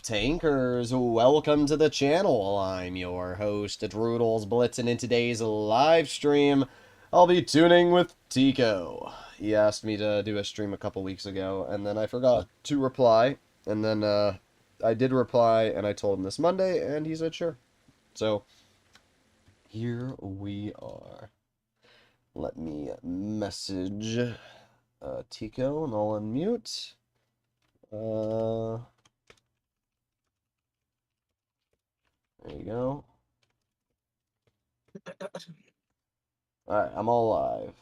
tankers? Welcome to the channel. I'm your host, Droodles, Blitz, and in today's live stream, I'll be tuning with Tico. He asked me to do a stream a couple weeks ago, and then I forgot to reply, and then I did reply, and I told him this Monday, and he said sure. So, here we are. Let me message Tico, and I'll unmute. There you go. Alright, I'm all live.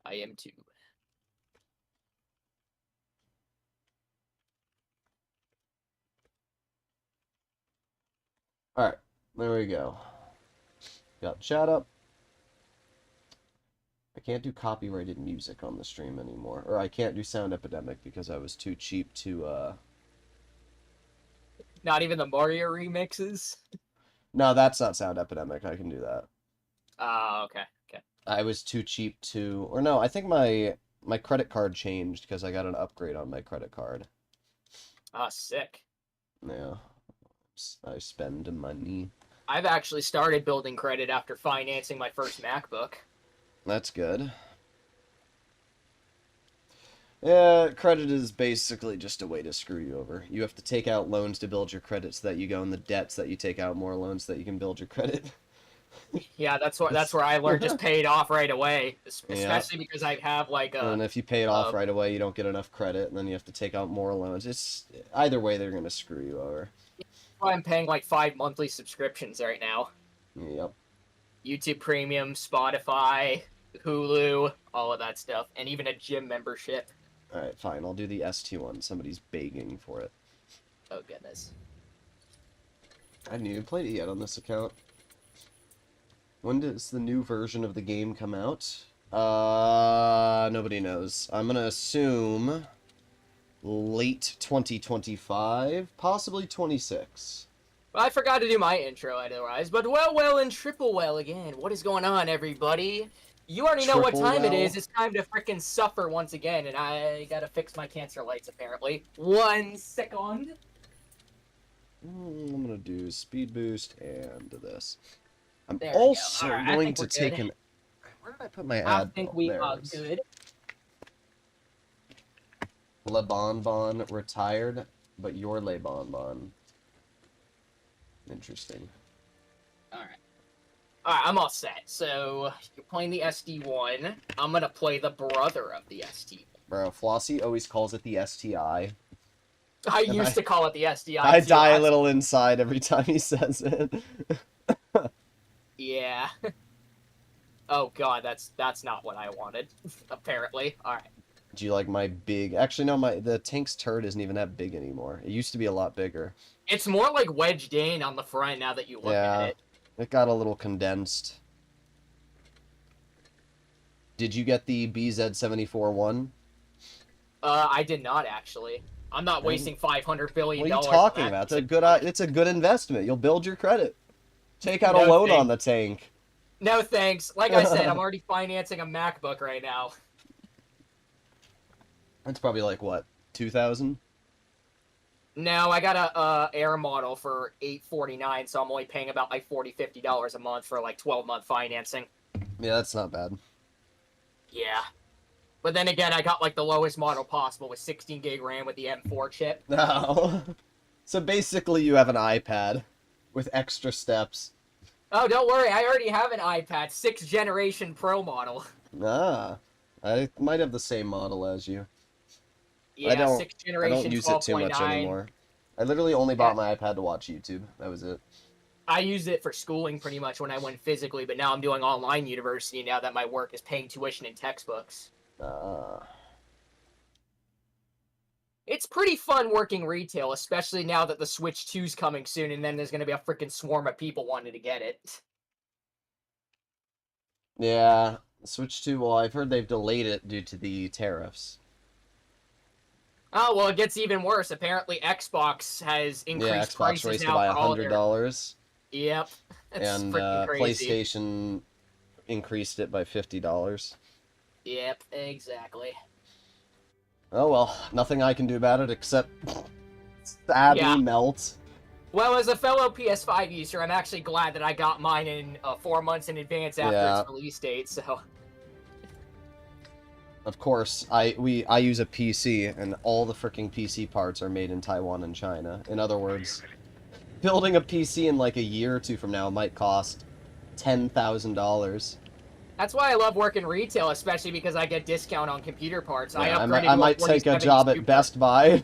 I am too. Alright, there we go. Got chat up. I can't do copyrighted music on the stream anymore. Or I can't do Sound Epidemic because I was too cheap to, Not even the Mario remixes? No, that's not Sound Epidemic. I can do that. Okay. I was too cheap to... Or no, I think my credit card changed because I got an upgrade on my credit card. Sick. Yeah. I spend money. I've actually started building credit after financing my first MacBook. That's good. Yeah, credit is basically just a way to screw you over. You have to take out loans to build your credit so that you go in the debts that you take out more loans so that you can build your credit. Yeah, that's where I learned just pay it off right away. Especially Yeah. because I have like a... And if you pay it off right away, you don't get enough credit, and then you have to take out more loans. It's either way, they're gonna screw you over. I'm paying like 5 monthly subscriptions right now. Yep. YouTube Premium, Spotify, Hulu, all of that stuff, and even a gym membership. Alright, fine. I'll do the ST one. Somebody's begging for it. Oh, goodness. I haven't even played it yet on this account. When does the new version of the game come out? Nobody knows. I'm gonna assume late 2025, possibly 26. Well, I forgot to do my intro otherwise, but well, and triple well again. What is going on, everybody? You already know what time it is. It's time to frickin' suffer once again, and I gotta fix my cancer lights, apparently. 1 second. I'm gonna do speed boost and this. I'm There we also go. Right, going to take good. an... Where did I put my ad? I think we there are it is. good. Le Bonbon retired, but you're Le Bonbon. Interesting. Alright, I'm all set. So, you're playing the SD1. I'm gonna play the brother of the ST. Bro, Flossie always calls it the STI. I used to call it the SDI. I die a little inside every time he says it. Yeah. Oh god, that's not what I wanted, apparently. Alright. Do you like my big... Actually, no, the tank's turd isn't even that big anymore. It used to be a lot bigger. It's more like wedged in on the front now that you look at it. It got a little condensed. Did you get the BZ74-1? I did not, actually. I'm not wasting $500 billion. What are you talking about? It's a good investment. You'll build your credit. Take out a loan on the tank. No thanks. Like I said, I'm already financing a MacBook right now. That's probably like, what, 2,000? No, I got a Air model for $849, so I'm only paying about like $40-50 a month for like 12-month financing. Yeah, that's not bad. Yeah. But then again, I got like the lowest model possible with 16 gig RAM with the M4 chip. No. So basically you have an iPad with extra steps. Oh, don't worry, I already have an iPad, 6th generation Pro model. Ah. I might have the same model as you. Yeah, 6th generation, I don't use it too much anymore. I literally only bought my iPad to watch YouTube. That was it. I used it for schooling pretty much when I went physically, but now I'm doing online university now that my work is paying tuition and textbooks. It's pretty fun working retail, especially now that the Switch 2's coming soon, and then there's going to be a freaking swarm of people wanting to get it. Yeah, Switch 2, well, I've heard they've delayed it due to the tariffs. Oh, well, it gets even worse. Apparently, Xbox has increased prices raised now it by for all $100. Yep. That's and crazy. PlayStation increased it by $50. Yep, exactly. Oh well, nothing I can do about it except sadly Yeah. melt. Well, as a fellow PS5 user, I'm actually glad that I got mine in 4 months in advance after its release date. So. Of course, I use a PC, and all the freaking PC parts are made in Taiwan and China. In other words, building a PC in like a year or two from now might cost $10,000. That's why I love working retail, especially because I get discount on computer parts. Yeah, I upgraded I to a might take a 4070 job at Super. Best Buy.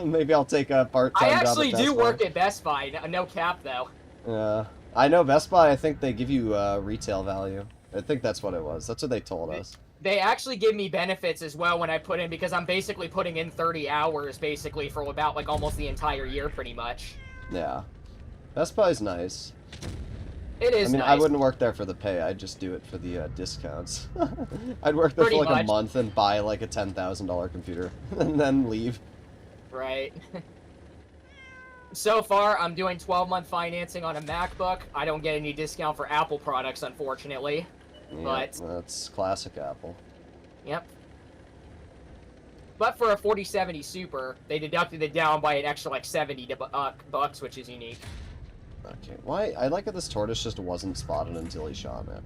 Maybe I'll take a I part-time job at actually Best do Buy. work at Best Buy. No cap, though. Yeah, I know Best Buy. I think they give you retail value. I think that's what it was. That's what they told us. They actually give me benefits as well when I put in, because I'm basically putting in 30 hours basically for about like almost the entire year, pretty much. Yeah, Best Buy's nice. It is. I mean, nice. I wouldn't work there for the pay. I'd just do it for the discounts. I'd work there Pretty for like much. a month and buy like a $10,000 computer, and then leave. Right. So far, I'm doing 12-month financing on a MacBook. I don't get any discount for Apple products, unfortunately. Yeah, But that's classic Apple. Yep. But for a 4070 Super, they deducted it down by an extra like 70 bucks, which is unique. Okay, why? I like that this tortoise just wasn't spotted until he shot it.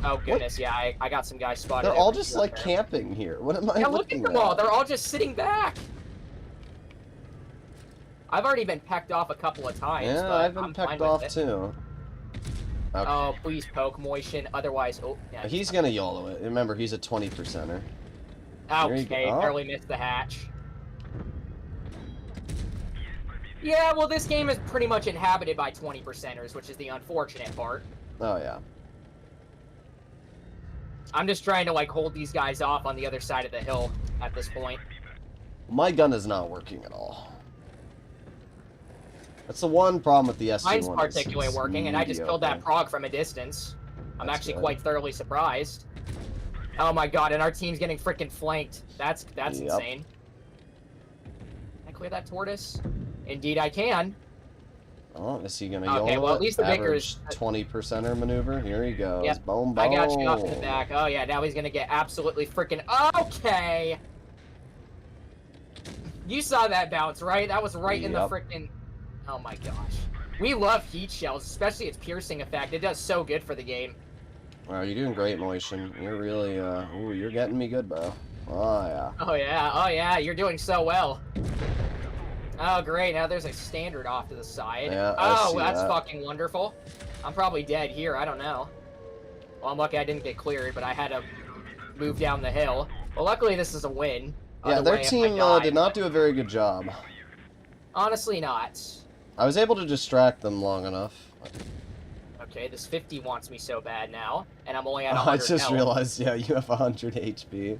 Oh goodness, yeah, I got some guys spotted. They're all just like camping here. What am I Yeah, look at looking them all. They're all just sitting back. I've already been pecked off a couple of times. Yeah, but I've been I'm fine pecked with off it. too. Okay. Oh, please poke motion. Otherwise, oh, yeah. He's gonna YOLO it. Remember, he's a 20%er. Okay, barely missed the hatch. Yeah, well, this game is pretty much inhabited by 20%ers, which is the unfortunate part. Oh, yeah. I'm just trying to, like, hold these guys off on the other side of the hill at this point. My gun is not working at all. That's the one problem with the SC1. Mine's particularly working, and I just killed that prog from a distance. I'm That's actually good. quite thoroughly surprised. Oh my god, and our team's getting freaking flanked. That's insane. Can I clear that tortoise? Indeed I can. Oh, is he gonna Okay, YOLO well, it? at least the Average Vickers... 20%er maneuver. Here he goes. Yep. Boom, boom. I got you off in the back. Oh yeah, now he's gonna get absolutely freaking... Okay! You saw that bounce, right? That was right in the freaking... Oh my gosh. We love heat shells, especially its piercing effect. It does so good for the game. Wow, you're doing great, Motion. You're really, ooh, you're getting me good, bro. Oh, yeah. Oh yeah, you're doing so well. Oh great, now there's a standard off to the side. Yeah, oh, that's fucking wonderful. I'm probably dead here, I don't know. Well, I'm lucky I didn't get cleared, but I had to move down the hill. Well, luckily this is a win. Yeah, their team did not do a very good job. Honestly not. I was able to distract them long enough. Okay, this 50 wants me so bad now, and I'm only at 100 I just health. realized, yeah, you have 100 HP.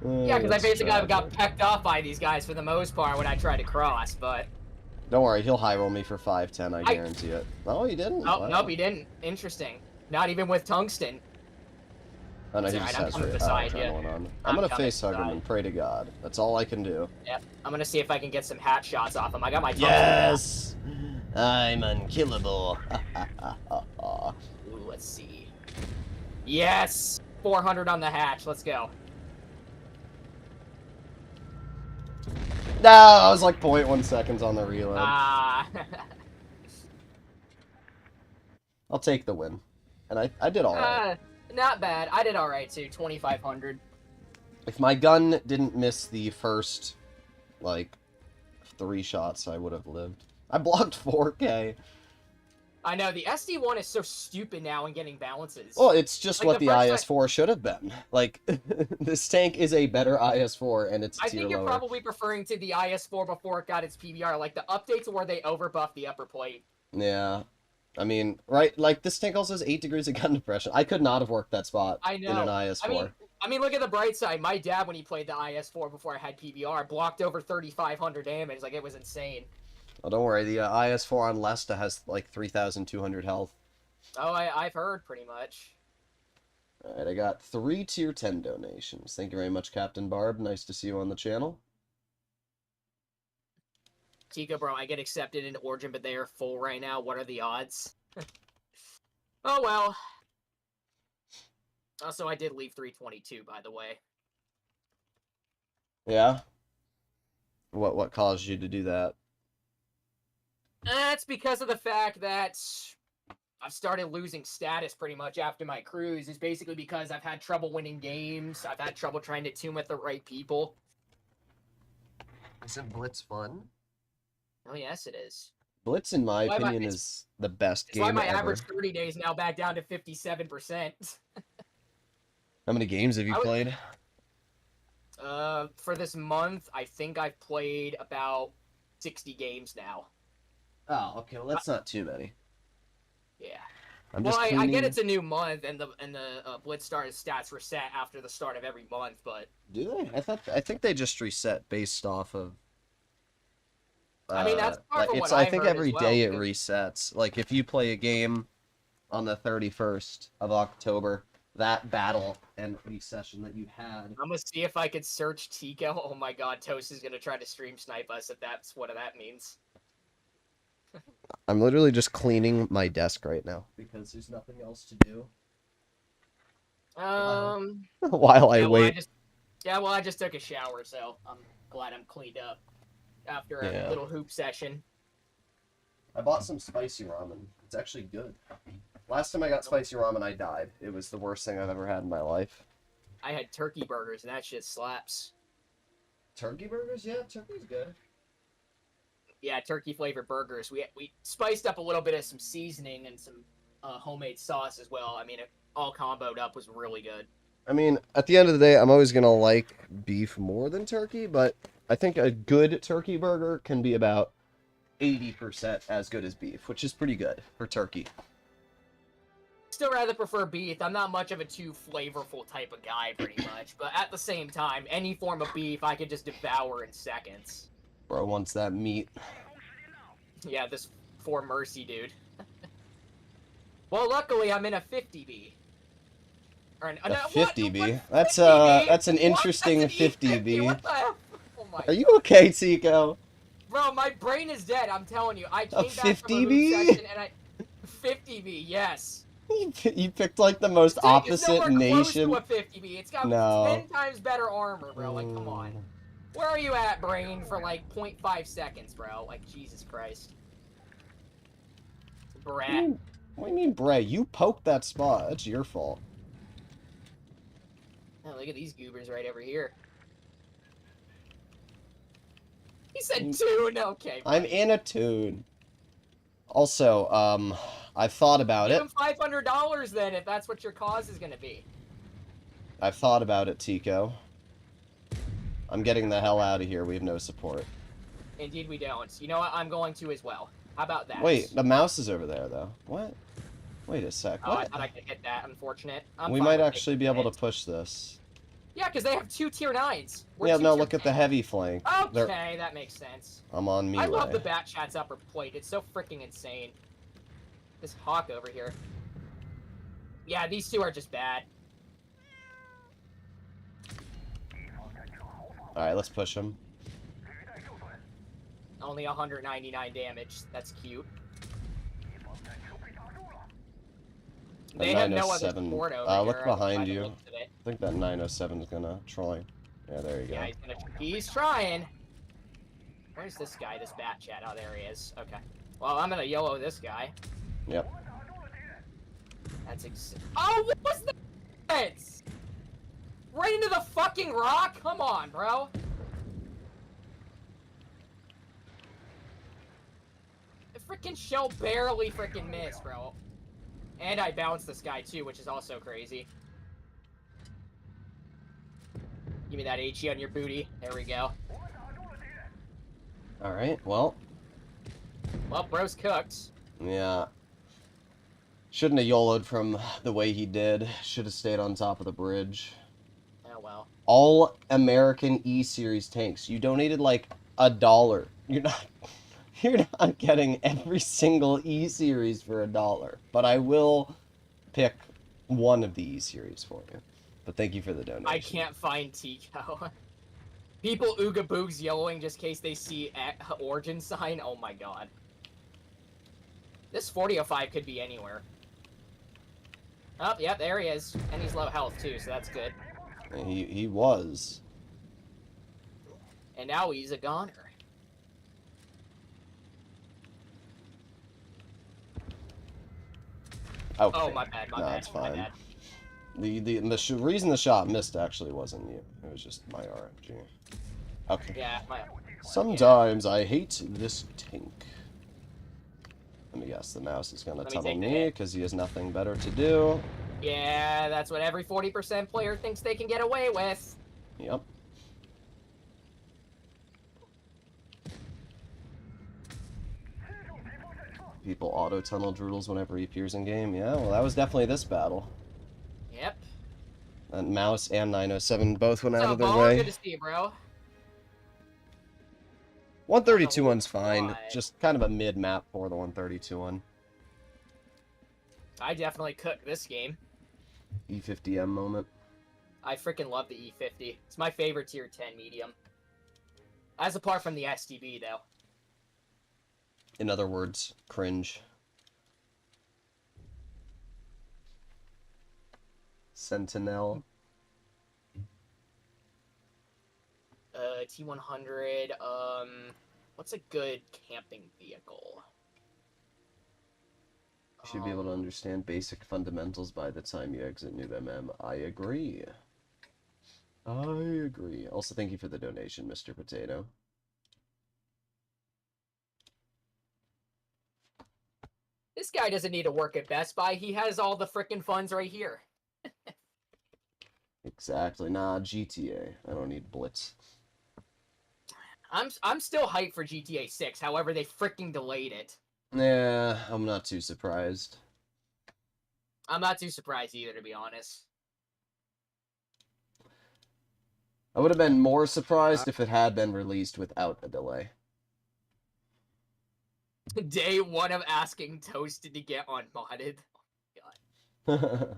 Yeah, because I basically got pecked off by these guys for the most part when I tried to cross, but... Don't worry, he'll high roll me for 510, I guarantee it. Oh, he didn't? Oh, wow. nope, he didn't. Interesting. Not even with tungsten. Oh, no, he just has adrenaline on. I'm gonna face hug him and pray to God. That's all I can do. Yep, I'm gonna see if I can get some hat shots off him. I got my tungsten. Yes! I'm unkillable. Ooh, let's see. Yes! 400 on the hatch. Let's go. No, I was like 0.1 seconds on the reload. I'll take the win. And I did alright. Not bad. I did alright too. 2,500. If my gun didn't miss the first, like, 3 shots, I would have lived. I blocked 4K. I know, the SD1 is so stupid now in getting balances. Well, it's just like what the IS-4 should have been. Like, this tank is a better IS-4, and it's a tier I think you're lower. probably preferring to the IS-4 before it got its PBR, like the updates where they overbuffed the upper plate. Yeah. I mean, right, like, this tank also has 8 degrees of gun depression. I could not have worked that spot in an IS-4. I mean, look at the bright side. My dad, when he played the IS-4 before I had PBR, blocked over 3,500 damage. Like, it was insane. Well, don't worry. The IS-4 on Lesta has, like, 3,200 health. Oh, I've heard, pretty much. Alright, I got 3 tier 10 donations. Thank you very much, Captain Barb. Nice to see you on the channel. Tico, bro, I get accepted into Origin, but they are full right now. What are the odds? Oh, well. Also, I did leave 322, by the way. Yeah? What caused you to do that? That's because of the fact that I've started losing status pretty much after my cruise. It's basically because I've had trouble winning games. I've had trouble trying to tune with the right people. Isn't Blitz fun? Oh, yes, it is. Blitz, in my Why am I- opinion, is the best It's why game my ever. average 30 days now back down to 57%. How many games have you played? For this month, I think I've played about 60 games now. Oh, okay. Well, that's not too many. Yeah. I'm Well, just I cleaning... get it's a new month, and the Blitz Star's stats reset after the start of every month, but Do they? I think they just reset based off of. I mean that's far Like from it's. what I I think heard every as well, day it because- resets. Like if you play a game on the 31st of October, that battle and session that you had. I'm gonna see if I could search Tico. Oh my god, Toast is gonna try to stream snipe us if that's what that means. I'm literally just cleaning my desk right now because there's nothing else to do. While I wait. I just took a shower, so I'm glad I'm cleaned up after a little hoop session. I bought some spicy ramen. It's actually good. Last time I got spicy ramen, I died. It was the worst thing I've ever had in my life. I had turkey burgers, and that shit slaps. Turkey burgers? Yeah, turkey's good. Yeah, turkey flavored burgers. We spiced up a little bit of some seasoning and some homemade sauce as well. I mean, it all comboed up was really good. I mean, at the end of the day, I'm always gonna like beef more than turkey, but I think a good turkey burger can be about 80% as good as beef, which is pretty good for turkey. Still rather prefer beef. I'm not much of a too flavorful type of guy, pretty much. But at the same time, any form of beef I could just devour in seconds. Bro wants that meat. Yeah, this for mercy, dude. Well, luckily I'm in a 50B. Or an, A no, 50B? What? That's 50B? that's an What? interesting That's an 50B. E50? What the hell? Oh my Are you okay, Tico? Bro, my brain is dead, I'm telling you. I came back from a 50B? hoop session and I... 50B, yes. You picked like the most It's opposite nowhere nation. close to a 50B. It's got No. 10 times better armor, bro. Like, come on. Where are you at, brain, for like 0.5 seconds, bro? Like, Jesus Christ. Brat. What do you mean, Bray? You poked that spot. That's your fault. Oh, look at these goobers right over here. He said tune. Okay. I'm in a tune. Also, I've thought about Give it. him $500 then, if that's what your cause is gonna be. I've thought about it, Tico. I'm getting the hell out of here. We have no support. Indeed we don't. You know what? I'm going to as well. How about that? Wait, the mouse is over there, though. What? Wait a sec. Oh, I What? thought I could hit that. Unfortunate. We might actually be able to push this. Yeah, because they have 2 tier 9s. Yeah, no, look at the heavy flank. Okay, that makes sense. I'm on melee. I love the Bat Chat's upper plate. It's so freaking insane. This Hawk over here. Yeah, these two are just bad. Alright, let's push him. Only 199 damage. That's cute. They have no other support over here. Look behind you. Looks of it. I think that 907 is gonna try. Yeah, there you go. Yeah, he's trying. Where's this guy, this Bat Chat? Oh, there he is. Okay. Well, I'm gonna YOLO this guy. Yep. That's oh, what was that? Right into the fucking rock? Come on, bro. The freaking shell barely freaking missed, bro. And I bounced this guy too, which is also crazy. Give me that HE on your booty. There we go. Alright, well. Well, bro's cooked. Yeah. Shouldn't have YOLO'd from the way he did. Should have stayed on top of the bridge. Oh, well. All American E-Series tanks. You donated like $1. You're not getting every single E-Series for $1. But I will pick one of the E-Series for you. But thank you for the donation. I can't find Tico. People ooga boogs YOLOing just in case they see origin sign. Oh my god. This 4005 could be anywhere. Oh, yep, there he is. And he's low health too, so that's good. He was. And now he's a goner. Okay. Oh, my bad, No, it's my fine. bad. The reason the shot missed actually wasn't you. It was just my RNG. Okay. Yeah, Sometimes I hate this tank. Let me guess, the mouse is gonna Let me tunnel take the me hit. because he has nothing better to do. Yeah, that's what every 40% player thinks they can get away with. Yep. People auto-tunnel Droodles whenever he appears in game. Yeah, well, that was definitely this battle. Yep. And Mouse and 907 both went What's out of up, their Bone? Good way. to see you, bro. 132 one's fine. Lot. Just kind of a mid-map for the 132 one. I definitely cooked this game. E50M moment. I freaking love the E50. It's my favorite tier 10 medium. As apart from the STB, though. In other words, cringe. Sentinel. T100, what's a good camping vehicle? You should be able to understand basic fundamentals by the time you exit New MM. I agree. I agree. Also, thank you for the donation, Mr. Potato. This guy doesn't need to work at Best Buy. He has all the frickin' funds right here. Exactly. Nah, GTA. I don't need Blitz. I'm still hyped for GTA 6. However, they freaking delayed it. Yeah, I'm not too surprised. I'm not too surprised either, to be honest. I would have been more surprised if it had been released without a delay. Day one of asking Toasted to get unmodded.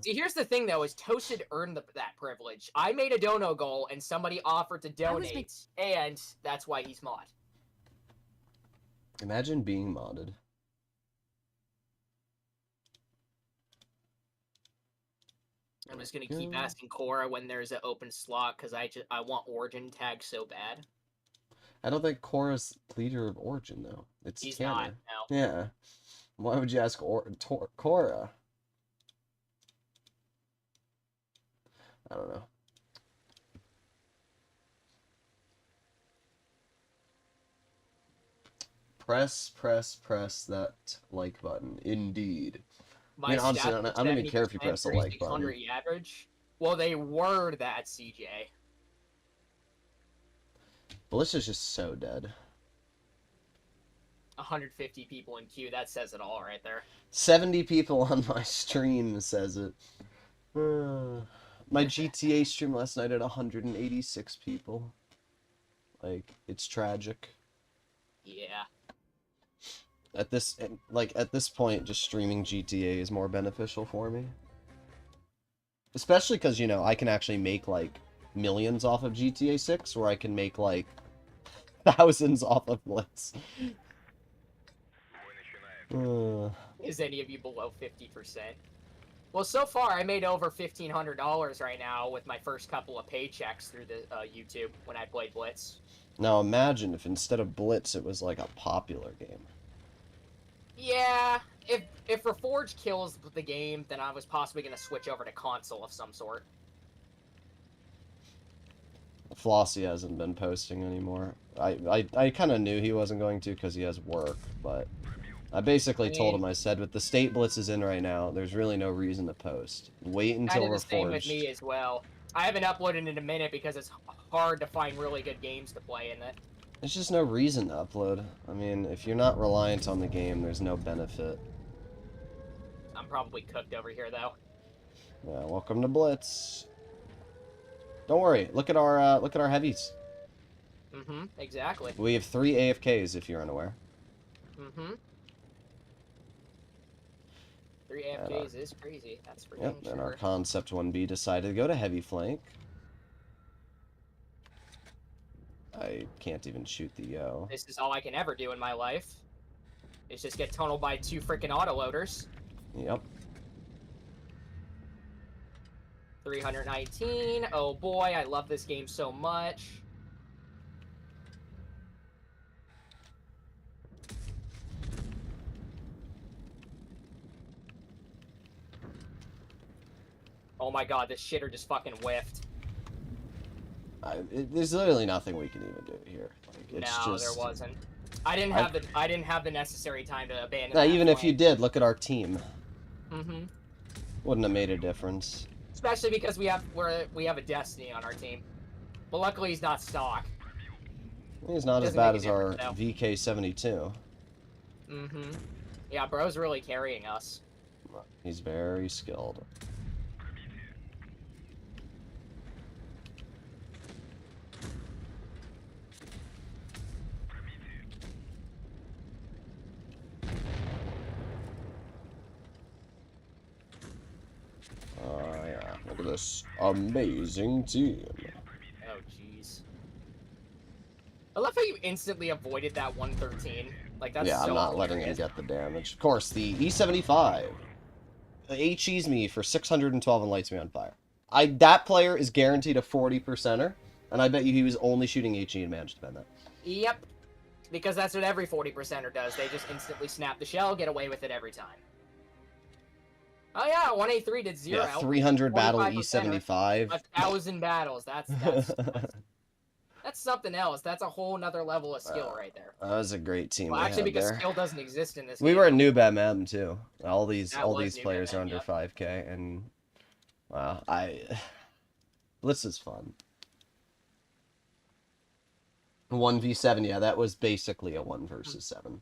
See, here's the thing, though, is Toasted earned that privilege. I made a dono goal, and somebody offered to donate, and that's why he's mod. Imagine being modded. I'm just gonna keep asking Cora when there's an open slot, because I want Origin tags so bad. I don't think Cora's leader of Origin, though. He's Tanner. not, no. Yeah. Why would you ask Cora? I don't know. Press that like button. Indeed. My I mean, honestly, stats I don't even care if you press the like 3,600 button. average. Well, they were that, CJ. Blitz is just so dead. 150 people in queue. That says it all right there. 70 people on my stream says it. My GTA stream last night had 186 people. Like, it's tragic. Yeah. At this point, just streaming GTA is more beneficial for me. Especially because, you know, I can actually make, like, millions off of GTA 6, or I can make, like, thousands off of Blitz. Is any of you below 50%? Well, so far, I made over $1,500 right now with my first couple of paychecks through the YouTube when I played Blitz. Now imagine if instead of Blitz, it was, like, a popular game. Yeah, if Reforged kills the game, then I was possibly going to switch over to console of some sort. Flossie hasn't been posting anymore. I kind of knew he wasn't going to because he has work, but I basically told him, I said, with the state Blitz is in right now, there's really no reason to post. Wait until Reforged. Same with Reforged. me as well. I haven't uploaded in a minute because it's hard to find really good games to play in it. There's just no reason to upload. I mean, if you're not reliant on the game, there's no benefit. I'm probably cooked over here, though. Yeah, welcome to Blitz. Don't worry. Look at our heavies. Mm-hmm. Exactly. We have 3 AFKs, if you're unaware. Mm-hmm. 3 AFKs is crazy. That's for Yep, sure. and our Concept 1B decided to go to heavy flank. I can't even shoot the Yo. This is all I can ever do in my life. Is just get tunneled by 2 freaking autoloaders. Yep. 319. Oh boy, I love this game so much. Oh my god, this shitter just fucking whiffed. There's literally nothing we can even do here. Like, it's No, just... there wasn't. I didn't have the necessary time to abandon Now, that even if you flank. did, look at our team. Mm-hmm. Wouldn't have made a difference. Especially because we have a Destiny on our team. But luckily he's not stock. He's not as Doesn't bad make a as our difference, though. VK72. Mm-hmm. Yeah, bro's really carrying us. He's very skilled. Oh, yeah. Look at this amazing team. Oh, jeez. I love how you instantly avoided that 113. Like, that's Yeah, so I'm not letting him hilarious. get the damage. Of course, the E75 HE's me for 612 and lights me on fire. That player is guaranteed a 40%er, and I bet you he was only shooting HE and managed to bend that. Yep. Because that's what every 40%er does. They just instantly snap the shell, get away with it every time. Oh yeah, 183 did 0. Yeah, 300 battle 45%er. E75. 1,000 battles. That's something else. That's a whole nother level of skill right there. That was a great team. Well, we actually, had because there. skill doesn't exist in this We game. were a noob MM too. All these Noob players are MM, under yep. 5K, and wow, Blitz is fun. 1v7, yeah, that was basically a 1 versus 7.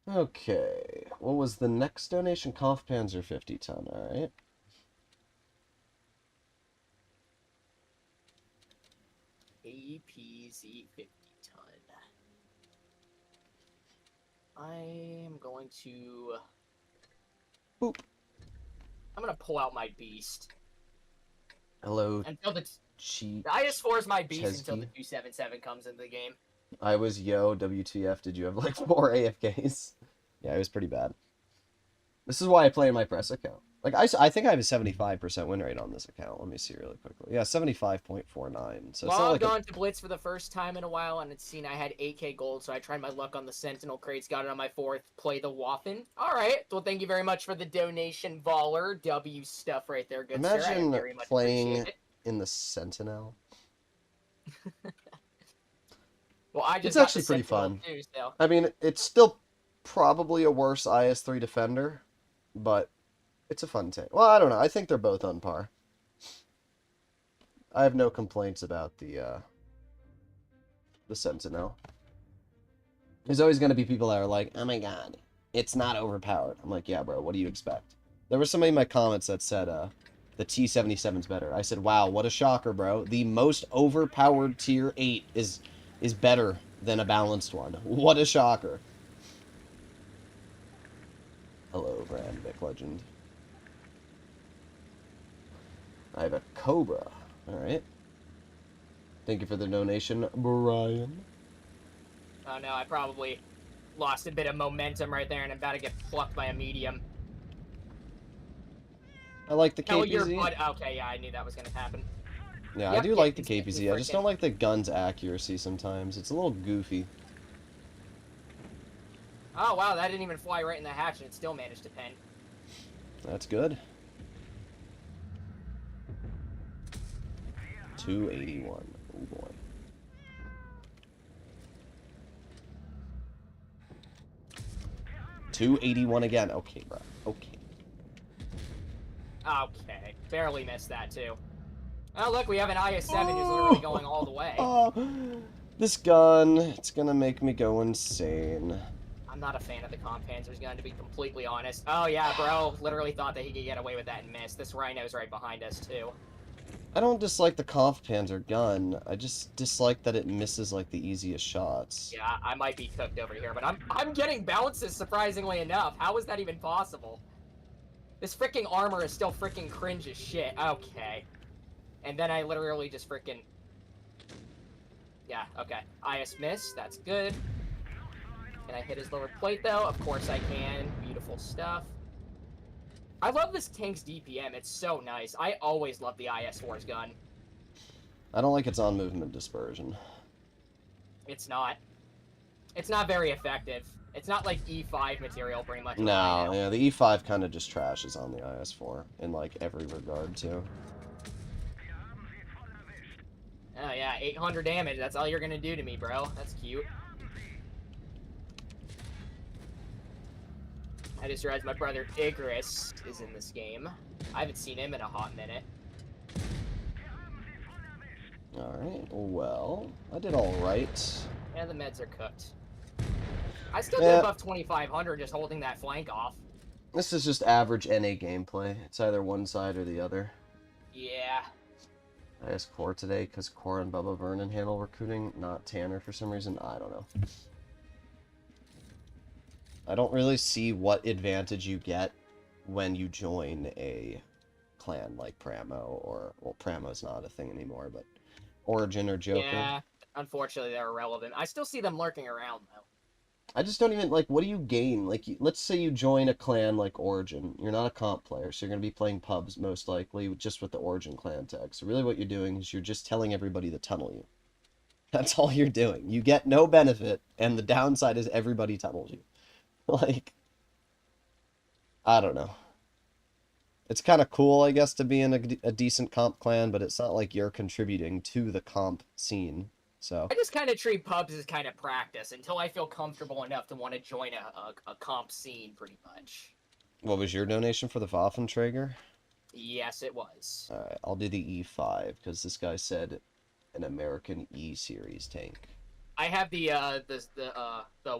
Okay, what was the next donation? Kampfpanzer 50 ton, alright. APZ 50 ton. I am going to... Boop. I'm going to pull out my beast. Hello, Until the cheat. IS-4 is my beast until Chesky. the 277 comes into the game. I was WTF, did you have like 4 AFKs? Yeah, it was pretty bad. This is why I play in my press account. Like, I think I have a 75% win rate on this account. Let me see really quickly. Yeah, 75.49. So Well, it's not I've like gone to Blitz for the first time in a while, and it's seen I had 8k gold, so I tried my luck on the Sentinel crates, got it on my 4th, play the Waffen. Alright, well thank you very much for the donation, Voller. W stuff right there, good sir. I Imagine very much playing appreciate it. in the Sentinel. Well, I just It's got actually the pretty Sentinel fun. too, so. I mean, it's still probably a worse IS-3 defender, but it's a fun tank. Well, I don't know. I think they're both on par. I have no complaints about the Sentinel. There's always going to be people that are like, oh my god, it's not overpowered. I'm like, yeah, bro, what do you expect? There was somebody in my comments that said the T-77's better. I said, wow, what a shocker, bro. The most overpowered tier 8 is better than a balanced one. What a shocker. Hello, Brand Vic Legend. I have a Cobra. Alright. Thank you for the donation, Brian. Oh no, I probably lost a bit of momentum right there, and I'm about to get plucked by a medium. I like the Tell your KPZ. bud. Okay, yeah, I knew that was gonna happen. Yeah, Yep, I do like the KPZ, KPZ. I just don't frickin'. like the gun's accuracy sometimes. It's a little goofy. Oh wow, that didn't even fly right in the hatch, and it still managed to pen. That's good. 281. Oh boy. .281 again. Okay, bro. Okay. Okay, barely missed that too. Oh look, we have an IS-7 who's literally going all the way. Oh, this gun, it's gonna make me go insane. I'm not a fan of the Companzer's gun, to be completely honest. Oh yeah, bro, literally thought that he could get away with that and miss. This Rhino's right behind us too. I don't dislike the Kampfpanzer gun. I just dislike that it misses like the easiest shots. Yeah, I might be cooked over here, but I'm getting bounces surprisingly enough. How is that even possible? This freaking armor is still freaking cringe as shit. Okay. And then I literally just freaking... Yeah, okay. IS miss, that's good. Can I hit his lower plate though? Of course I can. Beautiful stuff. I love this tank's DPM, it's so nice. I always love the IS-4's gun. I don't like its on-movement dispersion. It's not. It's not very effective. It's not like E5 material pretty much. No, yeah, the E5 kind of just trashes on the IS4 in like every regard too. Oh yeah, 800 damage. That's all you're gonna do to me, bro. That's cute. I just realized my brother Icarus is in this game. I haven't seen him in a hot minute. Alright, well, I did alright. Yeah, the meds are cooked. I still did above 2,500 just holding that flank off. This is just average NA gameplay. It's either one side or the other. Yeah. I asked Core today because Core and Bubba Vernon handle recruiting, not Tanner for some reason. I don't know. I don't really see what advantage you get when you join a clan like Pramo or, well, Pramo's not a thing anymore, but Origin or Joker. Yeah, unfortunately they're irrelevant. I still see them lurking around though. I just don't even, like, what do you gain? Like, let's say you join a clan like Origin. You're not a comp player, so you're going to be playing pubs, most likely, just with the Origin clan tag. So really what you're doing is you're just telling everybody to tunnel you. That's all you're doing. You get no benefit, and the downside is everybody tunnels you. Like, I don't know. It's kind of cool, I guess, to be in a decent comp clan, but it's not like you're contributing to the comp scene. So I just kind of treat pubs as kind of practice until I feel comfortable enough to want to join a comp scene, pretty much. what was your donation for the Waffenträger? Yes, it was. Alright, I'll do the E5, because this guy said an American E-series tank. I have the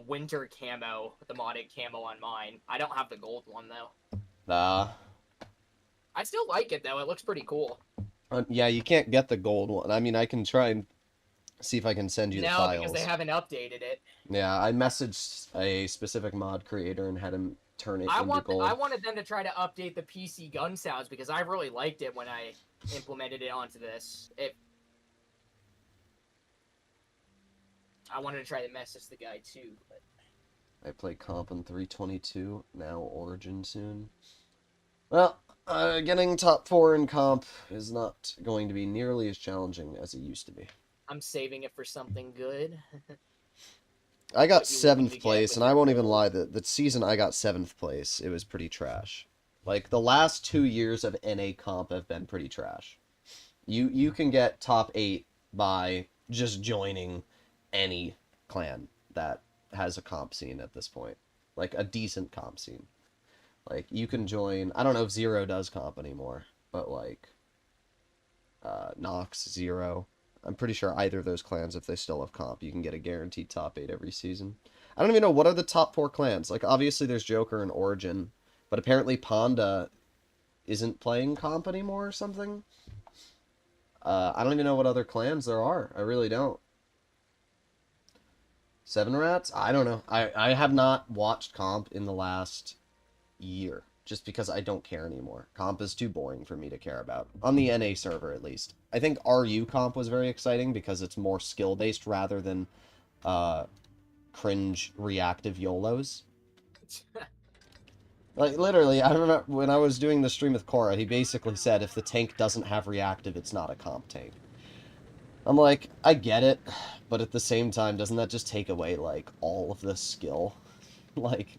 winter camo, the modded camo on mine. I don't have the gold one though. Nah. I still like it though. It looks pretty cool. Yeah, you can't get the gold one. I mean, I can try and see if I can send you the files. No, because they haven't updated it. Yeah, I messaged a specific mod creator and had him turn it into gold. I wanted them to try to update the PC gun sounds because I really liked it when I implemented it onto this. I wanted to try to message the guy too, but I play comp in 322, now Origin soon. Well, getting top 4 in comp is not going to be nearly as challenging as it used to be. I'm saving it for something good. I got 7th place, and I won't even lie, the season I got 7th place, it was pretty trash. Like, the last 2 years of NA comp have been pretty trash. You can get top 8 by just joining any clan that has a comp scene at this point. Like, a decent comp scene. Like, you can join... I don't know if Zero does comp anymore, but, like, Nox, Zero... I'm pretty sure either of those clans, if they still have comp, you can get a guaranteed top 8 every season. I don't even know, what are the top 4 clans? Like, obviously there's Joker and Origin, but apparently Panda isn't playing comp anymore or something? I don't even know what other clans there are. I really don't. Seven Rats? I don't know. I have not watched comp in the last year, just because I don't care anymore. Comp is too boring for me to care about. On the NA server, at least. I think RU comp was very exciting because it's more skill-based rather than cringe reactive YOLOs. Like, literally, I remember when I was doing the stream with Cora, he basically said if the tank doesn't have reactive, it's not a comp tank. I'm like, I get it, but at the same time, doesn't that just take away, like, all of the skill? Like...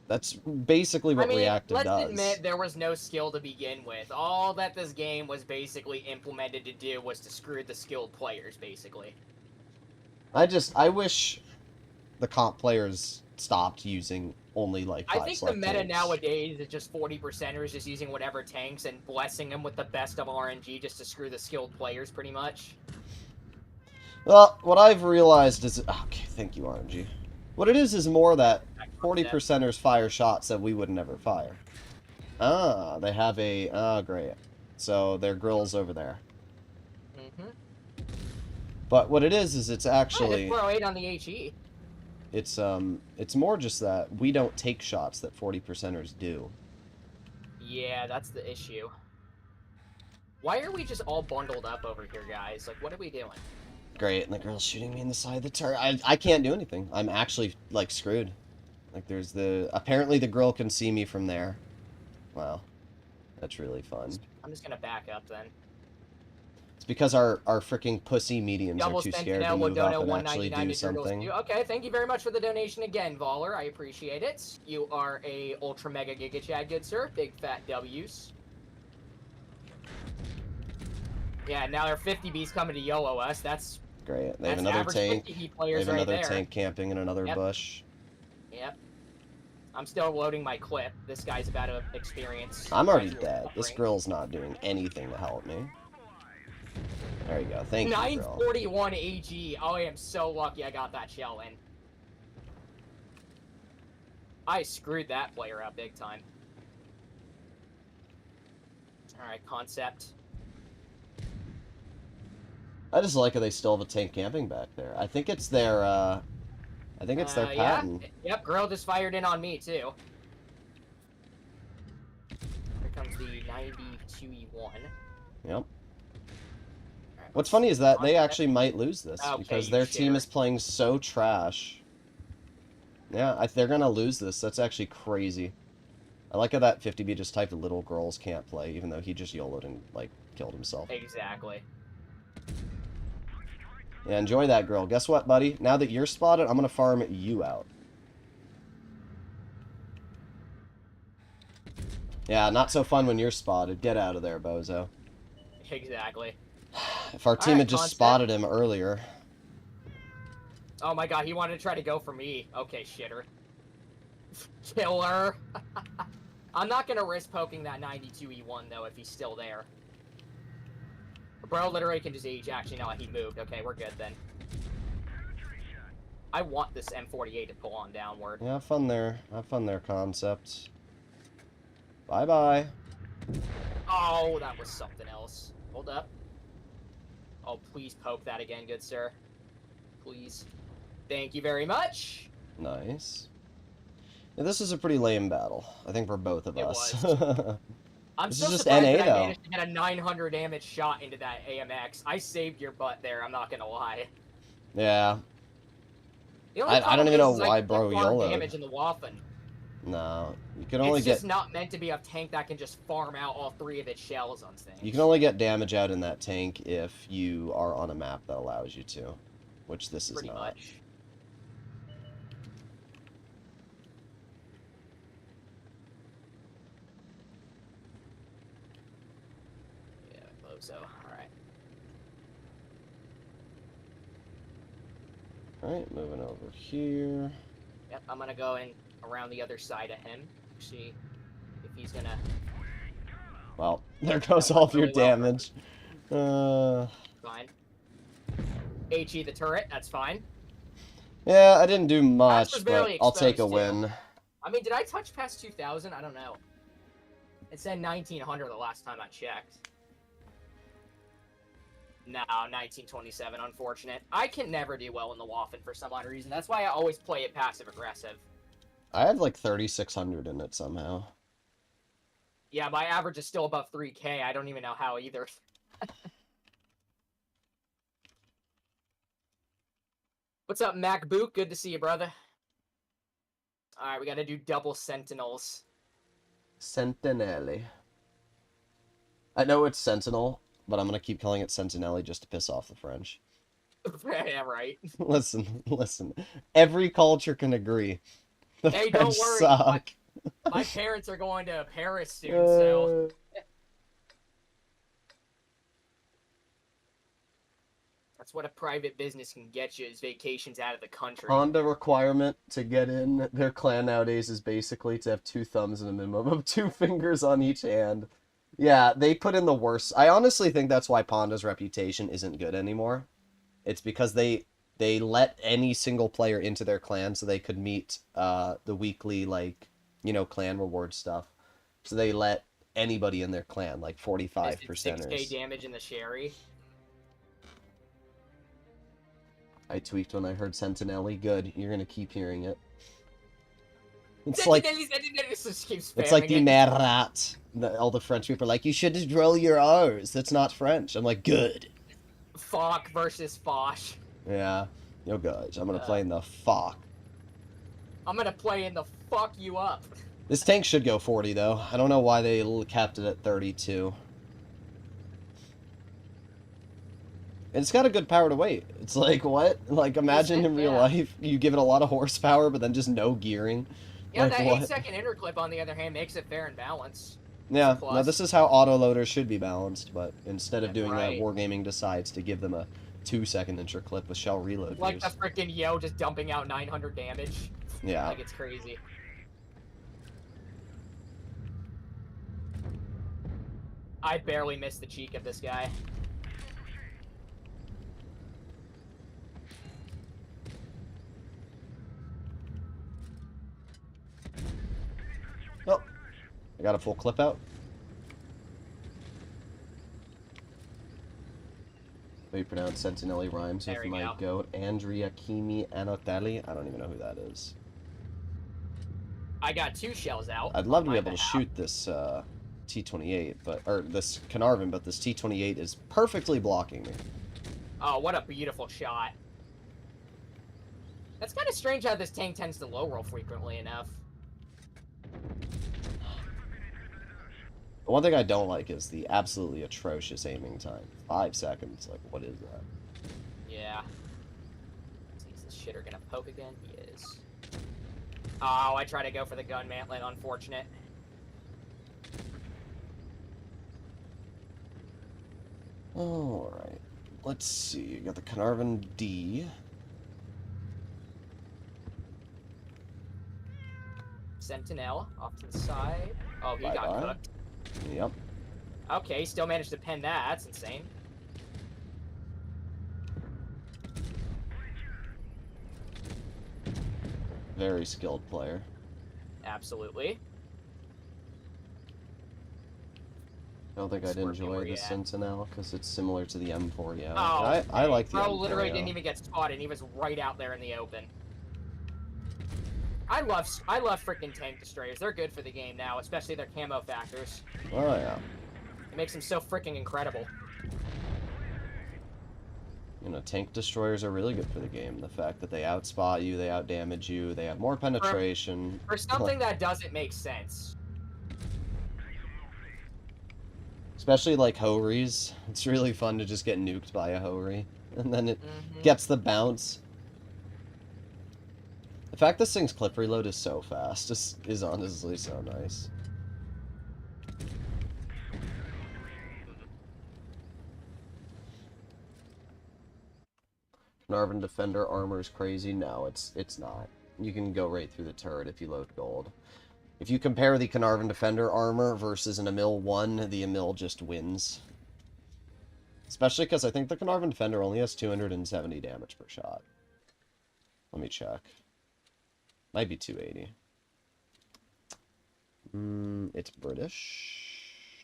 That's basically what reactive does. Let's admit there was no skill to begin with. All that this game was basically implemented to do was to screw the skilled players, basically. I wish the comp players stopped using only, like, 5 I think the meta tanks. nowadays is just 40%ers just using whatever tanks and blessing them with the best of RNG just to screw the skilled players, pretty much. Well, what I've realized is... Okay, thank you, RNG. What it is more that 40%ers fire shots that we would never fire. Ah, they have a... Ah, great. So, their grill's over there. Mm-hmm. But what it is it's actually... 408 on the HE. It's more just that we don't take shots that 40%ers do. Yeah, that's the issue. Why are we just all bundled up over here, guys? Like, what are we doing? Great, and the girl's shooting me in the side of the turret. I can't do anything. I'm actually, like, screwed. Like, there's the... Apparently the girl can see me from there. Wow. That's really fun. I'm just gonna back up, then. It's because our freaking pussy mediums Double are too scared to Sentinel move up Wodono and actually 199 do to Droodles something. 2. Okay, thank you very much for the donation again, Voller. I appreciate it. You are a Ultra Mega Giga Chad, good sir. Big fat W's. Yeah, now there are 50 Bs coming to YOLO us. That's Great. They have another tank. 50 B They players have another right there. tank camping in another bush. Yep. I'm still loading my clip. This guy's about to experience. I'm already gradual dead. This suffering. grill's not doing anything to help me. There you go. Thank you, grill. 941 AG. Oh, I am so lucky I got that shell in. I screwed that player up big time. Alright, concept. I just like how they still have a tank camping back there. I think it's their, pattern. Yeah. Yep, Grill just fired in on me, too. Here comes the 92E1. Yep. What's funny is that they actually might lose this because their team is playing so trash. Yeah, they're gonna lose this. That's actually crazy. I like how that 50B just typed little girls can't play, even though he just YOLO'd and, like, killed himself. Exactly. Yeah, enjoy that, girl. Guess what, buddy? Now that you're spotted, I'm gonna farm you out. Yeah, not so fun when you're spotted. Get out of there, bozo. Exactly. If our team had just spotted him earlier. Oh my god, he wanted to try to go for me. Okay, shitter. Killer. I'm not gonna risk poking that 92E1 though if he's still there. Bro literally can just age. Actually, no, he moved. Okay, we're good then. I want this M48 to pull on downward. Yeah, have fun there. Have fun there, concept. Bye-bye. Oh, that was something else. Hold up. Oh, please poke that again, good sir. Please. Thank you very much. Nice. Yeah, this is a pretty lame battle, I think, for both of us. I'm this so is just surprised NA, that though. I managed to get a 900 damage shot into that AMX. I saved your butt there, I'm not gonna lie. Yeah. I don't even know why bro YOLO'd. Damage in the Waffen. No, you can only it's just not meant to be a tank that can just farm out all 3 of its shells on things. You can only get damage out in that tank if you are on a map that allows you to, which this is Pretty not. much. Yeah, Bozo. Alright. Alright, moving over here. Yep, I'm gonna go in around the other side of him. See if he's gonna... Well, there goes all of your damage. Fine. HE the turret, that's fine. Yeah, I didn't do much, but I'll take a win. I mean, did I touch past 2,000? I don't know. It said 1,900 the last time I checked. No, 1927, unfortunate. I can never do well in the Waffen for some odd reason. That's why I always play it passive-aggressive. I have like 3,600 in it somehow. Yeah, my average is still above 3K. I don't even know how either. What's up, MacBook? Good to see you, brother. Alright, we gotta do double Sentinels. Sentinelli. I know it's Sentinel, but I'm gonna keep calling it Sentinelli just to piss off the French. Yeah, right. Listen. Every culture can agree. The hey, French don't worry. Suck. My parents are going to Paris soon, so... That's what a private business can get you, is vacations out of the country. Honda requirement to get in their clan nowadays is basically to have 2 thumbs and a minimum of 2 fingers on each hand. Yeah, they put in the worst. I honestly think that's why Panda's reputation isn't good anymore. It's because they let any single player into their clan so they could meet the weekly, like, you know, clan reward stuff. So they let anybody in their clan, like 45%. 6k damage in the Sherry. I tweaked when I heard Sentinelli. Good, you're gonna keep hearing it. It's like it's like the Merat. All the French people are like, you should just roll your R's. That's not French. I'm like, good. Fock versus Foch. Yeah. Yo, guys, I'm gonna play in the Fock. I'm gonna play in the fuck you up. This tank should go 40, though. I don't know why they capped it at 32. And it's got a good power to weight. It's like, what? Like, imagine in real Yeah. life, you give it a lot of horsepower, but then just no gearing. Yeah, Like, that what? 8-second interclip, on the other hand, makes it fair and balanced. It's a Yeah, now plus. this is how autoloaders should be balanced, but instead of doing that, Right. Wargaming decides to give them a 2-second interclip with shell reload Like views. the freaking Yo just dumping out 900 damage. Yeah. Like, it's crazy. I barely missed the cheek of this guy. Oh, I got a full clip out. How you pronounce Sentinelli rhymes There with we my go. goat, Andrea Kimi Anotelli. I don't even know who that is. I got 2 shells out. I'd love to be on my able to behalf. shoot this T-28, or this Carnarvon, but this T-28 is perfectly blocking me. Oh, what a beautiful shot. That's kind of strange how this tank tends to low roll frequently enough. The one thing I don't like is the absolutely atrocious aiming time. 5 seconds. Like, what is that? Yeah. Is this shitter gonna poke again? He is. Oh, I try to go for the gun mantlet. Unfortunate. Alright. Let's see. You got the Carnarvon D. Sentinel off to the side. Oh, he got Bye-bye. cooked. Yep. Okay, still managed to pin that. That's insane. Very skilled player. Absolutely. I don't think I'd Scorpion, enjoy where the you at? Sentinel because it's similar to the M40. Oh, I like the bro M40. literally didn't even get spotted. He was right out there in the open. I love freaking tank destroyers. They're good for the game now, especially their camo factors. Oh, yeah. It makes them so freaking incredible. You know, tank destroyers are really good for the game. The fact that they outspot you, they outdamage you, they have more penetration. For something that doesn't make sense. Especially like Hories. It's really fun to just get nuked by a Hoary. And then it Mm-hmm. gets the bounce. The fact this thing's clip reload is so fast is honestly so nice. Carnarvon Defender armor is crazy. No, it's not. You can go right through the turret if you load gold. If you compare the Carnarvon Defender armor versus an Emil 1, the Emil just wins. Especially because I think the Carnarvon Defender only has 270 damage per shot. Let me check. Might be 280. It's British.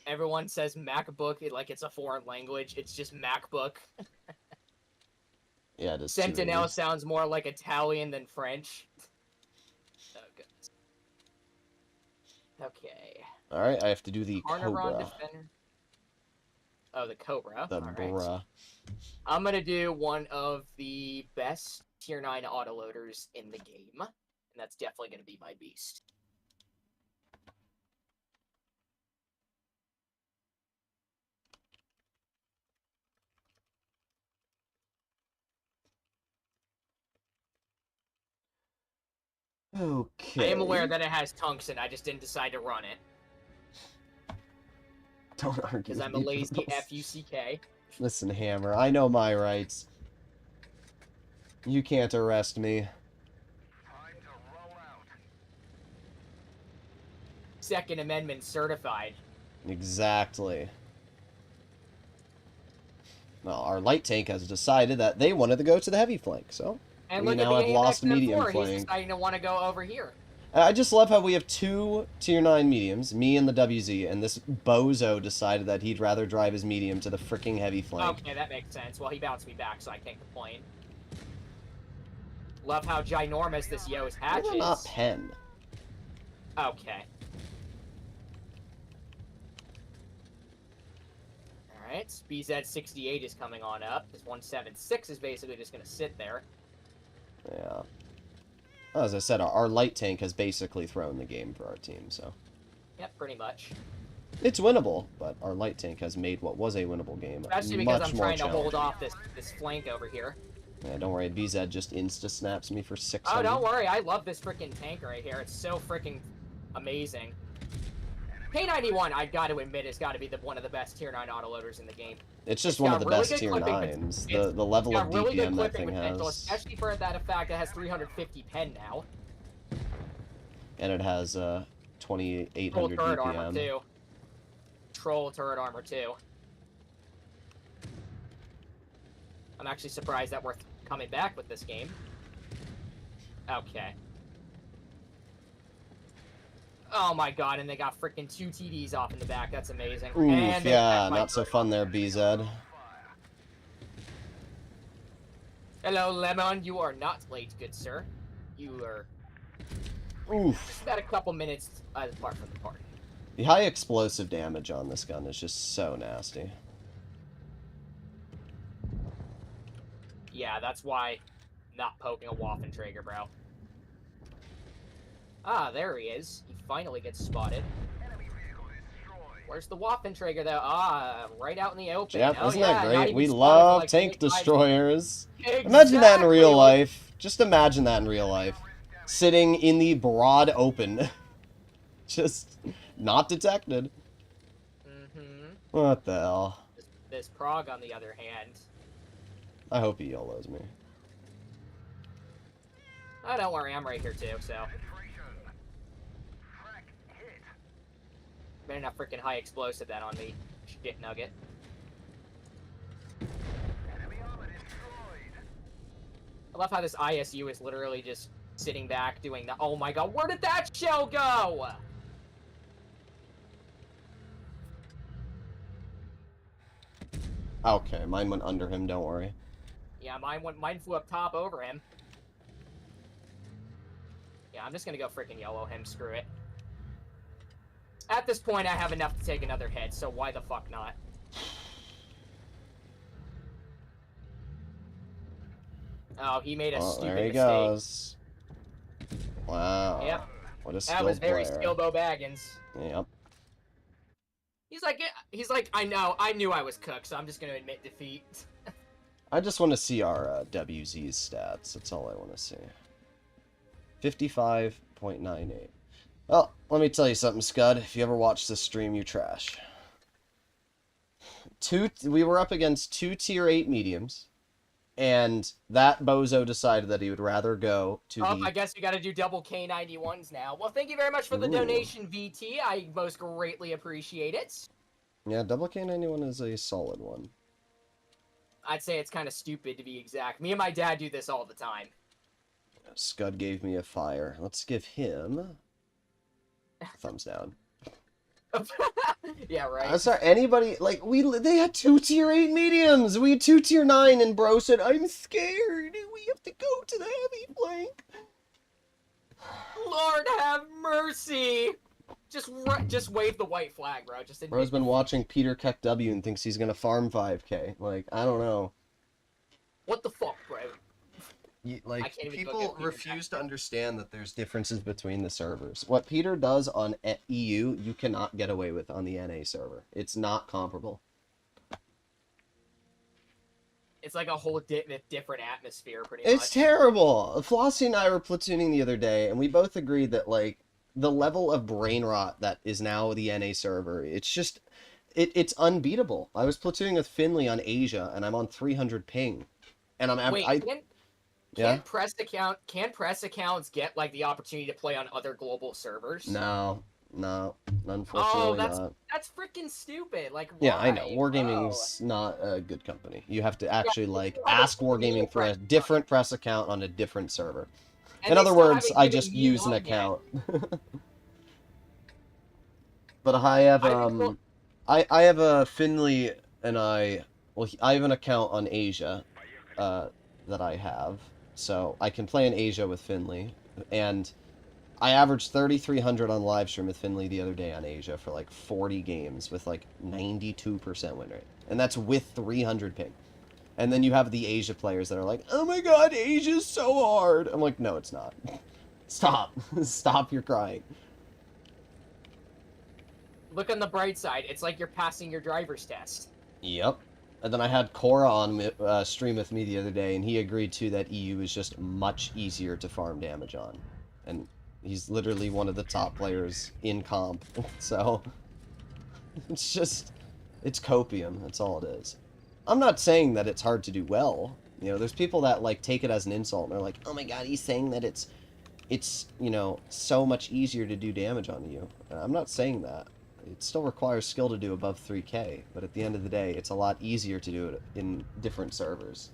Everyone says MacBook like it's a foreign language. It's just MacBook. Yeah, it is Sentinel 280. sounds more like Italian than French. Oh, goodness. Okay. Alright, I have to do the Carnarvon Cobra. Defender. Oh, the Cobra. The All right. bruh. I'm gonna do one of the best tier 9 autoloaders in the game, and that's definitely gonna be my beast. Okay. I am aware that it has tungsten. I just didn't decide to run it Don't argue because with I'm a me, lazy Droodles. fuck. Listen, Hammer, I know my rights. You can't arrest me. Second Amendment certified. Exactly. Well, our light tank has decided that they wanted to go to the heavy flank, so And we look at now the have lost AMX medium M4. He's flank. deciding to want to go over here. I just love how we have 2 tier 9 mediums, me and the WZ, and this bozo decided that he'd rather drive his medium to the freaking heavy flank. Okay, that makes sense. Well, he bounced me back, so I can't complain. Love how ginormous this Yo's hatch Why is. not pen? Okay. Alright, BZ68 is coming on up. This 176 is basically just going to sit there. Yeah. As I said, our light tank has basically thrown the game for our team, so. Yep, pretty much. It's winnable, but our light tank has made what was a winnable game Especially because much I'm more trying to hold challenging. off this flank over here. Yeah, don't worry, BZ just insta-snaps me for 600. Oh, don't worry, I love this freaking tank right here. It's so freaking amazing. K91, I got to admit, has got to be one of the best tier 9 autoloaders in the game. It's just one of the best tier 9s. The level of really DPM good that thing potential, has. especially for that fact it has 350 pen now. And it has 2800 Troll turret DPM. armor too. Troll turret armor too. I'm actually surprised that we're coming back with this game. Okay. Oh my god, and they got freaking 2 TDs off in the back. That's amazing. Oof, and yeah, not so fun there, BZ. Hello, Lemon. You are not late, good sir. You are Oof. just about a couple minutes apart from the party. The high explosive damage on this gun is just so nasty. Yeah, that's why not poking a Waffenträger, bro. Ah, there he is. He finally gets spotted. Where's the Waffenträger, though? Ah, right out in the open. Yep, oh, isn't yeah, that not great? even We spotted for, love like, tank 5 destroyers. Exactly. Imagine that in real life. Just imagine that in real life. Sitting in the broad open. Just not detected. Mm-hmm. What the hell? This Prague, on the other hand. I hope he YOLOs me. Oh, don't worry, I'm right here too, so. Better not freaking high explosive that on me, shit nugget. I love how this ISU is literally just sitting back doing the. Oh my god, where did that shell go? Okay, mine went under him, don't worry. Yeah, mine flew up top over him. Yeah, I'm just gonna go freaking YOLO him, screw it. At this point, I have enough to take another hit, so why the fuck not? Oh, he made a stupid there he mistake. goes. Wow. Yep. What a That was skilled very player. Skillbo Baggins. Yep. He's like, I knew I was cooked, so I'm just gonna admit defeat. I just want to see our WZ's stats. That's all I want to see. 55.98. Well, let me tell you something, Scud. If you ever watch this stream, you trash. We were up against 2 tier 8 mediums, and that bozo decided that he would rather go to the... I guess we gotta do double K91s now. Well, thank you very much for the donation, VT. I most greatly appreciate it. Yeah, double K91 is a solid one. I'd say it's kind of stupid, to be exact. Me and my dad do this all the time. Scud gave me a fire. Let's give him... thumbs down. Yeah, right. I'm sorry, anybody, like, they had 2 tier 8 mediums! We had 2 tier 9, and bro said, I'm scared! We have to go to the heavy flank! Lord have mercy! Just wave the white flag, bro. Bro's been watching Peter Keck W and thinks he's gonna farm 5k. Like, I don't know. What the fuck, bro? Like, people refuse to understand that there's differences between the servers. What Peter does on EU, you cannot get away with on the NA server. It's not comparable. It's like a whole different atmosphere, pretty much. It's terrible! Flossie and I were platooning the other day, and we both agreed that, like, the level of brain rot that is now the NA server, it's just... It's unbeatable. I was platooning with Finley on Asia, and I'm on 300 ping. And I'm... Wait, Can press accounts get like the opportunity to play on other global servers? No, unfortunately not. That's freaking stupid. Like, why? Yeah, I know. Wargaming's not a good company. You have to actually ask Wargaming for a different press account on a different server. In other words, I just use an account. But I have I have a Finley and I have an account on Asia that I have. So I can play in Asia with Finley, and I averaged 3,300 on live stream with Finley the other day on Asia for like 40 games with like 92% win rate, and that's with 300 ping. And then you have the Asia players that are like, "Oh my God, Asia's so hard." I'm like, "No, it's not. Stop, stop your crying." Look on the bright side. It's like you're passing your driver's test. Yep. And then I had Cora on stream with me the other day, and he agreed too that EU is just much easier to farm damage on. And he's literally one of the top players in comp. So, it's just, it's copium. That's all it is. I'm not saying that it's hard to do well. You know, there's people that, like, take it as an insult, and they're like, oh my god, he's saying that it's, you know, so much easier to do damage on you. I'm not saying that. It still requires skill to do above 3k, but at the end of the day, it's a lot easier to do it in different servers.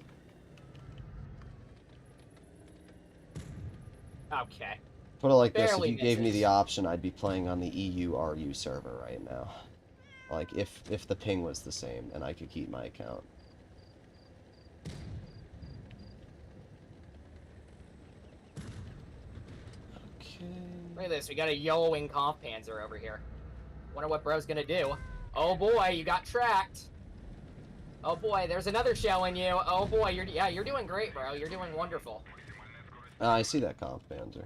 Okay. Put it like Barely this, if you gave me misses. the option, I'd be playing on the EU-RU server right now. Like, if the ping was the same, and I could keep my account. Okay. Look at this. We got a yellowing comp panzer over here. Wonder what bro's gonna do. Oh boy, you got tracked. Oh boy, there's another shell in you. Oh boy, you're doing great, bro. You're doing wonderful. I see that comp, Banter.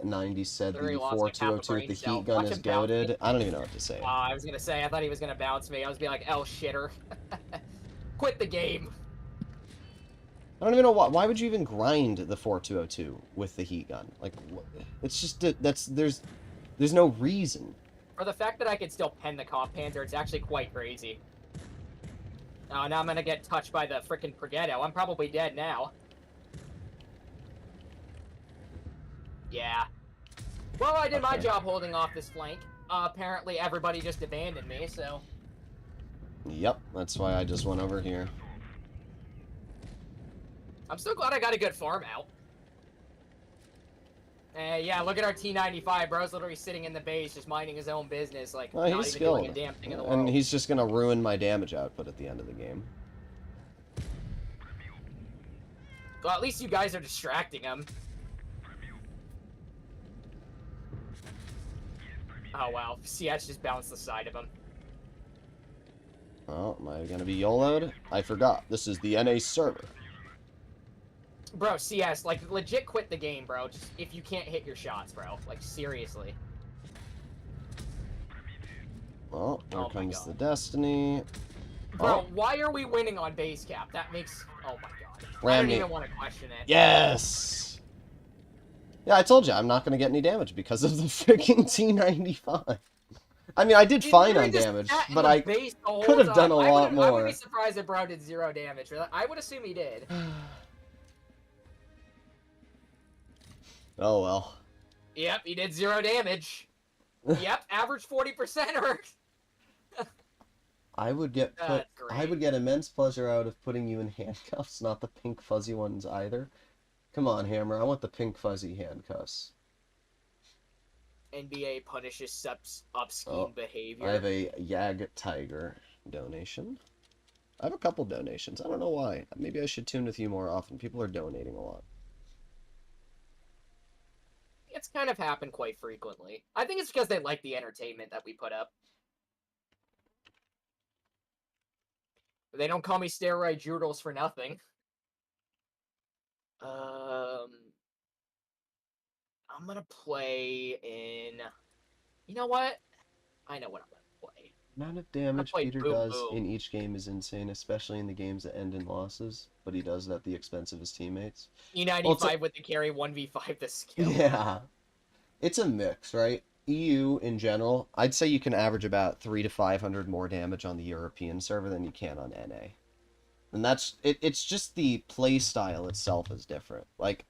90 said the Literally lost like half a 4202 with brain the cell. heat gun Watch is him bounce me. goated. I don't even know what to say. I was gonna say, I thought he was gonna bounce me. I was being like, oh shitter. Quit the game. I don't even know why would you even grind the 4202 with the heat gun? Like, it's just there's no reason. For the fact that I could still pen the comp panzer, it's actually quite crazy. Oh, now I'm gonna get touched by the frickin' Progetto. I'm probably dead now. Yeah. Well, I did my job holding off this flank. Apparently everybody just abandoned me, so... Yep, that's why I just went over here. I'm still glad I got a good farm out. Yeah, look at our T-95. Bro's literally sitting in the base, just minding his own business, like, Well, not he's even skilled. doing a damn thing in the world. And he's just gonna ruin my damage output at the end of the game. Well, at least you guys are distracting him. Oh, wow. CS just bounced the side of him. Oh, am I gonna be YOLO'd? I forgot. This is the NA server. Bro, CS, like, legit quit the game, bro. Just, if you can't hit your shots, bro. Like, seriously. Well, here Oh my comes God. the Destiny. Bro, why are we winning on base cap? That makes... Oh my god. I don't even want to question it. Yes! Yeah, I told you, I'm not gonna get any damage because of the freaking T-95. I mean, I did fine on damage, but I could have done a lot more. I would be surprised if bro did 0 damage. I would assume he did. Oh well. Yep, he did 0 damage. Yep, average 40%er. I would get immense pleasure out of putting you in handcuffs, not the pink fuzzy ones either. Come on, Hammer, I want the pink fuzzy handcuffs. NBA punishes obscene behavior. I have a Yag Tiger donation. I have a couple donations. I don't know why. Maybe I should tune with you more often. People are donating a lot. It's kind of happened quite frequently. I think it's because they like the entertainment that we put up. They don't call me steroid Droodles for nothing. I'm gonna play in... You know what? I know what I'm gonna play. Amount of damage Peter does in each game is insane, especially in the games that end in losses, but he does it at the expense of his teammates. E95 with the carry, 1v5 the skill. Yeah. It's a mix, right? EU in general, I'd say you can average about 300 to 500 more damage on the European server than you can on NA. And that's it's just the play style itself is different. Like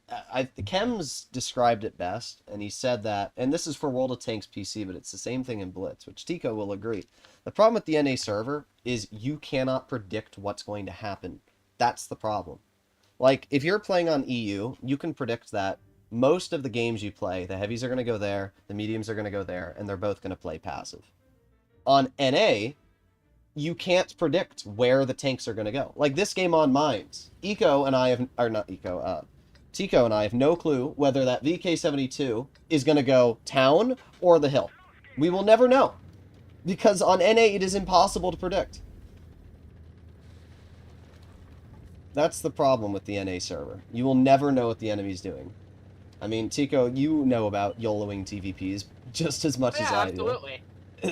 Chems described it best, and he said that, and this is for World of Tanks PC, but it's the same thing in Blitz, which Tico will agree. The problem with the NA server is you cannot predict what's going to happen. That's the problem. Like, if you're playing on EU, you can predict that most of the games you play, the heavies are going to go there, the mediums are going to go there, and they're both going to play passive. On NA, you can't predict where the tanks are going to go. Like this game on Mines, Tico and I have no clue whether that VK-72 is going to go town or the hill. We will never know. Because on NA, it is impossible to predict. That's the problem with the NA server. You will never know what the enemy's doing. I mean, Tico, you know about YOLOing TVPs just as much as Yeah, I do. absolutely.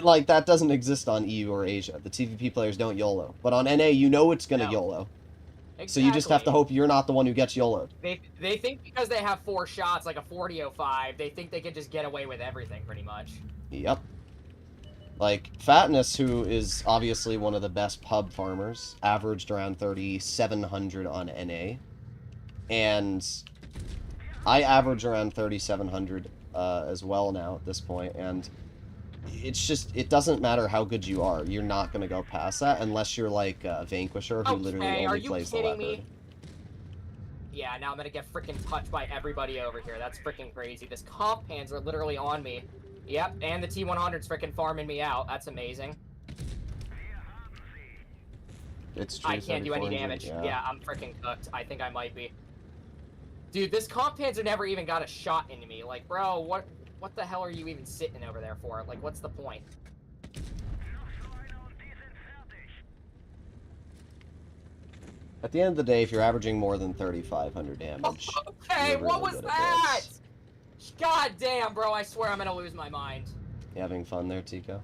Like, that doesn't exist on EU or Asia. The TVP players don't YOLO. But on NA, you know it's gonna No, YOLO. So you just have to exactly. hope you're not the one who gets YOLO'd. They think because they have 4 shots, like a 40-05, they think they can just get away with everything, pretty much. Yep. Like, Fatness, who is obviously one of the best pub farmers, averaged around 3,700 on NA. And I average around 3,700 as well now at this point, and it's just, it doesn't matter how good you are. You're not going to go past that unless you're like Vanquisher, who literally Okay, are only you plays the kidding Leopard. me? Yeah, now I'm gonna get freaking touched by everybody over here. That's freaking crazy. This comp hands are literally on me. Yep, and the T100's freaking farming me out. That's amazing. It's true. I can't do any damage. Yeah, I'm freaking cooked. I think I might be. Dude, this comp panzer never even got a shot into me. Like, bro, what the hell are you even sitting over there for? Like, what's the point? At the end of the day, if you're averaging more than 3,500 damage, Okay, you're what really was good at that? Blitz. God damn, bro, I swear I'm gonna lose my mind. You having fun there, Tico?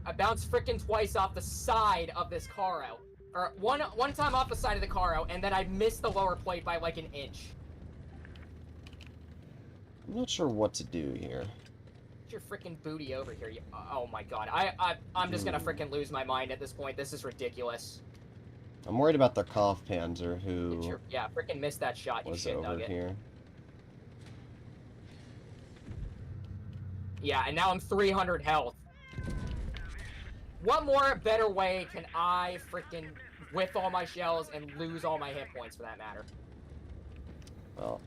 I bounced freaking twice off the side of this Caro. Or one time off the side of the Caro, and then I missed the lower plate by like an inch. I'm not sure what to do here. Get your freaking booty over here. You, oh my god. I'm just gonna freaking lose my mind at this point. This is ridiculous. I'm worried about the Kampfpanzer, who Yeah, freaking missed that shot, you was shit over nugget. here. Yeah, and now I'm 300 health. What more better way can I freaking whiff all my shells and lose all my hit points, for that matter? Well,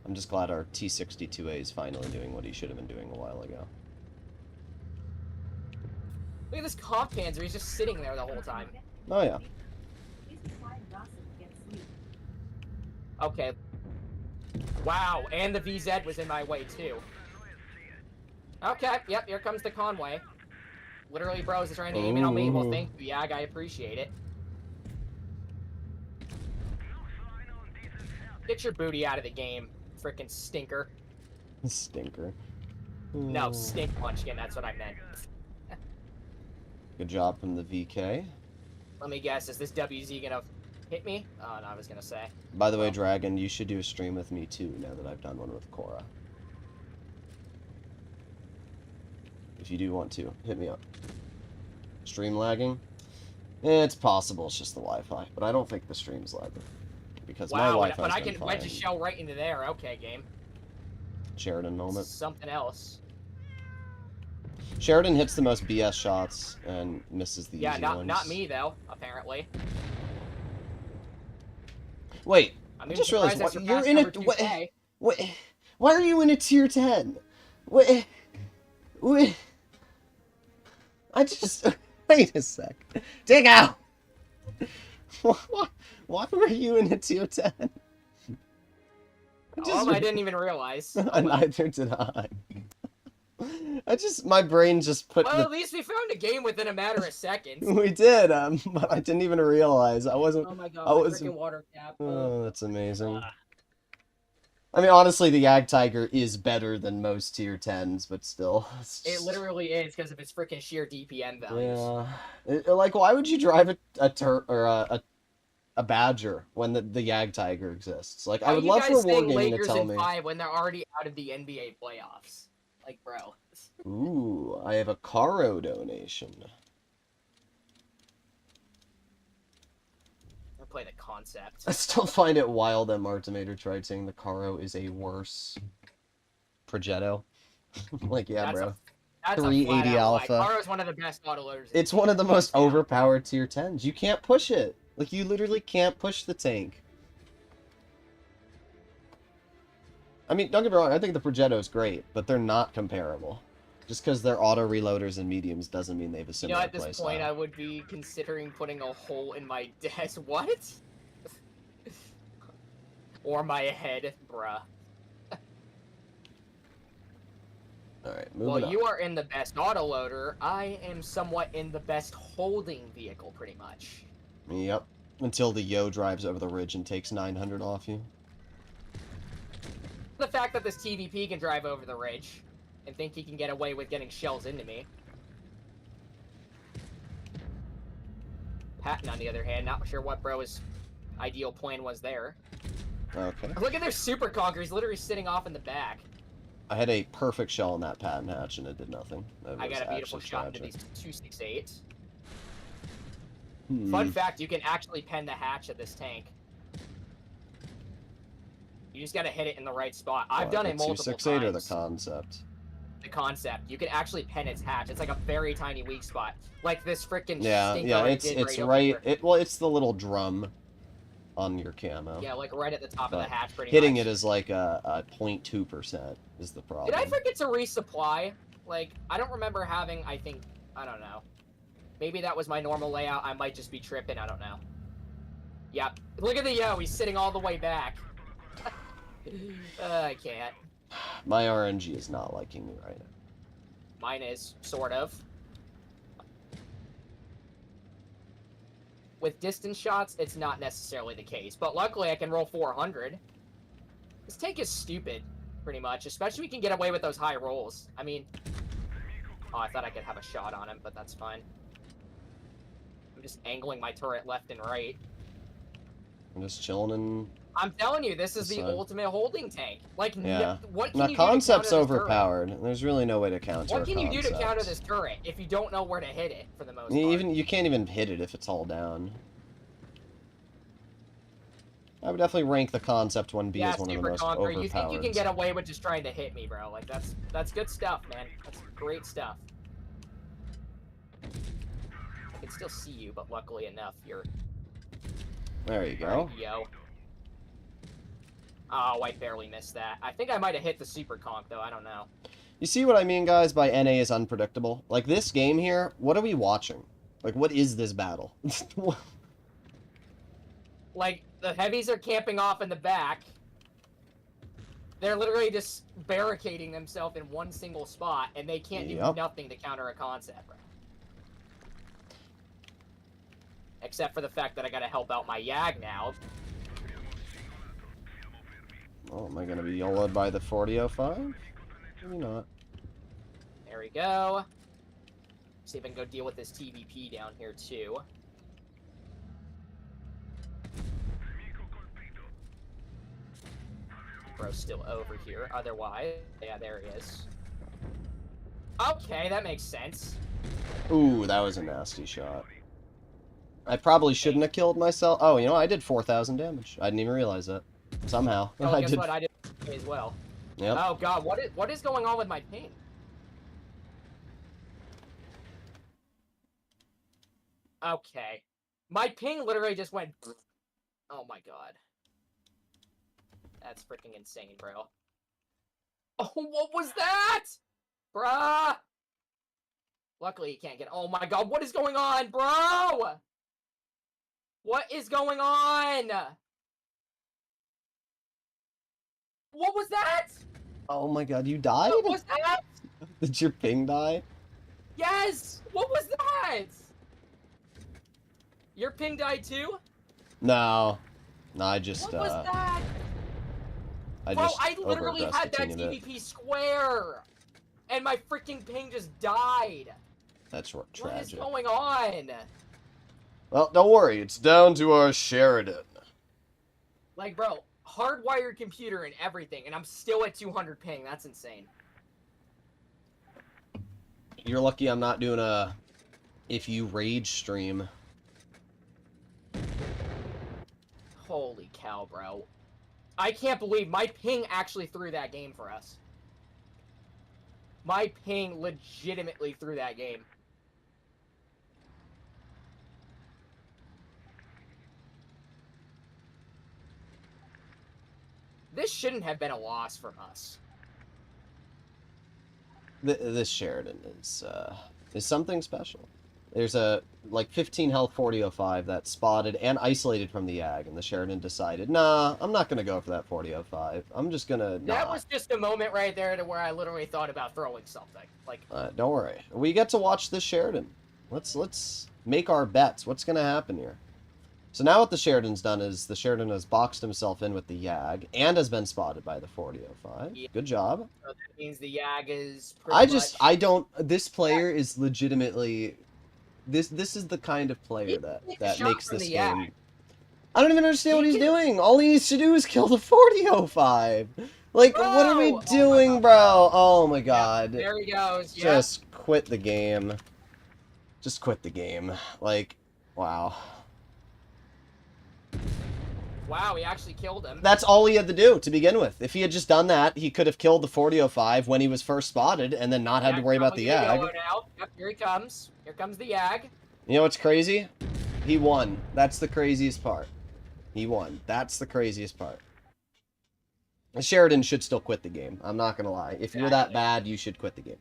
I'm just glad our T-62A is finally doing what he should have been doing a while ago. Look at this comp panzer, he's just sitting there the whole time. Oh yeah. Okay. Wow, and the VZ was in my way too. Okay, yep, here comes the Conway. Literally, bros is trying to aim in on me. Well, thank you, Yag, I appreciate it. Get your booty out of the game, frickin' stinker. Stinker. No, stink munchkin, that's what I meant. Good job from the VK. Let me guess, is this WZ gonna hit me? Oh, no, I was gonna say. By the way, Dragon, you should do a stream with me too, now that I've done one with Cora. If you do want to, hit me up. Stream lagging? It's possible, it's just the Wi-Fi, but I don't think the stream's lagging. Because my Wi-Fi's but I been can fine. wedge a shell right into there. Okay, game. Sheridan moment. Something else. Sheridan hits the most BS shots and misses the easy ones. Not me though. Apparently. Wait, I'm I just realized you're in a what? Why are you in a tier 10? What? I just wait a sec. Dig out. Why were you in a tier 10? I didn't even realize. Neither did I. My brain just put. Well, at least we found a game within a matter of seconds. We did, but I didn't even realize. I wasn't. Oh my god, I was. freaking water cap. Oh, that's amazing. I mean, honestly, the Yag Tiger is better than most tier 10s, but still. It literally is because of its freaking sheer DPM values. Yeah. Like, why would you drive a Badger when the Yag Tiger exists? Like, I would love for Wargaming to tell me. When they're already out of the NBA playoffs. Like, bro. Ooh, I have a Caro donation. I play the concept. I still find it wild that Martimator tried saying the Caro is a worse Progetto. Like, yeah, bro. That's 380 alpha. Caro is one of the best autoloaders. It's one of the most overpowered tier 10s. You can't push it. Like, you literally can't push the tank. I mean, don't get me wrong, I think the Progetto is great, but they're not comparable. Just because they're auto reloaders and mediums doesn't mean they have a similar playstyle. At this point, I would be considering putting a hole in my desk. What? Or my head, bruh. Alright, moving on. Well, you are in the best autoloader. I am somewhat in the best holding vehicle, pretty much. Yep. Until the Yo drives over the ridge and takes 900 off you. The fact that this TVP can drive over the ridge and think he can get away with getting shells into me. Patton, on the other hand, not sure what bro's ideal plan was there. Okay. Look at their super conquer. He's literally sitting off in the back. I had a perfect shell on that Patton hatch, and it did nothing. I got a beautiful shot into these 268. Hmm. Fun fact, you can actually pen the hatch of this tank. You just gotta hit it in the right spot. I've done it multiple times. 268 or the concept? The concept. You can actually pen its hatch. It's like a very tiny weak spot. Like this freaking it's right. It's the little drum on your camo. Yeah, like right at the top of the hatch, pretty hitting much. Hitting it is like a 0.2% is the problem. Did I forget to resupply? Like, I don't remember having, I don't know. Maybe that was my normal layout. I might just be tripping. I don't know. Yep. Look at the yo. He's sitting all the way back. I can't. My RNG is not liking me right now. Mine is, sort of. With distance shots, it's not necessarily the case. But luckily, I can roll 400. This tank is stupid, pretty much. Especially if we can get away with those high rolls. I mean... Oh, I thought I could have a shot on him, but that's fine. I'm just angling my turret left and right. I'm just chilling in... I'm telling you, this is the ultimate holding tank. Like, yeah. What can you do to concept's counter this overpowered. turret? There's really no way to counter What can you do to counter this turret if you don't know where to hit it, for the most part? You can't even hit it if it's all down. I would definitely rank the concept 1B as one of the most overpowered. You think you can get away with just trying to hit me, bro. Like, that's good stuff, man. That's great stuff. I can still see you, but luckily enough, you're... There you go. Yo. Oh, I barely missed that. I think I might have hit the super conk, though. I don't know. You see what I mean, guys, by NA is unpredictable? Like, this game here, what are we watching? Like, what is this battle? Like, the heavies are camping off in the back. They're literally just barricading themselves in one single spot, and they can't do nothing to counter a concept, bro. Except for the fact that I gotta help out my Yag now. Oh, am I gonna be YOLO'd by the 4005? Maybe not. There we go. See if I can go deal with this TVP down here, too. Bro's still over here, otherwise. Yeah, there he is. Okay, that makes sense. Ooh, that was a nasty shot. I probably shouldn't have killed myself. Oh, you know, I did 4,000 damage. I didn't even realize that. Somehow. Oh, guess what? I did as well. Yep. Oh, God, what is going on with my ping? Okay. My ping literally just went... Oh, my God. That's freaking insane, bro. Oh, what was that? Bruh! Luckily, you can't get... Oh, my God, what is going on, bro? What is going on? What was that? Oh my God, you died? What was that? Did your ping die? Yes! What was that? Your ping died too? No. No, I just, What was that? I literally had that TVP square! And my freaking ping just died! That's tragic. What is going on? Well, don't worry, it's down to our Sheridan. Like, bro, hardwired computer and everything, and I'm still at 200 ping. That's insane. You're lucky I'm not doing a if you rage stream. Holy cow, bro. I can't believe my ping actually threw that game for us. My ping legitimately threw that game. This shouldn't have been a loss from us. This Sheridan is something special. There's a, like, 15 health 4005 that's spotted and isolated from the Yag, and the Sheridan decided, nah, I'm not going to go for that 4005. I'm just going to That was just a moment right there to where I literally thought about throwing something. Like, don't worry. We get to watch this Sheridan. Let's make our bets. What's going to happen here? So now what the Sheridan's done is the Sheridan has boxed himself in with the Yag and has been spotted by the 4005. Yeah. Good job. So that means the Yag is pretty much... I don't, this player is legitimately, this is the kind of player that makes this game. I don't even understand what he's doing. All he needs to do is kill the 4005. Like, bro! what are we doing, bro? Oh my god. Yeah, there he goes. Yeah. Just quit the game. Just quit the game. Like, wow. Wow, he actually killed him. That's all he had to do to begin with. If he had just done that, he could have killed the 4005 when he was first spotted and then not had to worry about the Yag. Yep, here he comes. Here comes the Yag. You know what's crazy? He won. That's the craziest part. He won. That's the craziest part. Sheridan should still quit the game. I'm not going to lie. If you're that bad, you should quit the game.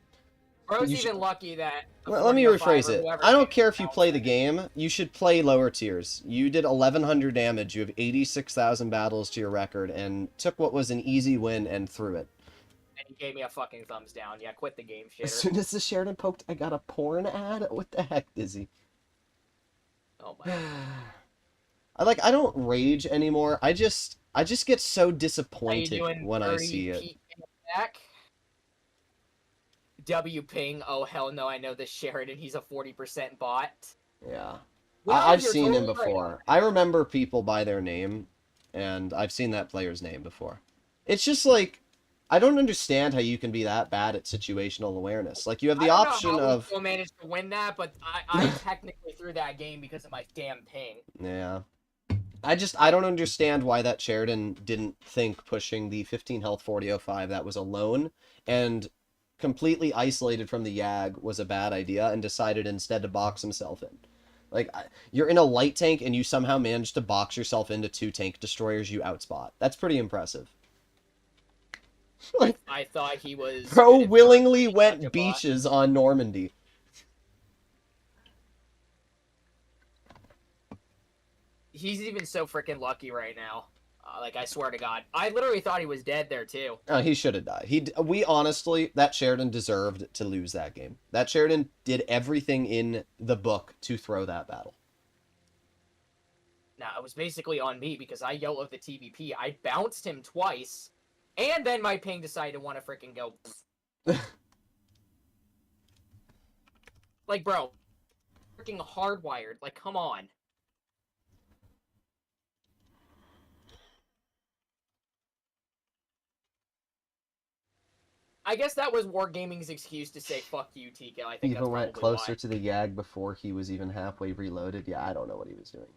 Bro's even lucky that... Well, let me rephrase it. I don't care if you play the game. You should play lower tiers. You did 1,100 damage. You have 86,000 battles to your record and took what was an easy win and threw it. And he gave me a fucking thumbs down. Yeah, quit the game, shitter. As soon as the Sheridan poked, I got a porn ad? What the heck, Dizzy? Oh my god. I don't rage anymore. I just get so disappointed when I see it. Back? W ping. Oh hell no! I know this Sheridan. He's a 40% bot. Yeah, Wow, I've seen him totally before. right. I remember people by their name, and I've seen that player's name before. It's just like I don't understand how you can be that bad at situational awareness. Like you have the option of. I managed to win that, but I technically threw that game because of my damn ping. Yeah. I don't understand why that Sheridan didn't think pushing the 15 health 4005 that was alone and completely isolated from the Yag was a bad idea and decided instead to box himself in. Like, you're in a light tank and you somehow managed to box yourself into 2 tank destroyers you outspot. That's pretty impressive. Like, I thought he was... Bro willingly went beaches on Normandy. He's even so freaking lucky right now. Like, I swear to God. I literally thought he was dead there, too. Oh, he should have died. We honestly, that Sheridan deserved to lose that game. That Sheridan did everything in the book to throw that battle. Now, it was basically on me because I yelled the TVP. I bounced him twice, and then my ping decided to want to freaking go. Like, bro, freaking hardwired. Like, come on. I guess that was Wargaming's excuse to say "fuck you, Tico." I think even went closer to the Yag before he was even halfway reloaded. Yeah, I don't know what he was doing.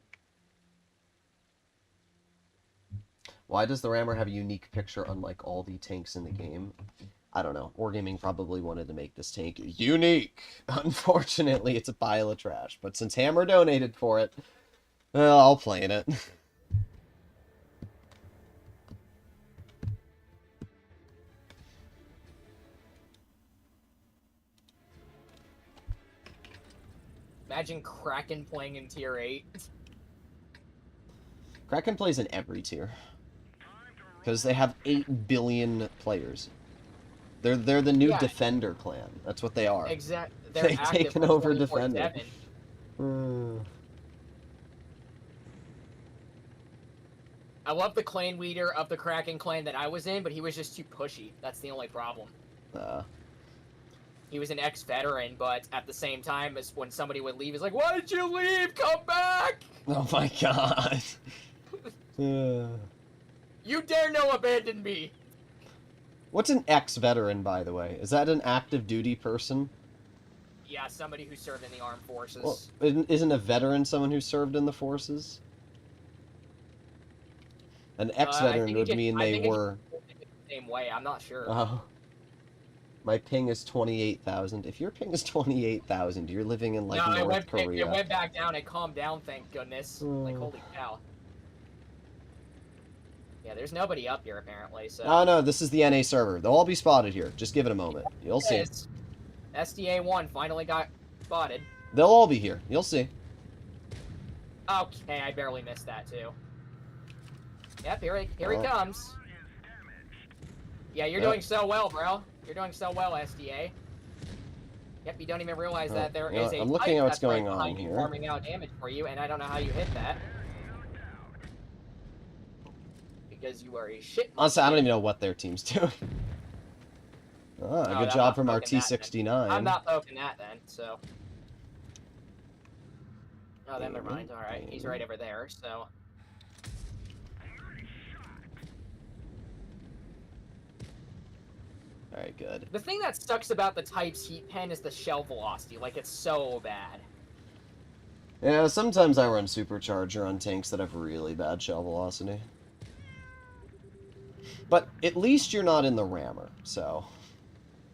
Why does the rammer have a unique picture unlike all the tanks in the game? I don't know. Wargaming probably wanted to make this tank unique. Unfortunately, it's a pile of trash. But since Hammer donated for it, well, I'll play in it. Imagine Kraken playing in tier 8. Kraken plays in every tier. Because they have 8 billion players. They're the new Defender clan. That's what they are. Exactly. They've taken over Defender. I love the clan leader of the Kraken clan that I was in, but he was just too pushy. That's the only problem. He was an ex-veteran, but at the same time, as when somebody would leave, he's like, "Why did you leave? Come back!" Oh my god. You dare no abandon me! What's an ex-veteran, by the way? Is that an active duty person? Yeah, somebody who served in the armed forces. Well, isn't a veteran someone who served in the forces? An ex-veteran would mean they were... the same way, I'm not sure. Oh. My ping is 28,000. If your ping is 28,000, you're living in, like, North Korea. It went back down. It calmed down, thank goodness. Like, holy cow. Yeah, there's nobody up here, apparently, so... Oh, no, this is the NA server. They'll all be spotted here. Just give it a moment. You'll see. SDA-1 finally got spotted. They'll all be here. You'll see. Okay, I barely missed that, too. Yep, here he comes. Yeah, you're doing so well, bro. You're doing so well, SDA. Yep, you don't even realize that there is a I'm looking at what's going on here. Farming out damage for you, and I don't know how you hit that. because you are a shit. Honestly, I don't even know what their team's doing. Good job from our T69. I'm not poking that then, so. Oh, then never mind. Alright, he's right over there, so. Alright, good. The thing that sucks about the Type's heat pen is the shell velocity. Like, it's so bad. Yeah, sometimes I run Supercharger on tanks that have really bad shell velocity. But at least you're not in the rammer, so...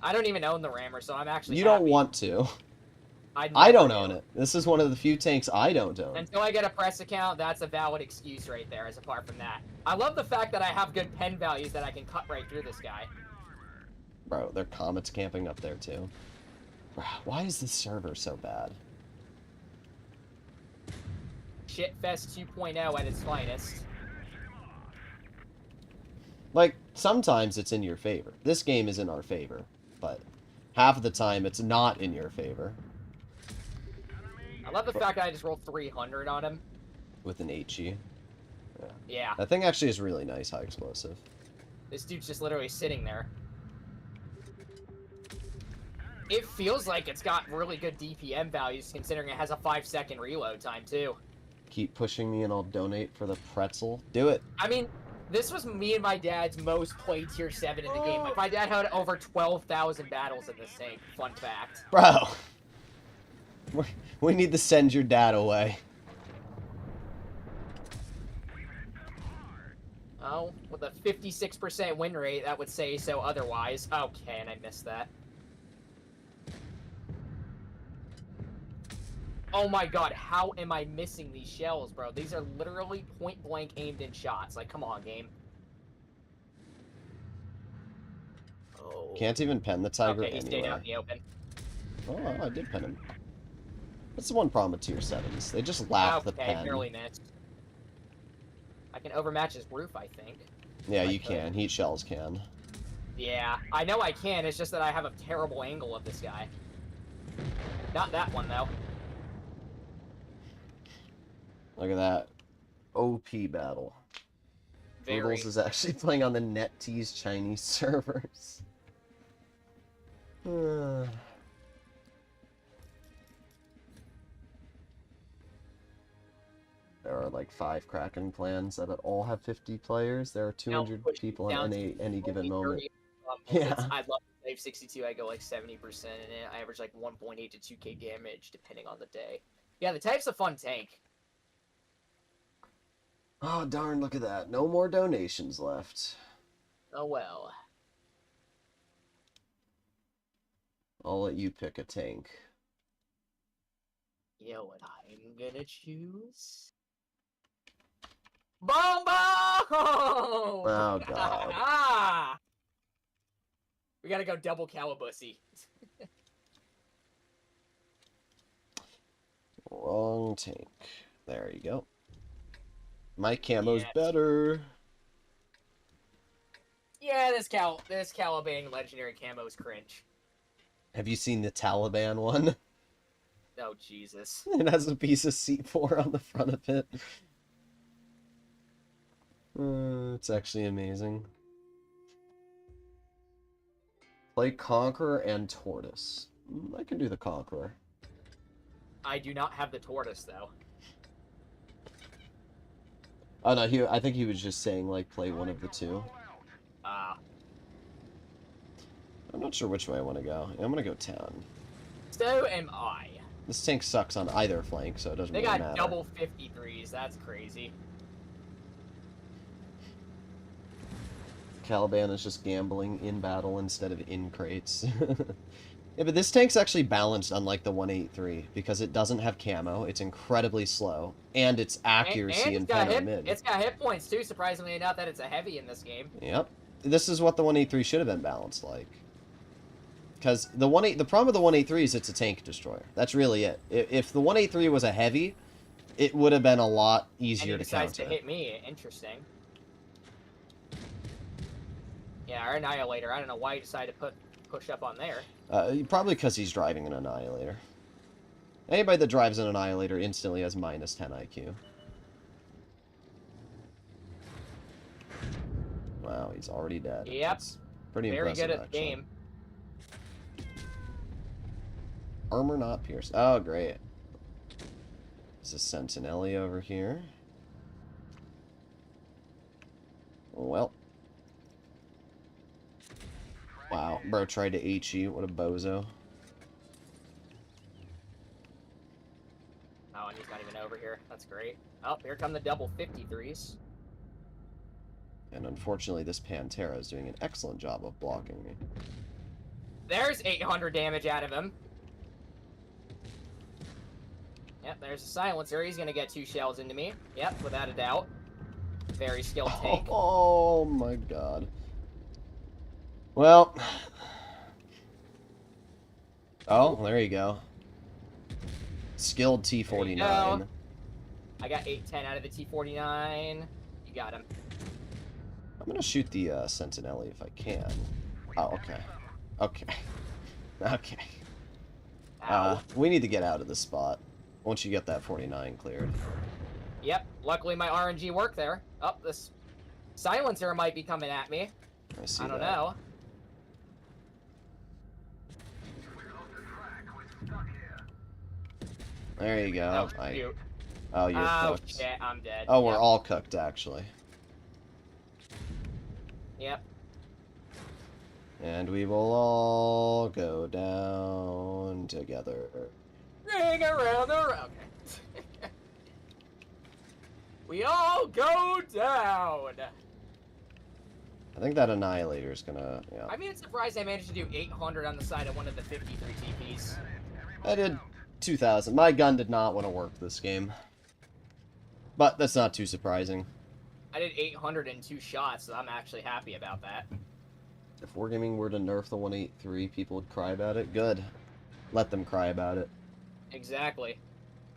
I don't even own the rammer, so I'm actually You happy. don't want to. I don't own it. This is one of the few tanks I don't own. Until I get a press account, that's a valid excuse right there, as apart from that. I love the fact that I have good pen values that I can cut right through this guy. Bro, their Comet's camping up there, too. Bro, why is this server so bad? Shitfest 2.0 at its finest. Like, sometimes it's in your favor. This game is in our favor, but half of the time it's not in your favor. I love the fact that I just rolled 300 on him. With an HE. Yeah. That thing actually is really nice, high explosive. This dude's just literally sitting there. It feels like it's got really good DPM values, considering it has a 5-second reload time, too. Keep pushing me and I'll donate for the pretzel. Do it. I mean, this was me and my dad's most played tier 7 in the game. Like, my dad had over 12,000 battles in this thing. Fun fact. Bro. We need to send your dad away. Oh, with a 56% win rate, that would say so otherwise. Okay, and I missed that. Oh my god, how am I missing these shells, bro? These are literally point-blank aimed-in shots. Like, come on, game. Oh. Can't even pen the Tiger okay, he stayed anyway. out in the open. Oh, I did pen him. That's the one problem with tier 7s. They just lack the pen. Okay, barely missed. I can overmatch his roof, I think. Yeah, you can. Heat shells can. Yeah, I know I can. It's just that I have a terrible angle of this guy. Not that one, though. Look at that. OP battle. Droodles is actually playing on the NetTease Chinese servers. There are like 5 Kraken clans that all have 50 players. There are 200 people on any given moment. Yeah. I love Wave 62. I go like 70% in it. I average like 1.8 to 2k damage depending on the day. Yeah, the Type's a fun tank. Oh, darn, look at that. No more donations left. Oh, well. I'll let you pick a tank. You know what I'm gonna choose? Boom, boom! Oh, God. We gotta go double Calabussy. Wrong tank. There you go. My camo's better. Yeah, this Caliban legendary camo's cringe. Have you seen the Taliban one? Oh, Jesus. It has a piece of C4 on the front of it. It's actually amazing. Play Conqueror and Tortoise. I can do the Conqueror. I do not have the Tortoise, though. Oh, no, I think he was just saying, like, play one of the two. I'm not sure which way I want to go. I'm going to go town. So am I. This tank sucks on either flank, so it doesn't really matter. They got double 53s. That's crazy. Caliban is just gambling in battle instead of in crates. Yeah, but this tank's actually balanced unlike the 183 because it doesn't have camo, it's incredibly slow, and its accuracy and pen are mid. It's got hit points too, surprisingly enough that it's a heavy in this game. Yep. This is what the 183 should have been balanced like. Because the problem with the 183 is it's a tank destroyer. That's really it. If the 183 was a heavy, it would have been a lot easier to counter. And he decides to hit me. Interesting. Yeah, our Annihilator. I don't know why he decided to push up on there. Probably because he's driving an Annihilator. Anybody that drives an Annihilator instantly has -10 IQ. Wow, he's already dead. Yep. That's pretty Very impressive, good at the actually. game. Armor not pierced. Oh, great. There's a Sentinelli over here. Well. Wow, bro tried to HE. What a bozo. Oh, and he's not even over here. That's great. Oh, here come the double 53s. And unfortunately, this Pantera is doing an excellent job of blocking me. There's 800 damage out of him. Yep, there's a silencer. He's gonna get 2 shells into me. Yep, without a doubt. Very skilled tank. Oh my god. Well. Oh, there you go. Skilled T49. I got 810 out of the T49. You got him. I'm gonna shoot the Sentinelli if I can. Oh, okay. Okay. Okay. We need to get out of this spot. Once you get that 49 cleared. Yep. Luckily my RNG worked there. Oh, this silencer might be coming at me. I don't know. There you go. Oh, you're cooked. Shit, I'm dead. Oh, we're all cooked, actually. Yep. And we will all go down together. Ring around the round. Okay. We all go down. I think that Annihilator is gonna, yeah. I'm even surprised I managed to do 800 on the side of one of the 53 TPs. I did 2,000. My gun did not want to work this game. But that's not too surprising. I did 802 shots, so I'm actually happy about that. If Wargaming were to nerf the 183, people would cry about it. Good. Let them cry about it. Exactly.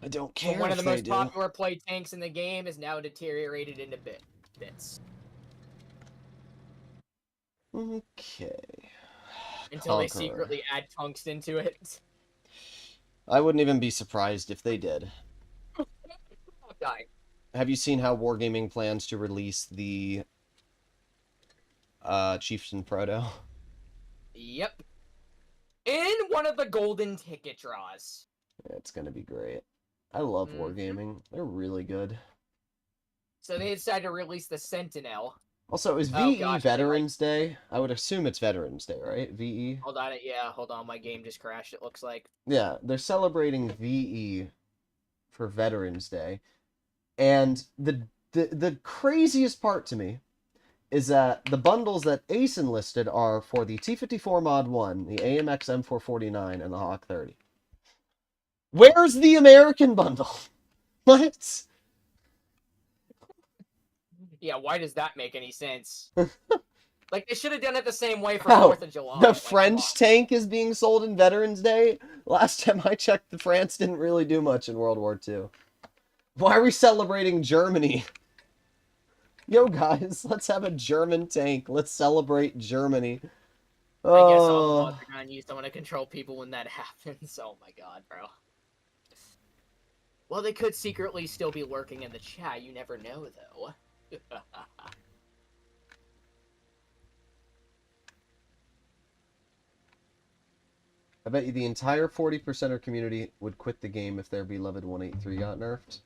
I don't care. But one of the most popular play tanks in the game is now deteriorated into bits. Okay. Until they secretly add tungsten to it. I wouldn't even be surprised if they did. I'm dying. Have you seen how Wargaming plans to release the Chieftain Proto? Yep. In one of the golden ticket draws. It's gonna be great. I love Wargaming. They're really good. So they decided to release the Sentinel. Also, is VE Veterans Day? I would assume it's Veterans Day, right? VE? Hold on, yeah, hold on. My game just crashed, it looks like. Yeah, they're celebrating VE for Veterans Day. And the craziest part to me is that the bundles that Ace enlisted are for the T-54 Mod 1, the AMX M449, and the Hawk 30. Where's the American bundle? What? Yeah, why does that make any sense? Like, they should have done it the same way for Oh, 4th of July. The French tank is being sold in Veterans Day? Last time I checked, the France didn't really do much in World War II. Why are we celebrating Germany? Yo, guys, let's have a German tank. Let's celebrate Germany. I guess all the mods are gonna use someone to control people when that happens. Oh my god, bro. Well, they could secretly still be lurking in the chat. You never know, though. I bet you the entire 40%er community would quit the game if their beloved 183 got nerfed.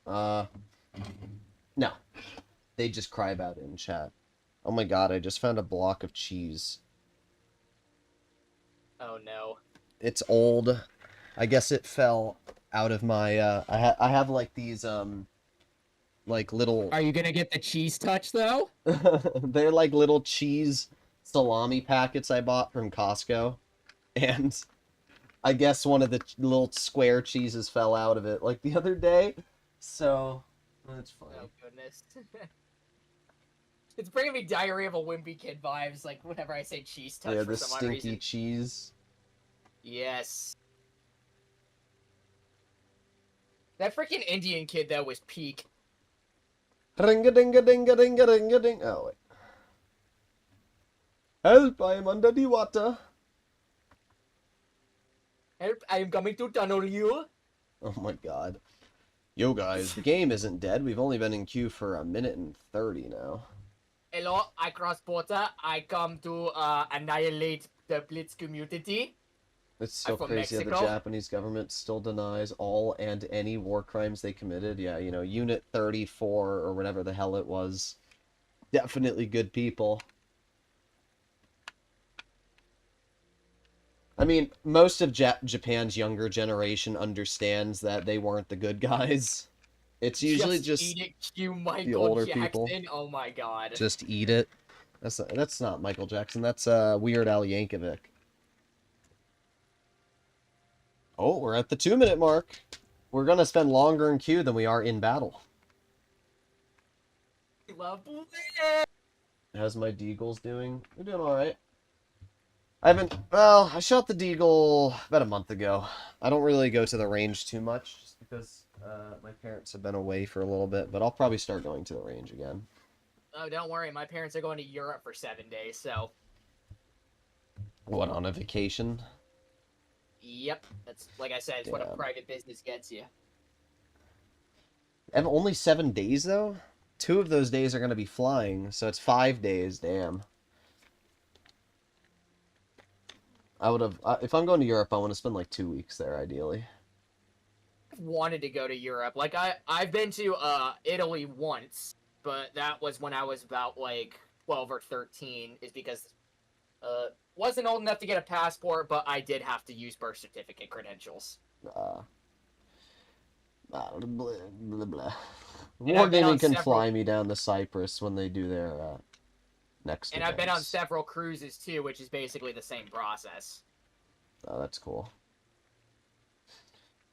No. They just cry about it in chat. Oh my god, I just found a block of cheese. Oh no. It's old. I guess it fell out of my, I have like these, like little... Are you gonna get the cheese touch, though? They're like little cheese salami packets I bought from Costco. And I guess one of the little square cheeses fell out of it like the other day. So, that's funny. Oh, goodness. It's bringing me Diary of a Wimpy Kid vibes, like, whenever I say cheese touch for some odd reason. The stinky cheese. Yes. That freaking Indian kid, though, was peak. Ring-a-ding-a-ding-a-ding-a-ding-a-ding. Oh, wait. Help, I am under the water. Help, I am coming to tunnel you. Oh my god. Yo guys, the game isn't dead. We've only been in queue for 1:30 now. Hello, I cross border. I come to annihilate the Blitz community. It's I'm still from crazy how the Mexico. Japanese government still denies all and any war crimes they committed. Yeah, you know, Unit 34 or whatever the hell it was. Definitely good people. I mean, most of Japan's younger generation understands that they weren't the good guys. It's usually Just just eat it, cue the Michael older people. Jackson. Oh my god. Just eat it. That's not Michael Jackson. That's Weird Al Yankovic. Oh, we're at the 2-minute mark. We're gonna spend longer in queue than we are in battle. Love Blitz. How's my Deagles doing? They're doing alright. I shot the Deagle about a month ago. I don't really go to the range too much, just because my parents have been away for a little bit, but I'll probably start going to the range again. Oh, don't worry. My parents are going to Europe for 7 days, so. What, on a vacation? Yep. That's, like I said, it's what a private business gets you. I have only 7 days, though? 2 of those days are going to be flying, so it's 5 days, damn. I would have, if I'm going to Europe, I want to spend like 2 weeks there, ideally. I've wanted to go to Europe. Like, I've been to Italy once, but that was when I was about like 12 or 13, is because wasn't old enough to get a passport, but I did have to use birth certificate credentials. Blah, blah, blah. Wargaming can fly me down to Cyprus when they do their next And events. I've been on several cruises too, which is basically the same process. Oh, that's cool.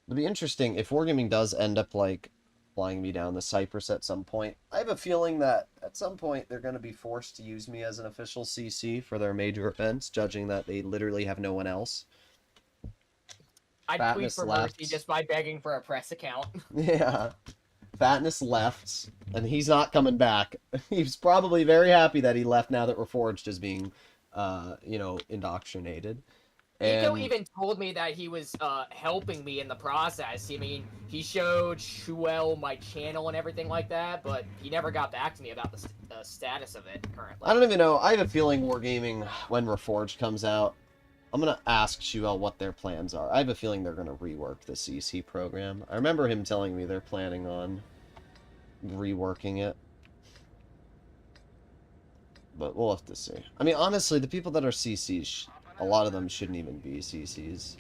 It'll be interesting if Wargaming does end up like flying me down to Cyprus at some point. I have a feeling that at some point they're going to be forced to use me as an official CC for their major events, judging that they literally have no one else. I'd plead for mercy just by begging for a press account. Yeah. Fatness left, and he's not coming back. He's probably very happy that he left now that Reforged is being, indoctrinated. Nico even told me that he was helping me in the process. I mean, he showed Shuel my channel and everything like that, but he never got back to me about the status of it currently. I don't even know. I have a feeling Wargaming, when Reforged comes out, I'm going to ask Shuel what their plans are. I have a feeling they're going to rework the CC program. I remember him telling me they're planning on reworking it. But we'll have to see. I mean, honestly, the people that are CCs, a lot of them shouldn't even be CCs.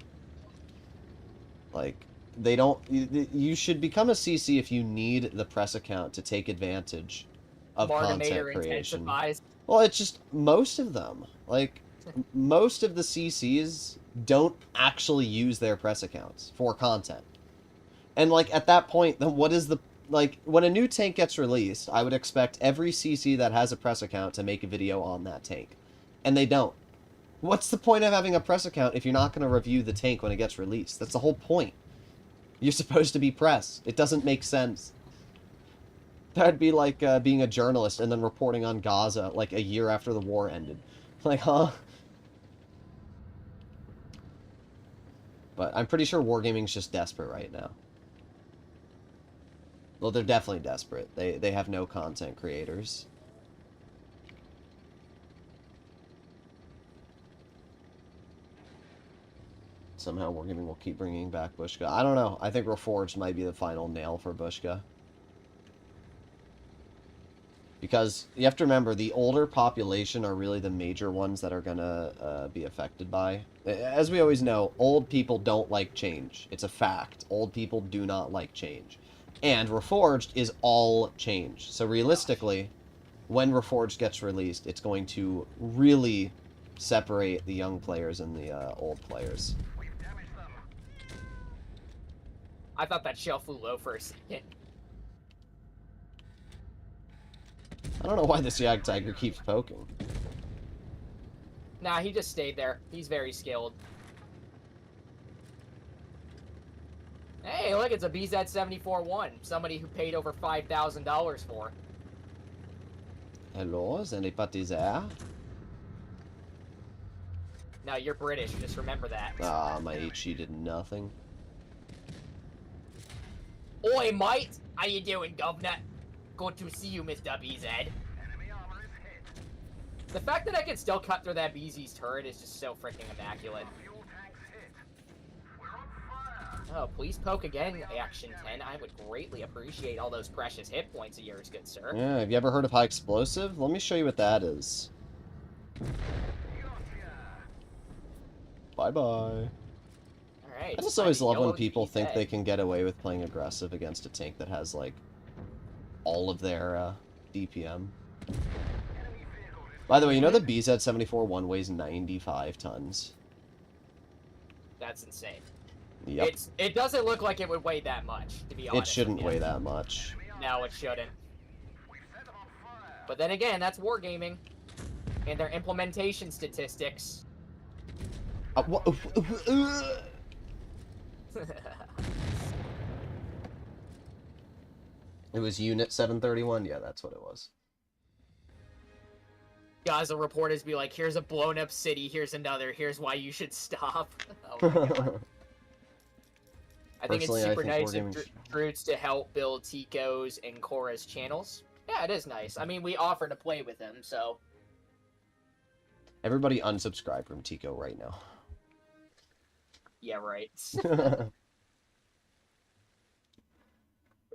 Like, they don't... You should become a CC if you need the press account to take advantage of content creation. Intensifies. Well, it's just most of them. Like, most of the CCs don't actually use their press accounts for content. And, like, at that point, then what is the... Like, when a new tank gets released, I would expect every CC that has a press account to make a video on that tank. And they don't. What's the point of having a press account if you're not going to review the tank when it gets released? That's the whole point. You're supposed to be press. It doesn't make sense. That'd be like being a journalist and then reporting on Gaza, like, a year after the war ended. Like, huh? But I'm pretty sure Wargaming's just desperate right now. Well, they're definitely desperate. They have no content creators. Somehow Wargaming will keep bringing back Bushka. I don't know. I think Reforged might be the final nail for Bushka. Because you have to remember, the older population are really the major ones that are going to be affected by. As we always know, old people don't like change. It's a fact. Old people do not like change. And Reforged is all change. So realistically, when Reforged gets released, it's going to really separate the young players and the old players. I thought that shell flew low for a second. I don't know why this Yag Tiger keeps poking. Nah, he just stayed there. He's very skilled. Hey, look, it's a BZ-74-1. Somebody who paid over $5,000 for. Hello, is anybody there? No, you're British. Just remember that. Ah, my HE did nothing. Oi, mate! How you doing, governor? Good to see you, Mr. BZ. The fact that I can still cut through that BZ's turret is just so freaking immaculate. Oh, please poke again, Action 10. I would greatly appreciate all those precious hit points of yours, good sir. Yeah, have you ever heard of high explosive? Let me show you what that is. Bye-bye. Alright. I just always love when people think they can get away with playing aggressive against a tank that has, like, all of their DPM. By the way, you know the BZ-74-1 weighs 95 tons? That's insane. Yep. It doesn't look like it would weigh that much, to be honest. It shouldn't weigh that much. No, it shouldn't. But then again, that's wargaming. And their implementation statistics. It was Unit 731? Yeah, that's what it was. Guys will reporters be like, here's a blown up city, here's another, here's why you should stop. Oh my God. I think it's super nice of Droods to help build Tico's and Cora's channels. Yeah, it is nice. I mean, we offer to play with them, so... Everybody unsubscribe from Tico right now. Yeah, right.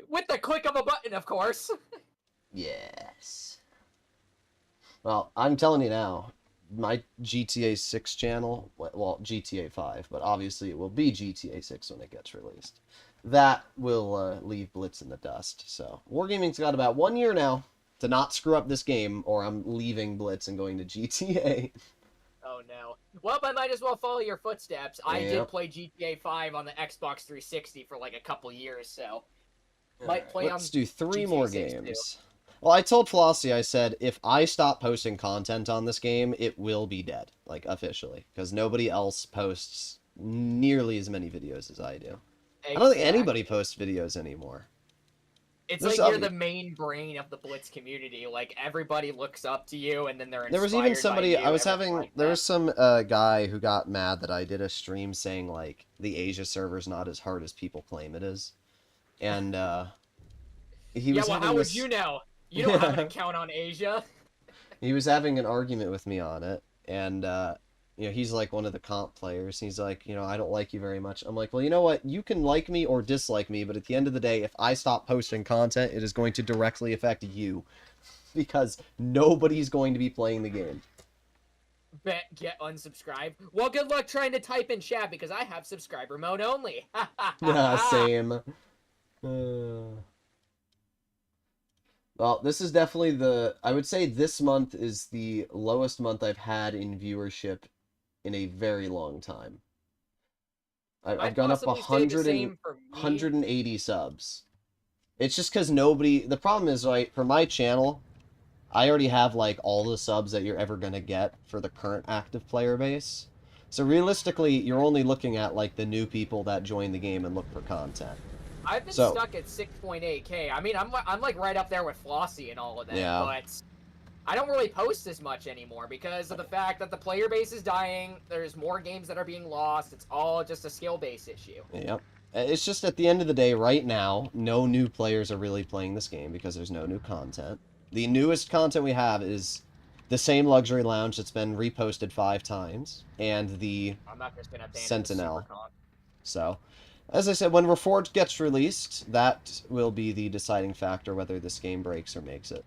With the click of a button, of course. Yes. Well, I'm telling you now, my GTA 6 channel, well, GTA 5, but obviously it will be GTA 6 when it gets released. That will leave Blitz in the dust. So, Wargaming's got about 1 year now to not screw up this game, or I'm leaving Blitz and going to GTA. Oh no. Well, I might as well follow your footsteps. I did play GTA 5 on the Xbox 360 for like a couple years, so... Might play Let's do 3 GTA more 6 games. Too. Well, I told Flossie, I said, if I stop posting content on this game, it will be dead. Like, officially. Because nobody else posts nearly as many videos as I do. Exactly. I don't think anybody posts videos anymore. It's like you're the main brain of the Blitz community. Like, everybody looks up to you, and then they're inspired. There was even somebody, by you, there was some guy who got mad that I did a stream saying, like, the Asia server's not as hard as people claim it is. And, he was how would you know? You don't have an account on Asia. He was having an argument with me on it, and, you know, he's like one of the comp players. He's like, you know, I don't like you very much. I'm like, well, you know what? You can like me or dislike me, but at the end of the day, if I stop posting content, it is going to directly affect you. Because nobody's going to be playing the game. Bet get unsubscribed. Well, good luck trying to type in chat, because I have subscriber mode only. Yeah, same. Well, this is definitely I would say this month is the lowest month I've had in viewership in a very long time. I've gone up 180 subs. It's just because the problem is, right, for my channel, I already have, like, all the subs that you're ever going to get for the current active player base. So realistically, you're only looking at, like, the new people that join the game and look for content. I've been stuck at 6.8K. I mean, I'm like right up there with Flossie and all of that, but I don't really post as much anymore because of the fact that the player base is dying. There's more games that are being lost. It's all just a skill-based issue. Yep. It's just at the end of the day, right now, no new players are really playing this game because there's no new content. The newest content we have is the same luxury lounge that's been reposted 5 times, and the Sentinel. So, as I said, when Reforged gets released, that will be the deciding factor whether this game breaks or makes it.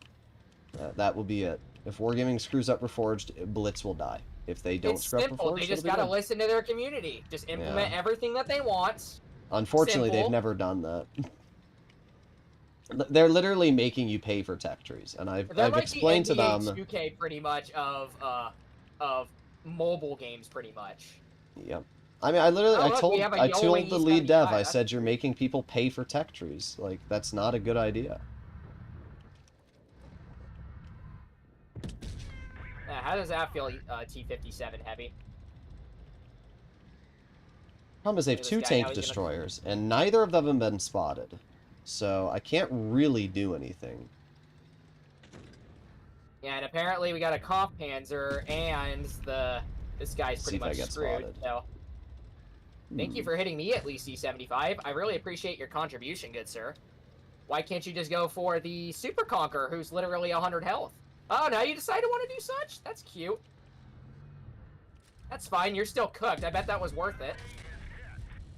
That will be it. If Wargaming screws up Reforged, Blitz will die. If they don't screw up Reforged, they just gotta listen to their community. Just implement everything that they want. Unfortunately, they've never done that. They're literally making you pay for tech trees, and I've explained to them. 2K pretty much of mobile games, pretty much. Yep. I mean, I told the lead dev, I said, you're making people pay for tech trees. Like, that's not a good idea. How does that feel, T-57 heavy? Problem is they have 2 tank destroyers, and neither of them have been spotted. So, I can't really do anything. Yeah, and apparently we got a Kampf Panzer, and this guy's pretty much screwed, so... Thank you for hitting me at least E75. I really appreciate your contribution, good sir. Why can't you just go for the Super Conqueror, who's literally 100 health? Oh, now you decide to want to do such? That's cute. That's fine. You're still cooked. I bet that was worth it.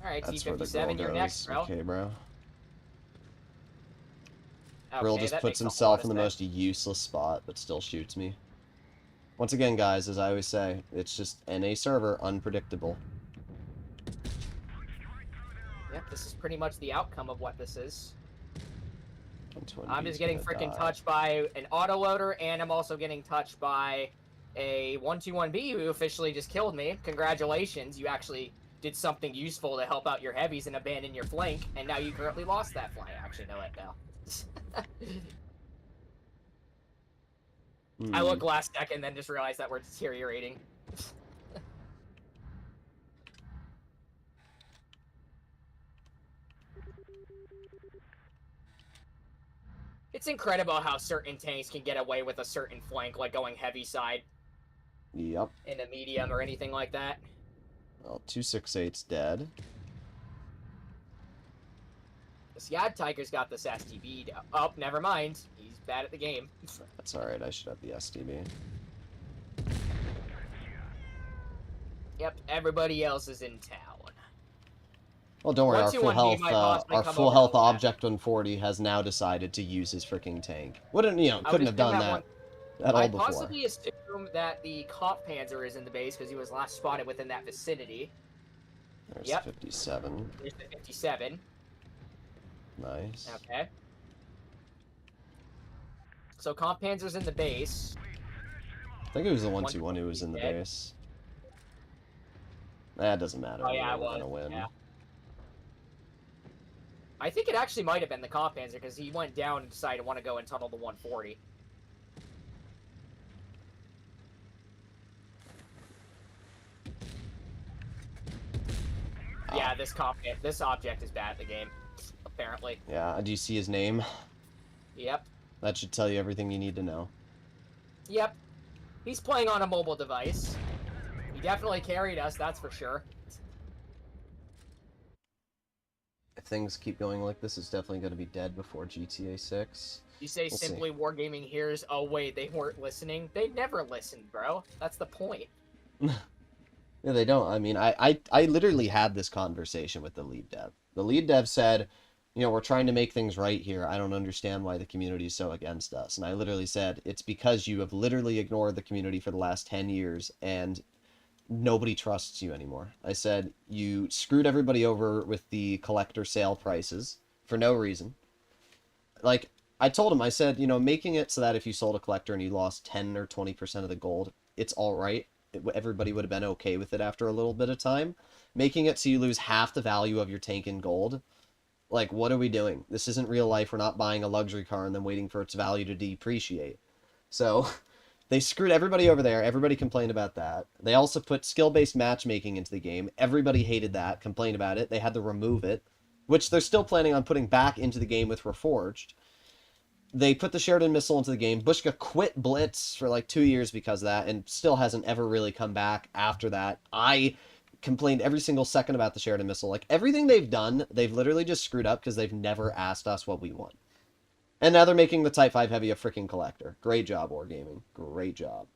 All right, That's where the girl T57, you're next, goes. bro. Okay, bro. Okay, Brill just that puts makes a himself lot in of the sense. most useless spot, but still shoots me. Once again, guys, as I always say, it's just NA server, unpredictable. Yep, this is pretty much the outcome of what this is. 120 I'm B's just getting gonna freaking die. touched by an autoloader, and I'm also getting touched by a 121B who officially just killed me. Congratulations, you actually did something useful to help out your heavies and abandon your flank, and now you currently lost that flank. Actually, no, it now. I look last second, then just realized that we're deteriorating. It's incredible how certain tanks can get away with a certain flank, like going heavy side. Yep. In a medium or anything like that. Well, 268's dead. The Scad Tiger's got this STB. Oh, never mind. He's bad at the game. That's alright, I should have the STB. Yep, everybody else is in town. Well, don't worry, our full health Object 140 has now decided to use his freaking tank. Couldn't have done that at all before. I possibly assume that the Comp Panzer is in the base because he was last spotted within that vicinity. There's the 57. There's the 57. Nice. Okay. So Comp Panzer's in the base. I think it was the 121 who was in the base. That doesn't matter. Oh yeah, we're gonna win. Yeah. I think it actually might have been the Comp Panzer because he went down and decided to want to go and tunnel the 140. Yeah, this object is bad at the game, apparently. Yeah, do you see his name? Yep. That should tell you everything you need to know. Yep. He's playing on a mobile device. He definitely carried us, that's for sure. If things keep going like this, it's definitely going to be dead before GTA 6. You say We'll Simply see. Wargaming hears, oh wait, they weren't listening? They never listened, bro. That's the point. Yeah, they don't. I mean, I literally had this conversation with the lead dev. The lead dev said, we're trying to make things right here. I don't understand why the community is so against us. And I literally said, it's because you have literally ignored the community for the last 10 years and nobody trusts you anymore. I said, you screwed everybody over with the collector sale prices for no reason. Like, I told him, I said, making it so that if you sold a collector and you lost 10 or 20% of the gold, it's all right. Everybody would have been okay with it after a little bit of time. Making it so you lose half the value of your tank in gold, like, what are we doing? This isn't real life. We're not buying a luxury car and then waiting for its value to depreciate. So they screwed everybody over there. Everybody complained about that. They also put skill-based matchmaking into the game. Everybody hated that, complained about it. They had to remove it, which they're still planning on putting back into the game with Reforged. They put the Sheridan missile into the game. Bushka quit Blitz for like 2 years because of that and still hasn't ever really come back after that. I complained every single second about the Sheridan missile. Like, everything they've done, they've literally just screwed up because they've never asked us what we want. And now they're making the Type 5 Heavy a freaking collector. Great job, Wargaming. Great job.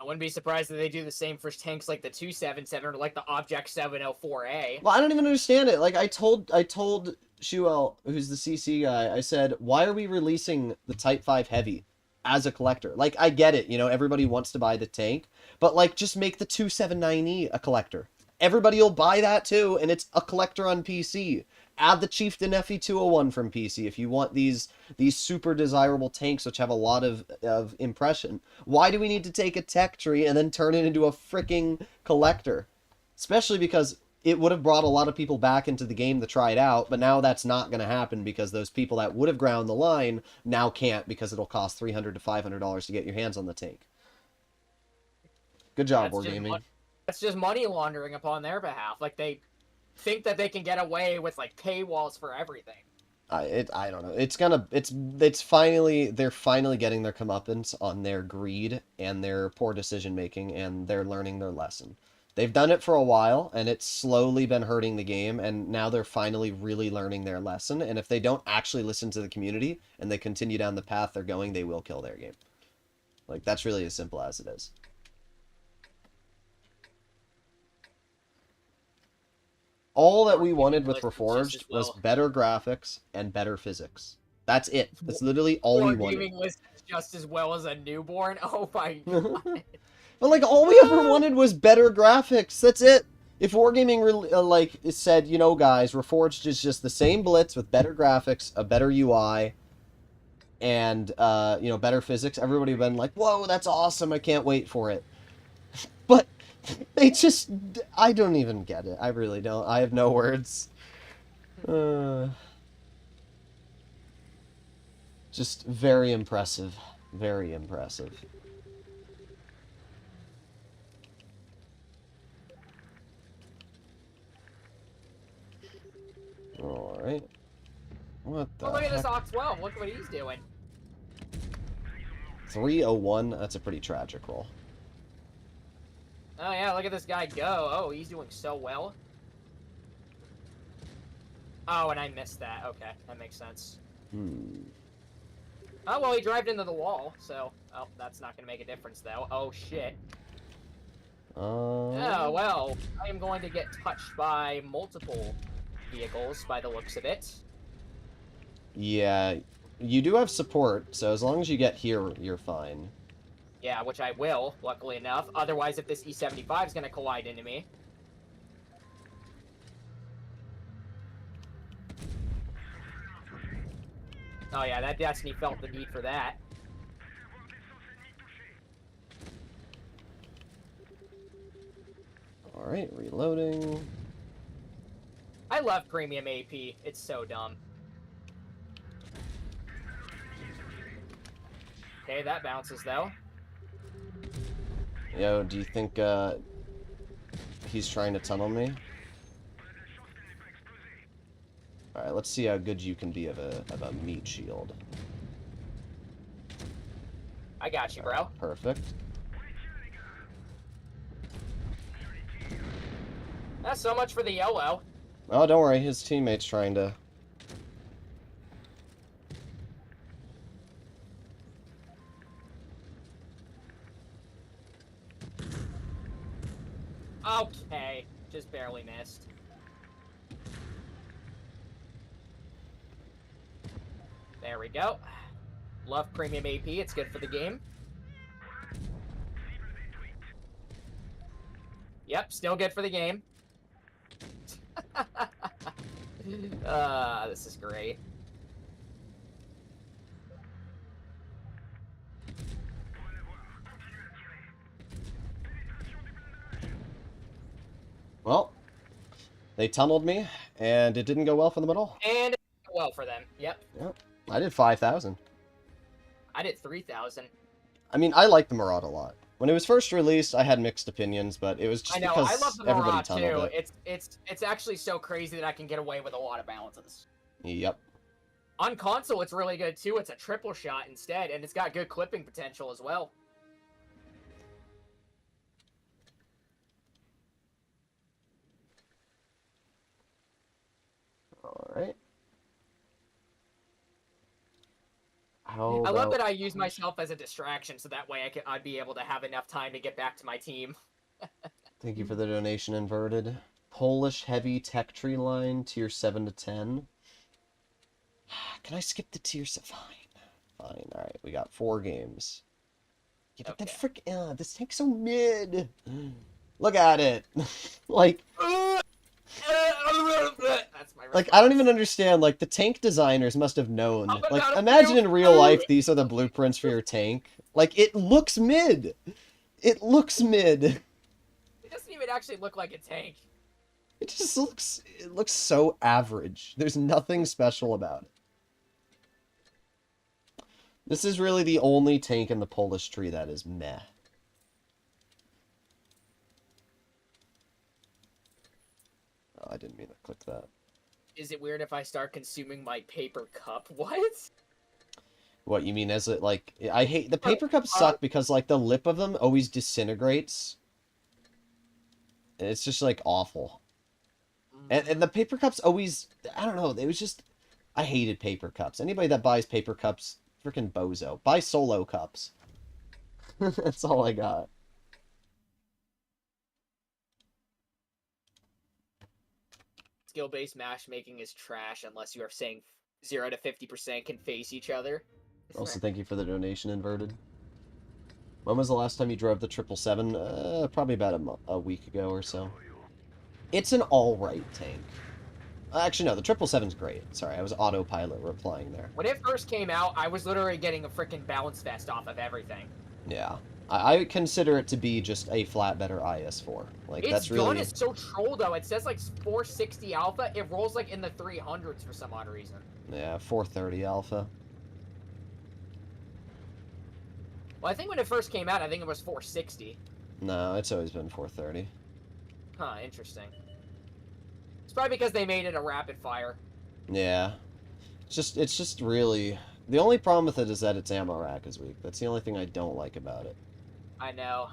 I wouldn't be surprised if they do the same for tanks like the 277 or like the Object 704A. Well, I don't even understand it. Like, I told Shuel, who's the CC guy, I said, why are we releasing the Type 5 Heavy as a collector? Like, I get it, everybody wants to buy the tank, but, like, just make the 279E a collector. Everybody will buy that, too, and it's a collector on PC. Add the Chieftain FE201 from PC if you want these super desirable tanks which have a lot of impression. Why do we need to take a tech tree and then turn it into a freaking collector? Especially because it would have brought a lot of people back into the game to try it out, but now that's not going to happen because those people that would have ground the line now can't because it'll cost $300 to $500 to get your hands on the tank. Good job, Wargaming. That's just money laundering upon their behalf. Like, they think that they can get away with, like, paywalls for everything. I don't know. They're finally getting their comeuppance on their greed and their poor decision making, and they're learning their lesson. They've done it for a while, and it's slowly been hurting the game, and now they're finally really learning their lesson, and if they don't actually listen to the community, and they continue down the path they're going, they will kill their game. Like, that's really as simple as it is. All that we wanted with Reforged was better graphics and better physics. That's it. That's literally all we wanted. Wargaming was just as well as a newborn? Oh my god. But, like, all we ever wanted was better graphics. That's it. If Wargaming, like, said, you know, guys, Reforged is just the same Blitz with better graphics, a better UI, and, you know, better physics, everybody would have been like, whoa, that's awesome, I can't wait for it. But they just... I don't even get it. I really don't. I have no words. Just very impressive. Very impressive. Alright. What the look at heck? this Ox 12. Look what he's doing. 301. That's a pretty tragic roll. Oh yeah, look at this guy go. Oh, he's doing so well. Oh, and I missed that. Okay, that makes sense. Oh, well, he drove into the wall, so... Oh, that's not going to make a difference, though. Oh, shit. Oh, well, I am going to get touched by multiple vehicles, by the looks of it. Yeah, you do have support, so as long as you get here, you're fine. Yeah, which I will, luckily enough. Otherwise, if this E-75 is going to collide into me... Oh yeah, that Destiny felt the need for that. Alright, reloading. I love premium AP. It's so dumb. Okay, that bounces, though. Yo, do you think, he's trying to tunnel me? Alright, let's see how good you can be of a meat shield. I got you, bro. Perfect. That's so much for the yellow. Oh, don't worry, his teammate's trying to... Okay, just barely missed. There we go. Love premium AP, it's good for the game. Yep, still good for the game. This is great. Well, they tunneled me, and it didn't go well for them at all. And it went well for them, yep. Yep. I did 5,000. I did 3,000. I mean, I like the Maraude a lot. When it was first released, I had mixed opinions, but it was just I know, because I love the everybody Maraude tunneled too. it. It's actually so crazy that I can get away with a lot of balances. Yep. On console, it's really good too. It's a triple shot instead, and it's got good clipping potential as well. Alright. I love that I use myself as a distraction, so that way I'd be able to have enough time to get back to my team. Thank you for the donation, Inverted. Polish Heavy Tech Tree Line, tier 7 to 10. Can I skip the tier 7? Fine. Alright, we got 4 games. Yeah, but Okay. that frick... this tank's so mid. Look at it. Like... That's my Like, I don't even understand. Like, the tank designers must have known. I'm Like, about to imagine in puke. real life, these are the blueprints for your tank. Like, it looks mid. It looks mid. It doesn't even actually look like a tank. It just looks... It looks so average. There's nothing special about it. This is really the only tank in the Polish tree that is meh. Oh, I didn't mean to click that. Is it weird if I start consuming my paper cup? What? What, you mean as it, like... I hate... The paper cups suck because, like, the lip of them always disintegrates. It's just like awful. And Mm. the paper cups always, I don't know, it was just, I hated paper cups. Anybody that buys paper cups, freaking bozo. Buy solo cups. That's all I got. Skill-based matchmaking is trash unless you are saying 0 to 50% can face each other. Also, thank you for the donation, Inverted. When was the last time you drove the 777? Probably about a week ago or so. It's an alright tank. Actually, no, the 777's great. Sorry, I was autopilot replying there. When it first came out, I was literally getting a freaking balance vest off of everything. Yeah. I consider it to be just a flat better IS-4. Like, Its that's gun really... is so troll, though. It says, like, 460 alpha. It rolls, like, in the 300s for some odd reason. Yeah, 430 alpha. Well, I think when it first came out, I think it was 460. No, it's always been 430. Huh, interesting. It's probably because they made it a rapid fire. Yeah. It's just really... The only problem with it is that its ammo rack is weak. That's the only thing I don't like about it. I know.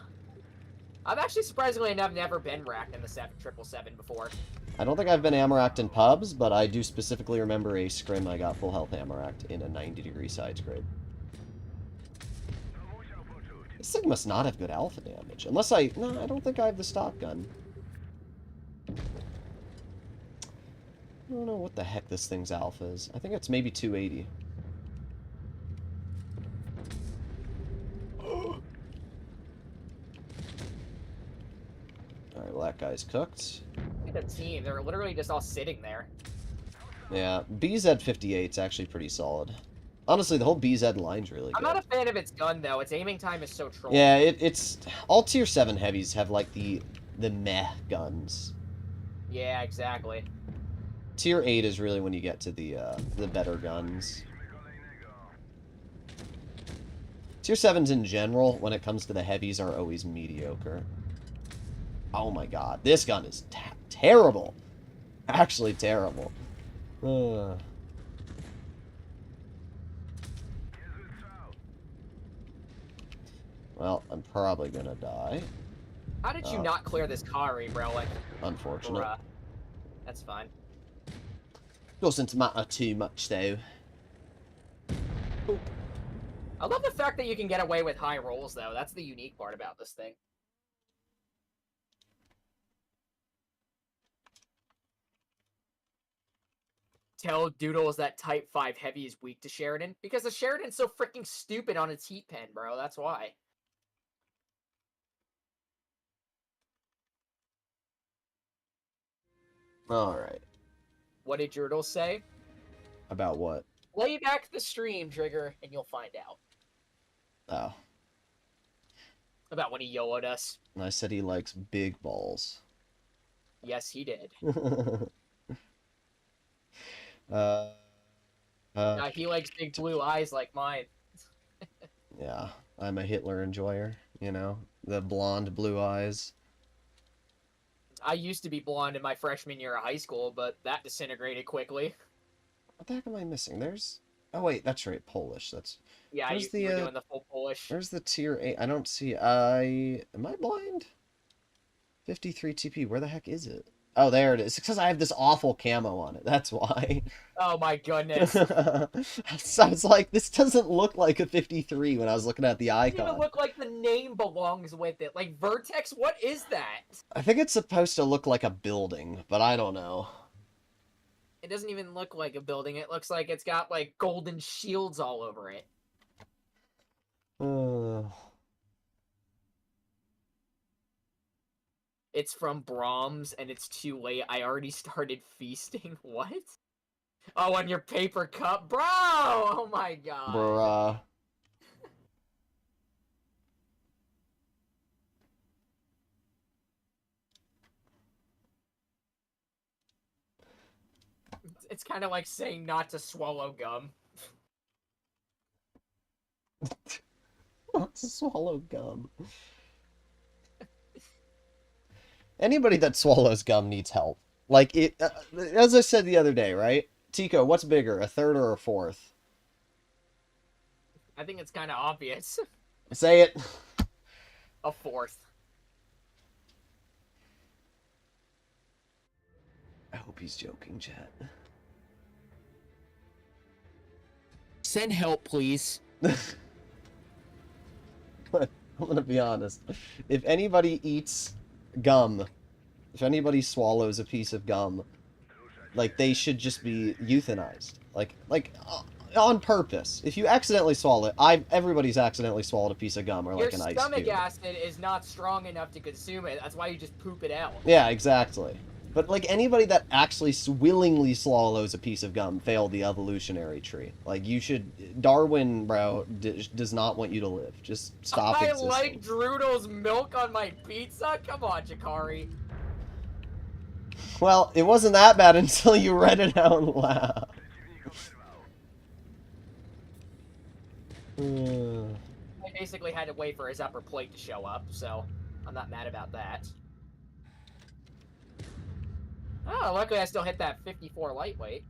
I've actually, surprisingly enough, never been racked in the 777 before. I don't think I've been ammo racked in pubs, but I do specifically remember a scrim I got full health ammo racked in a 90-degree side scrape. This thing must not have good alpha damage. Unless I... No, I don't think I have the stock gun. I don't know what the heck this thing's alpha is. I think it's maybe 280. Alright, well that guy's cooked. Look at the team. They're literally just all sitting there. Yeah, BZ-58's actually pretty solid. Honestly, the whole BZ line's really good. I'm not a fan of its gun, though. Its aiming time is so troll. Yeah, it's... All Tier 7 heavies have, like, the meh guns. Yeah, exactly. Tier 8 is really when you get to the better guns. Tier 7s in general, when it comes to the heavies, are always mediocre. Oh my god, this gun is terrible. Actually terrible. Well, I'm probably gonna die. How did you not clear this car, bro? Like, Unfortunate. bruh. That's fine. Doesn't matter too much, though. Oop. I love the fact that you can get away with high rolls, though. That's the unique part about this thing. Tell Doodles that Type 5 Heavy is weak to Sheridan, because the Sheridan's so freaking stupid on its heat pen, bro. That's why. Alright. What did Droodles say? About what? Play back the stream, Trigger, and you'll find out. Oh. About when he YOLO'd us. And I said he likes big balls. Yes, he did. He likes big blue eyes like mine. Yeah, I'm a Hitler enjoyer, you know? The blonde blue eyes. I used to be blonde in my freshman year of high school, but that disintegrated quickly. What the heck am I missing? There's... Oh, wait, that's right, Polish. That's... Yeah, you were doing the full Polish. Where's the tier 8? I don't see... Am I blind? 53 TP, where the heck is it? Oh, there it is. It's because I have this awful camo on it. That's why. Oh my goodness. So I was like, this doesn't look like a 53 when I was looking at the icon. It doesn't even look like the name belongs with it. Like, Vertex, what is that? I think it's supposed to look like a building, but I don't know. It doesn't even look like a building. It looks like it's got, like, golden shields all over it. It's from Brahms, and it's too late. I already started feasting. What? Oh, on your paper cup? Bro! Oh my god. Bruh. It's kind of like saying not to swallow gum. Not to swallow gum. Anybody that swallows gum needs help. Like, as I said the other day, right? Tico, what's bigger, a third or a fourth? I think it's kind of obvious. Say it. A fourth. hope he's joking, chat. Send help, please. But I'm gonna be honest. If anybody eats gum, if anybody swallows a piece of gum, like, they should just be euthanized. Like on purpose. If you accidentally swallow it, everybody's accidentally swallowed a piece of gum or like an ice Your stomach cube. acid is not strong enough to consume it. That's why you just poop it out. Yeah, exactly. But, like, anybody that actually willingly swallows a piece of gum failed the evolutionary tree. Like, you should... Darwin, bro, does not want you to live. Just stop existing. I like Droodles milk on my pizza? Come on, Jakari. Well, it wasn't that bad until you read it out loud. I basically had to wait for his upper plate to show up, so I'm not mad about that. Oh, luckily I still hit that 54 lightweight.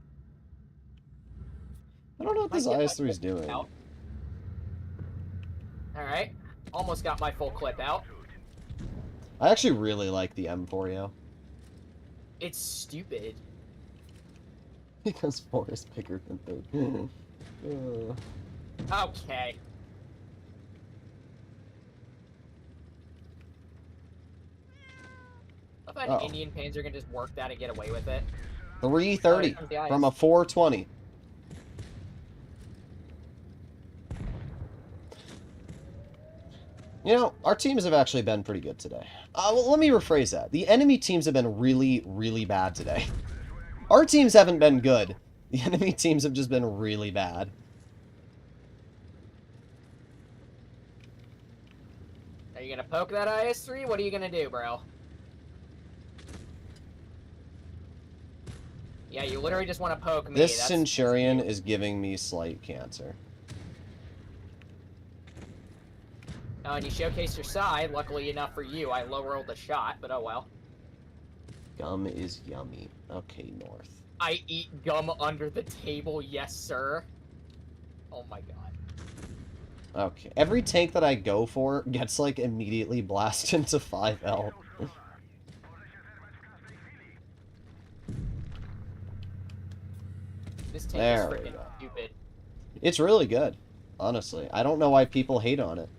I don't know what this IS-3 is doing. Alright. Almost got my full clip out. I actually really like the M4, It's stupid. Because 4 is bigger than 3. Okay. I thought an Indian Panzer can just work that and get away with it. 330 from a 420. You know, our teams have actually been pretty good today. Well, let me rephrase that. The enemy teams have been really, really bad today. Our teams haven't been good. The enemy teams have just been really bad. Are you gonna poke that IS-3? What are you gonna do, bro? Yeah, you literally just want to poke me. This Centurion is giving me slight cancer. Oh, and you showcased your side. Luckily enough for you, I low-rolled the shot, but oh well. Gum is yummy. Okay, North. I eat gum under the table, yes, sir. Oh my god. Okay. Every tank that I go for gets, like, immediately blasted into 5L. This tank is freaking stupid. It's really good, honestly. I don't know why people hate on it.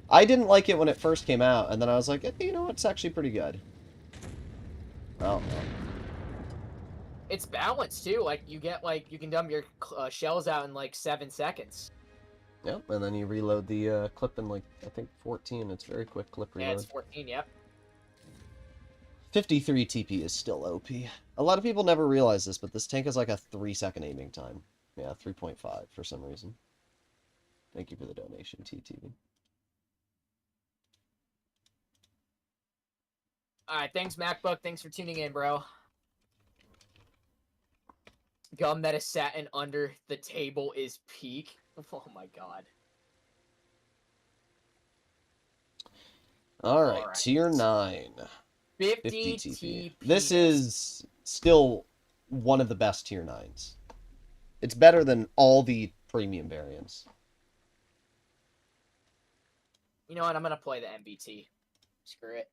I didn't like it when it first came out, and then I was like, you know what, it's actually pretty good. Oh, no. It's balanced, too. Like, you get, like, you can dump your shells out in, like, 7 seconds. Yep, and then you reload the clip in, like, I think 14. It's very quick clip reload. Yeah, it's 14, yep. 53 TP is still OP. A lot of people never realize this, but this tank has, like, a 3-second aiming time. Yeah, 3.5 for some reason. Thank you for the donation, TTV. Alright, thanks, MacBook. Thanks for tuning in, bro. Gum that is satin under the table is peak. Oh my god. Alright, tier 9. 50 TP. TP. This is still one of the best tier 9s. It's better than all the premium variants. You know what? I'm gonna play the MBT. Screw it.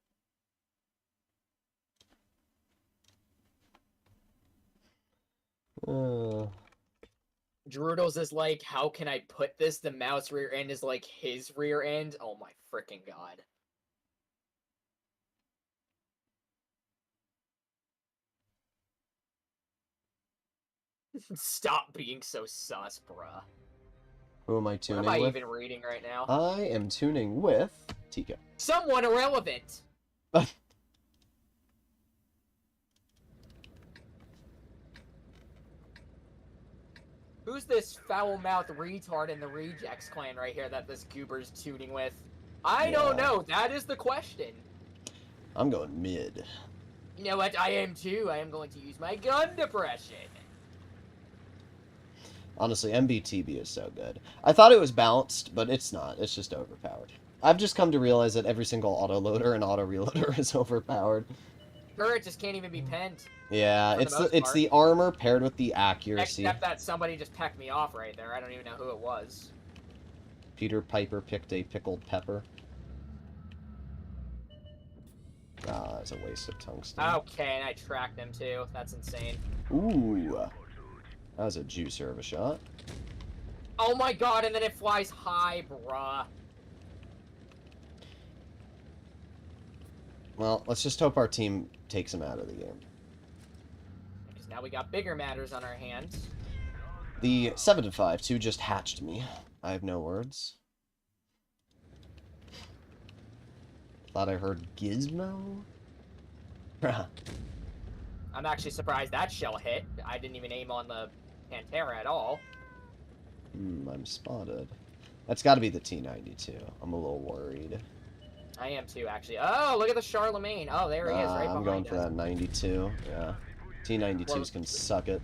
Droodles is like, how can I put this? The mouse rear end is like his rear end. Oh my freaking god. Stop being so sus, bruh. Who am I tuning with? What am I even reading right now? I am tuning with Tika. Someone irrelevant. Who's this foul-mouthed retard in the Rejects clan right here that this goober's tuning with? I don't know. That is the question. I'm going mid. You know what? I am too. I am going to use my gun depression. Honestly, MBTB is so good. I thought it was balanced, but it's not. It's just overpowered. I've just come to realize that every single auto-loader and auto-reloader is overpowered. Sure, it just can't even be penned. Yeah, it's the armor paired with the accuracy. Except that somebody just pecked me off right there. I don't even know who it was. Peter Piper picked a pickled pepper. Ah, that's a waste of tungsten. Okay, and I tracked him too. That's insane. Ooh. That was a juicer of a shot. Oh my god, and then it flies high, bruh. Well, let's just hope our team takes him out of the game. Because now we got bigger matters on our hands. The 7-5-2 just hatched me. I have no words. Thought I heard Gizmo? I'm actually surprised that shell hit. I didn't even aim on the Pantera at all. I'm spotted. That's got to be the T-92. I'm a little worried. I am too, actually. Oh, look at the Charlemagne. Oh, there he is, right I'm behind going us. for that 92. Yeah. T-92s can suck it.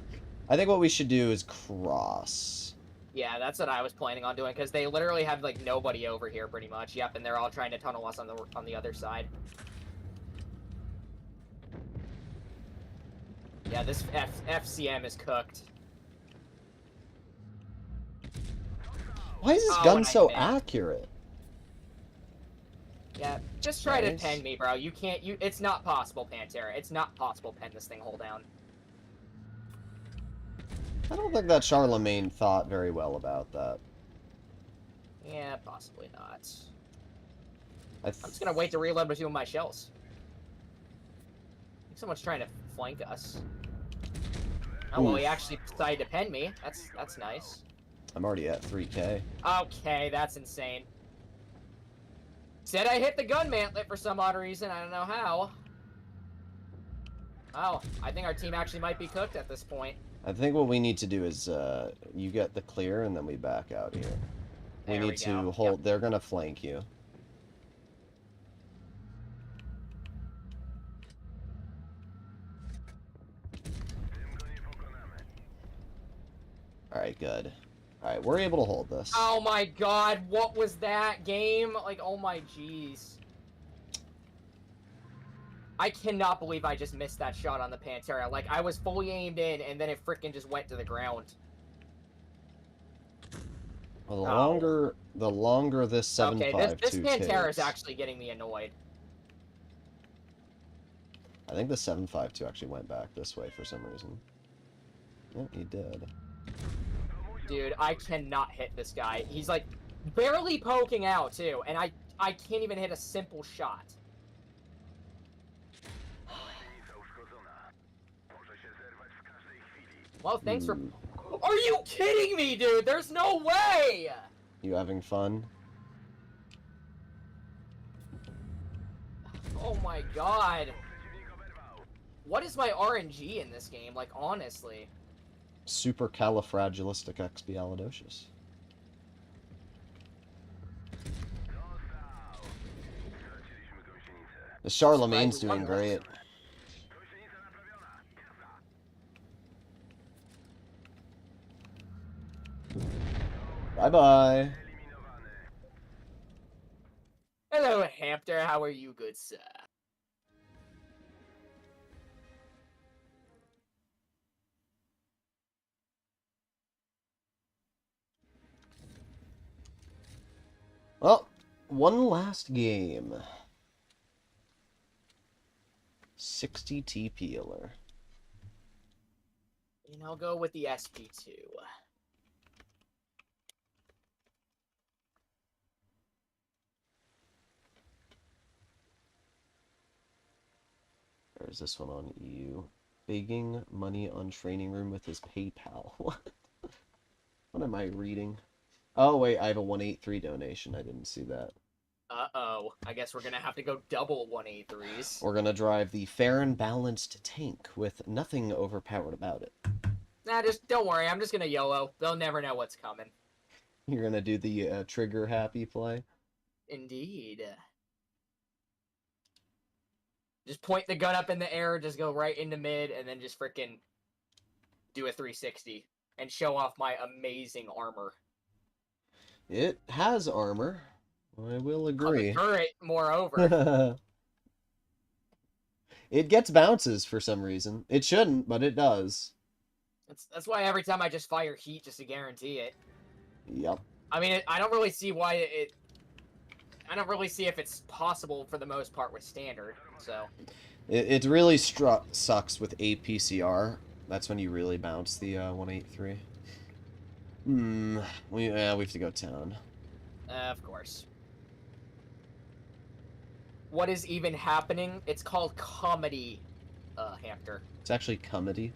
I think what we should do is cross. Yeah, that's what I was planning on doing, because they literally have, like, nobody over here, pretty much. Yep, and they're all trying to tunnel us on the other side. Yeah, this FCM is cooked. Why is this gun so accurate? Yeah, just try to pen me, bro. You can't, it's not possible, Pantera. It's not possible pen this thing whole down. I don't think that Charlemagne thought very well about that. Yeah, possibly not. I'm just gonna wait to reload with 2 of my shells. I think someone's trying to flank us. Oh, well, he actually decided to pen me. That's nice. I'm already at 3K. Okay, that's insane. Said I hit the gun mantlet for some odd reason. I don't know how. Oh, I think our team actually might be cooked at this point. I think what we need to do is you get the clear and then we back out here. We need to hold. Yep. They're gonna flank you. All right, good. All right, we're able to hold this. Oh my god, what was that game? Like, oh my jeez. I cannot believe I just missed that shot on the Pantera. Like, I was fully aimed in, and then it freaking just went to the ground. Well, the longer this 7.52 okay, this Pantera takes, is actually getting me annoyed. I think the 7.52 actually went back this way for some reason. Yeah, he did. Dude, I cannot hit this guy. He's, like, barely poking out, too, and I can't even hit a simple shot. Well, thanks for... Are you kidding me, dude? There's no way! You having fun? Oh my god. What is my RNG in this game? Like, honestly. Supercalifragilisticexpialidocious. The Charlemagne's doing great. Bye-bye. Hello, Hamster. How are you, good sir? Well, one last game. 60 T-Peeler. And I'll go with the SP2. There's this one on EU. Begging money on training room with his PayPal. What? What am I reading? Oh, wait, I have a 183 donation. I didn't see that. Uh-oh. I guess we're gonna have to go double 183s. We're gonna drive the fair and balanced tank with nothing overpowered about it. Nah, just don't worry. I'm just gonna YOLO. They'll never know what's coming. You're gonna do the trigger happy play? Indeed. Just point the gun up in the air, just go right into mid, and then just frickin' do a 360 and show off my amazing armor. It has armor. I will agree. The turret, moreover. It gets bounces for some reason. It shouldn't, but it does. That's why every time I just fire heat just to guarantee it. Yep. I mean, I don't really see why it... I don't really see if it's possible for the most part with standard, so. It really sucks with APCR. That's when you really bounce the 183. We have to go town. Of course. What is even happening? It's called comedy, Hamter. It's actually comedy.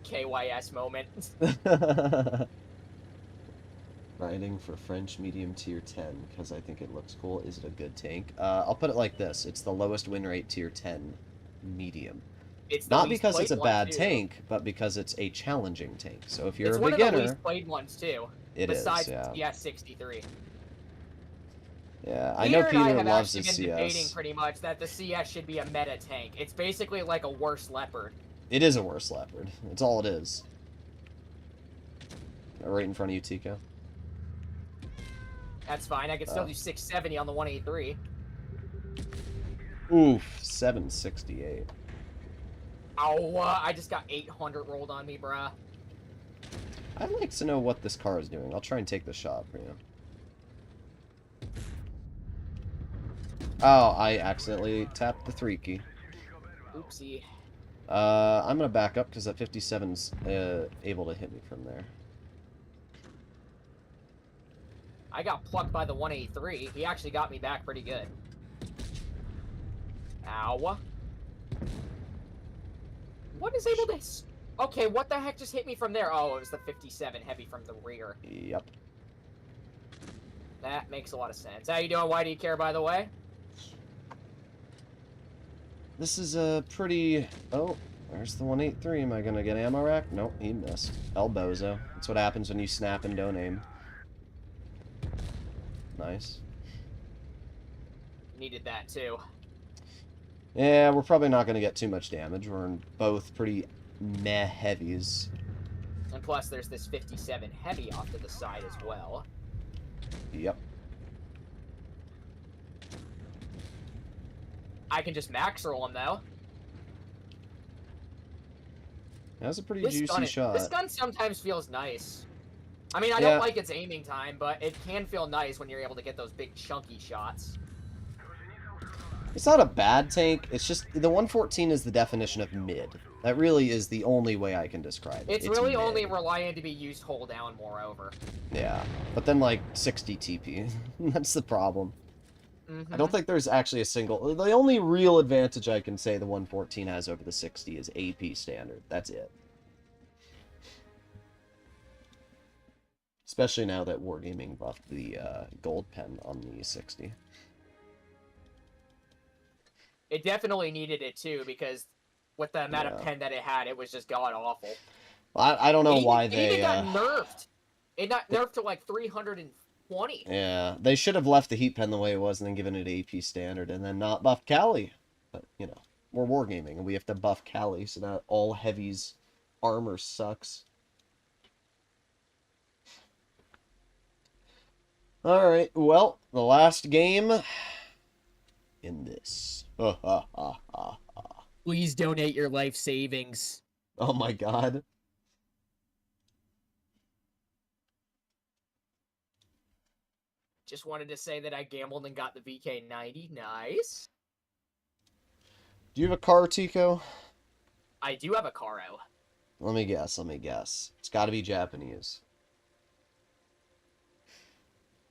KYS moment. Riding for French medium tier 10 because I think it looks cool. Is it a good tank? I'll put it like this. It's the lowest win rate tier 10 medium. It's not because it's a bad tank, but because it's a challenging tank. So if you're a beginner... It's one of the least played ones, too. It besides is, yeah. CS 63. Yeah, I know Peter loves his CS. Peter and I have actually been debating pretty much that the CS should be a meta tank. It's basically like a worse leopard. It is a worse leopard. It's all it is. Right in front of you, Tico. That's fine. I can still do 670 on the 183. Oof, 768. Ow, I just got 800 rolled on me, bruh. I'd like to know what this car is doing. I'll try and take the shot for you. Oh, I accidentally tapped the 3 key. Oopsie. I'm gonna back up because that 57's able to hit me from there. I got plucked by the 183. He actually got me back pretty good. Ow. What is able to... Okay, what the heck just hit me from there? Oh, it was the 57 heavy from the rear. Yep. That makes a lot of sense. How you doing? Why do you care, by the way? This is a pretty... Oh, there's the 183. Am I gonna get ammo rack? Nope, he missed. El Bozo. That's what happens when you snap and don't aim. Nice. Needed that, too. Yeah, we're probably not going to get too much damage. We're in both pretty meh heavies. And plus, there's this 57 heavy off to the side as well. Yep. I can just max roll him, though. That was a pretty juicy shot. This gun sometimes feels nice. I mean, I Yeah. don't like its aiming time, but it can feel nice when you're able to get those big chunky shots. It's not a bad tank. It's just the 114 is the definition of mid. That really is the only way I can describe it. It's really mid. only reliant to be used hold down, moreover. Yeah, but then like 60 TP. That's the problem. Mm-hmm. I don't think there's actually a single... The only real advantage I can say the 114 has over the 60 is AP standard. That's it. Especially now that Wargaming buffed the gold pen on the 60. It definitely needed it, too, because with the amount of pen that it had, it was just god-awful. I don't know why they... It even got nerfed. It got nerfed to, like, 320. Yeah, they should have left the heat pen the way it was and then given it AP standard and then not buff Cali. But, you know, we're Wargaming and we have to buff Cali, so that all heavies armor sucks. Alright, well, the last game in this. Please donate your life savings. Oh my god. Just wanted to say that I gambled and got the VK90. Nice. Do you have a car, Tico? I do have a Caro. Let me guess. It's gotta be Japanese.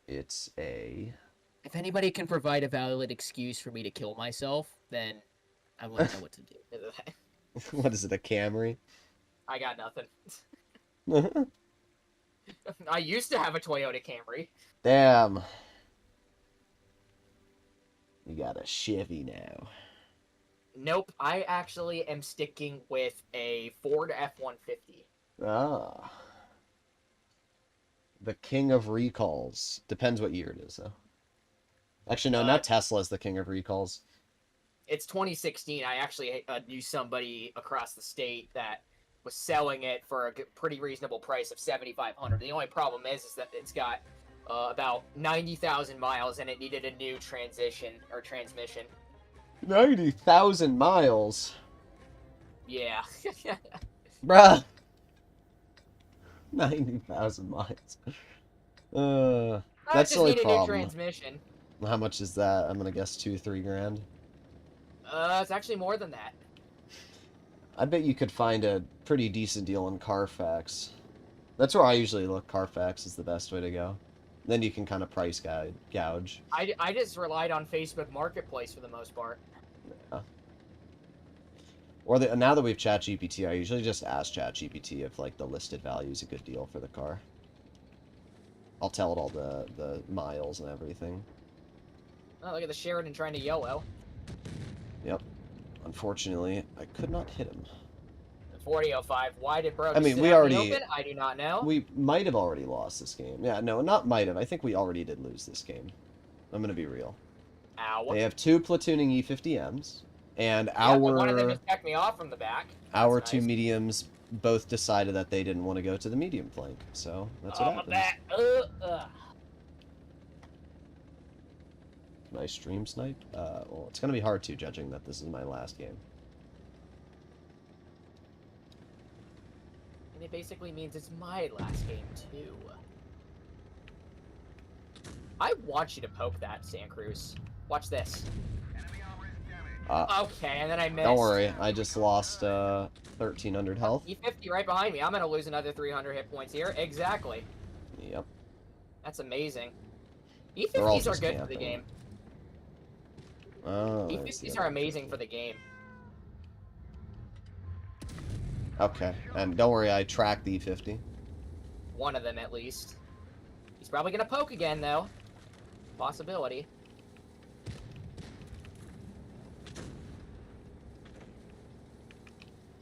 It's a... If anybody can provide a valid excuse for me to kill myself, then I wouldn't know what to do. What is it, a Camry? I got nothing. I used to have a Toyota Camry. Damn. You got a Chevy now. Nope, I actually am sticking with a Ford F-150. Ah. The king of recalls. Depends what year it is, though. Actually, no, not Tesla's the king of recalls. It's 2016. I actually knew somebody across the state that was selling it for a pretty reasonable price of $7,500. The only problem is that it's got about 90,000 miles and it needed a new transmission. 90,000 miles? Yeah. Bruh. 90,000 miles. I That's the just only need a new problem. transmission. How much is that? I'm gonna guess 2-3 grand. It's actually more than that. I bet you could find a pretty decent deal in Carfax. That's where I usually look. Carfax is the best way to go. Then you can kind of price gouge. I just relied on Facebook Marketplace for the most part. Yeah. Or now that we've ChatGPT, I usually just ask ChatGPT if like the listed value is a good deal for the car. I'll tell it all the miles and everything. Oh, look at the Sheridan trying to YOLO. Yep. Unfortunately, I could not hit him. 40.05. Why did bro I mean, sit we out in the already... open? I do not know. We might have already lost this game. Yeah, no, not might have. I think we already did lose this game. I'm going to be real. Ow. They have 2 platooning E50Ms, and Yeah, but one of them just pecked me off from the back. Our That's 2 nice. mediums both decided that they didn't want to go to the medium flank, so that's what happens. My back. Can I stream snipe? Well, it's going to be hard to, judging that this is my last game. And it basically means it's my last game, too. I want you to poke that, Santa Cruz. Watch this. Okay, and then I missed. Don't worry, I just lost 1,300 health. E50 right behind me. I'm going to lose another 300 hit points here. Exactly. Yep. That's amazing. E50s are good for the game. Oh, E50s are amazing for the game. Okay, and don't worry, I tracked the E50. One of them, at least. He's probably going to poke again, though. Possibility.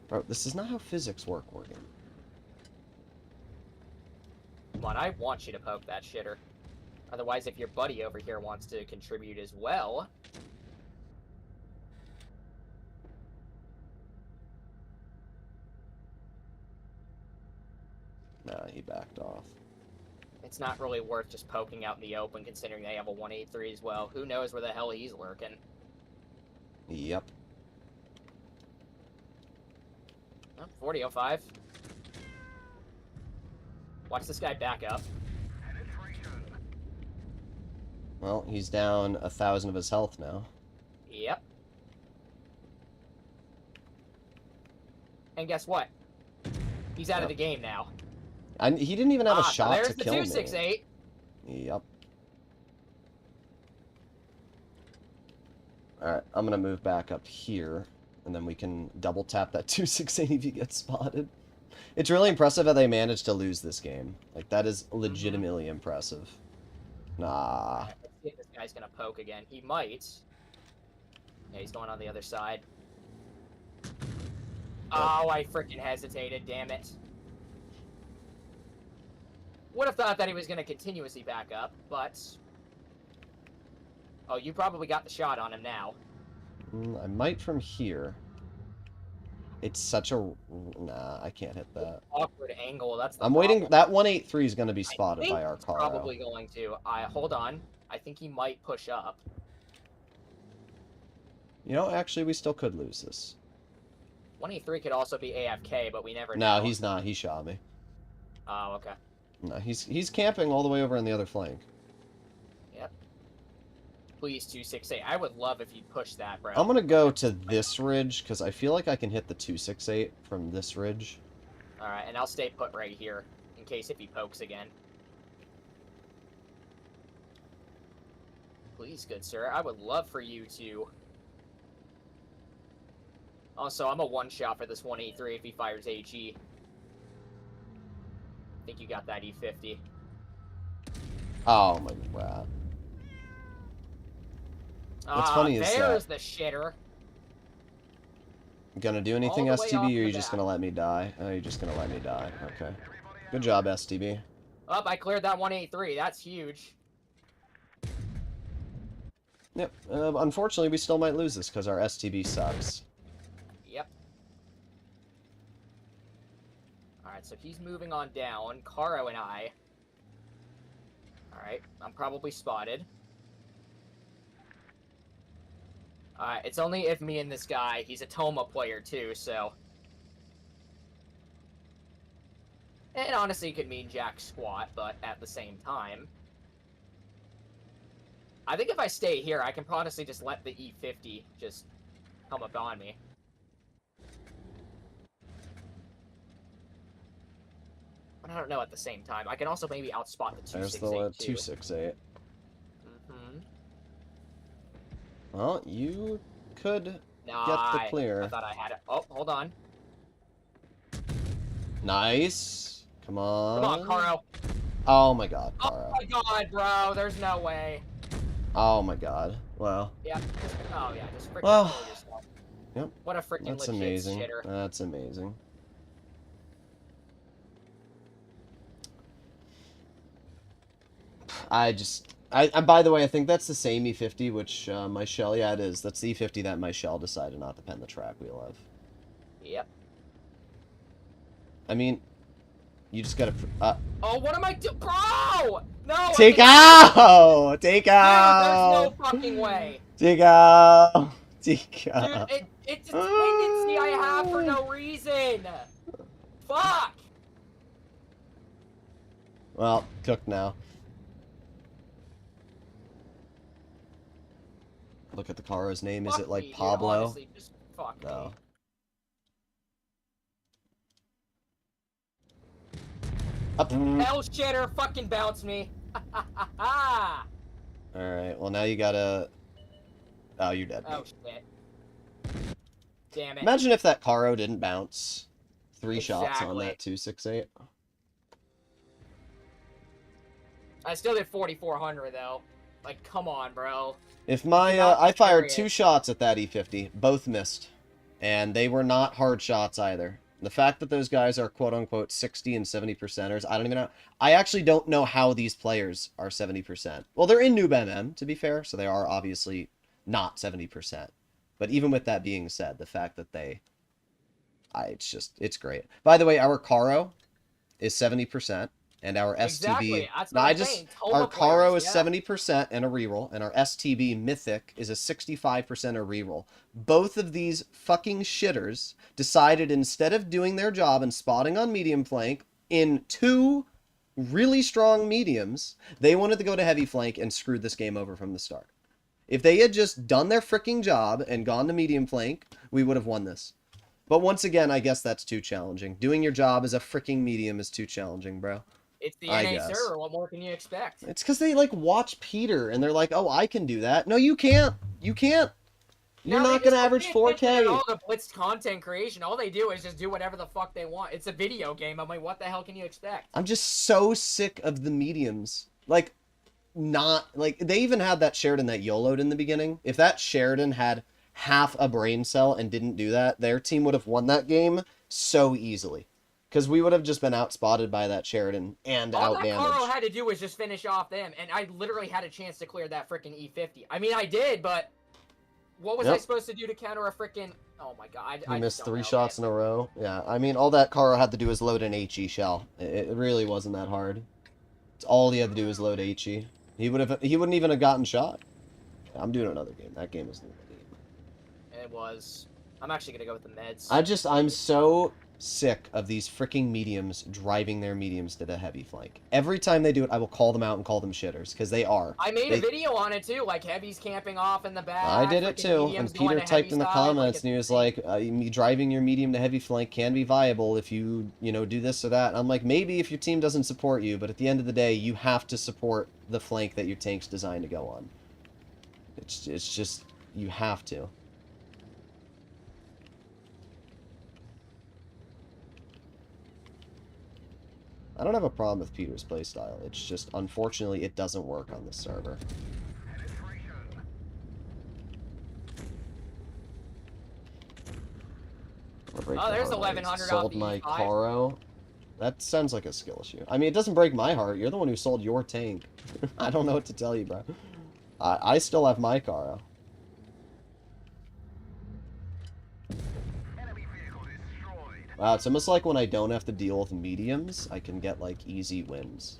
Bro, this is not how physics work, Morgan. Come on, I want you to poke that shitter. Otherwise, if your buddy over here wants to contribute as well... Nah, he backed off. It's not really worth just poking out in the open, considering they have a 183 as well. Who knows where the hell he's lurking? Yep. Oh, 40.05. Watch this guy back up. Well, he's down 1,000 of his health now. Yep. And guess what? He's out of the game now. He didn't even have a shot there's to the kill me. 268. Yep. Alright, I'm gonna move back up here, and then we can double tap that 268 if he gets spotted. It's really impressive how they managed to lose this game. Like, that is legitimately impressive. Nah. Let's see if this guy's gonna poke again. He might. Yeah, he's going on the other side. Oh, I freaking hesitated, damn it. Would have thought that he was going to continuously back up, but... Oh, you probably got the shot on him now. I might from here. It's such a... Nah, I can't hit that. Awkward angle, that's the I'm problem. waiting... That 183 is going to be spotted by our car. Probably going to. Hold on. I think he might push up. You know, actually, we still could lose this. 183 could also be AFK, but we never know. No, he's not. He shot me. Oh, okay. No, he's camping all the way over on the other flank. Yep. Please, 268. I would love if you push that, bro. I'm gonna go to this ridge, because I feel like I can hit the 268 from this ridge. Alright, and I'll stay put right here, in case if he pokes again. Please, good sir. I would love for you to... Also, I'm a one-shot for this 183 if he fires HE. I think you got that E50. Oh my god. What's funny is there's the shitter. Gonna do anything, All the way STB, or off are you the just back. gonna let me die? Oh, you're just gonna let me die. Okay. Good job, STB. Oh, I cleared that 183. That's huge. Yep. Unfortunately, we still might lose this because our STB sucks. Yep. Alright, so he's moving on down. Caro and I. Alright, I'm probably spotted. Alright, it's only if me and this guy. He's a Toma player too, so... It honestly could mean jack squat, but at the same time, I think if I stay here, I can honestly just let the E50 just come up on me. But I don't know at the same time. I can also maybe outspot the 268 There's the too. 268. Mm-hmm. Well, you could get the I clear. thought I had it. Oh, hold on. Nice. Come on. Come on, Caro. Oh my god, Oh Kara. my god, bro. There's no way. Oh my god. Well. Yeah. Oh yeah, just freaking Well. kill yourself. Yep. What a freaking That's legit amazing. shitter. That's amazing. By the way, I think that's the same E50, which my shell, yeah, it is. That's the E50 that my shell decided not to pen the track wheel of. Yep. I mean, you just gotta. Oh, what am I doing? Bro! No! Take out! Take out! Dude, there's no fucking way. Take out! Take out! Dude, it's a tendency I have for no reason. Fuck! Well, cooked now. Look at the Caro's name. Is it like me, Pablo? Dude, honestly, just fuck No. me. Up. Hell shitter, fucking bounce me. Alright, well now you gotta... Oh, you're dead. Oh, shit. Damn it. Imagine if that Caro didn't bounce 3 shots on Exactly. that 268. I still did 4,400, though. Like, come on, bro. If my, Not I fired serious. 2 shots at that E50, both missed. And they were not hard shots either. The fact that those guys are quote-unquote 60 and 70%ers, I don't even know. I actually don't know how these players are 70%. Well, they're in Noob MM, to be fair, so they are obviously not 70%. But even with that being said, the fact that they... it's great. By the way, our Caro is 70%, and our STB... Exactly. That's No, what I'm saying. our Caro players, is yeah. 70% and a reroll, and our STB Mythic is a 65% a reroll. Both of these fucking shitters decided instead of doing their job and spotting on medium flank in 2 really strong mediums, they wanted to go to heavy flank and screwed this game over from the start. If they had just done their freaking job and gone to medium flank, we would have won this. But once again, I guess that's too challenging. Doing your job as a freaking medium is too challenging, bro. It's the I NA guess. server. What more can you expect? It's because they, like, watch Peter, and they're like, oh, I can do that. No, you can't. You can't. You're No, not going to average 4K. All the Blitz content creation, all they do is just do whatever the fuck they want. It's a video game. I'm like, what the hell can you expect? I'm just so sick of the mediums. Like, they even had that Sheridan that YOLO'd in the beginning. If that Sheridan had half a brain cell and didn't do that, their team would have won that game so easily. Because we would have just been outspotted by that Sheridan and all outdamaged. All that Caro had to do was just finish off them, and I literally had a chance to clear that freaking E50. I mean, I did, but what was I supposed to do to counter a freaking... Oh my god, I missed just 3 know, shots man. in a row. Yeah, I mean, all that Caro had to do was load an HE shell. It really wasn't that hard. It's all he had to do was load HE. He wouldn't even have gotten shot. I'm doing another game. That game was the game. It was. I'm actually gonna go with the meds. I'm so sick of these freaking mediums driving their mediums to the heavy flank. Every time they do it, I will call them out and call them shitters, because they are. I made a video on it too, like heavies camping off in the back. I did it too, and Peter typed in the comments, and he was like, driving your medium to heavy flank can be viable if you, do this or that. And I'm like, maybe if your team doesn't support you, but at the end of the day, you have to support the flank that your tank's designed to go on. It's just, you have to. I don't have a problem with Peter's playstyle. It's just, unfortunately, it doesn't work on this server. Oh, there's 1,100 sold off my E5. Caro. That sounds like a skill issue. I mean, it doesn't break my heart. You're the one who sold your tank. I don't know what to tell you, bro. I still have my Caro. Wow, it's almost like when I don't have to deal with mediums, I can get, like, easy wins.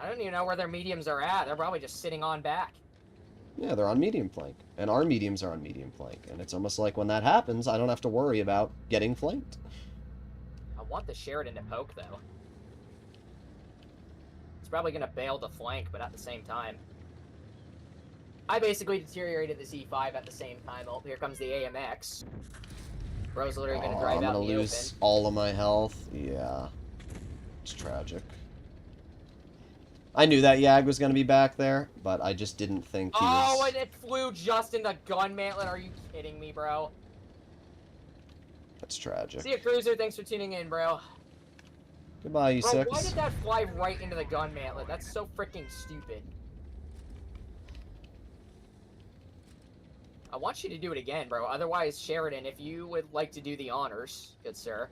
I don't even know where their mediums are at. They're probably just sitting on back. Yeah, they're on medium flank. And our mediums are on medium flank. And it's almost like when that happens, I don't have to worry about getting flanked. want the Sheridan to poke, though. It's probably going to bail the flank, but at the same time. I basically deteriorated the Z5 at the same time. Oh, here comes the AMX. Bro's literally going to drive out in the open. I'm going to lose all of my health. Yeah. It's tragic. I knew that Yag was going to be back there, but I just didn't think he was... Oh, and it flew just in the gun mantlet. Are you kidding me, bro? That's tragic. See you, Cruiser. Thanks for tuning in, bro. Goodbye, E6. Bro, why did that fly right into the gun mantlet? That's so freaking stupid. I want you to do it again, bro. Otherwise, Sheridan, if you would like to do the honors, good sir.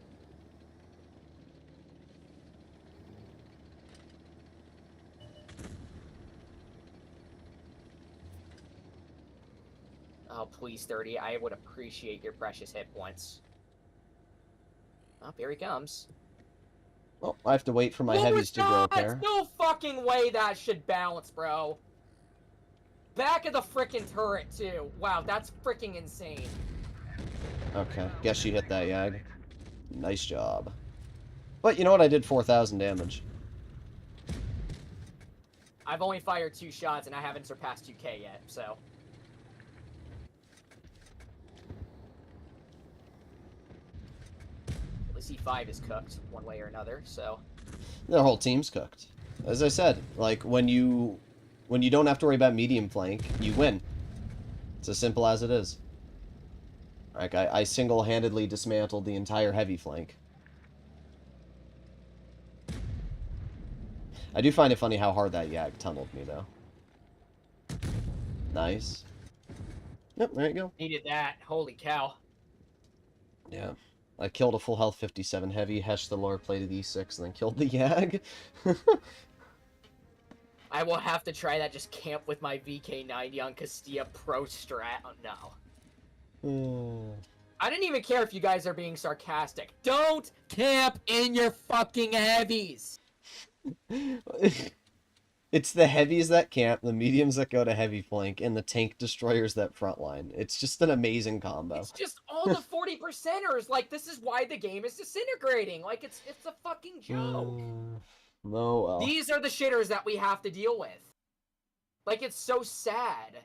Oh, please, 30. I would appreciate your precious hit points. Oh, here he comes. Well, I have to wait for my heavies to grow up here. No fucking way that should bounce, bro. Back of the frickin' turret, too. Wow, that's freaking insane. Okay, guess you hit that, Yag. Nice job. But you know what? I did 4,000 damage. I've only fired 2 shots, and I haven't surpassed 2K yet, so... C5 is cooked one way or another, so their whole team's cooked. As I said, like when you don't have to worry about medium flank, you win. It's as simple as it is. Like I single-handedly dismantled the entire heavy flank. I do find it funny how hard that Yag tunneled me though. Nice. Yep, there you go. Needed that. Holy cow. Yeah. I killed a full health 57 heavy, Hesh the lower plated E6, and then killed the Yag. I will have to try that, just camp with my VK90 on Castilla Pro Strat. Oh, no. I didn't even care if you guys are being sarcastic. Don't camp in your fucking heavies! It's the heavies that camp, the mediums that go to heavy flank, and the tank destroyers that frontline. It's just an amazing combo. It's just all the 40%ers. Like, this is why the game is disintegrating. Like, it's a fucking joke. No, well. These are the shitters that we have to deal with. Like, it's so sad.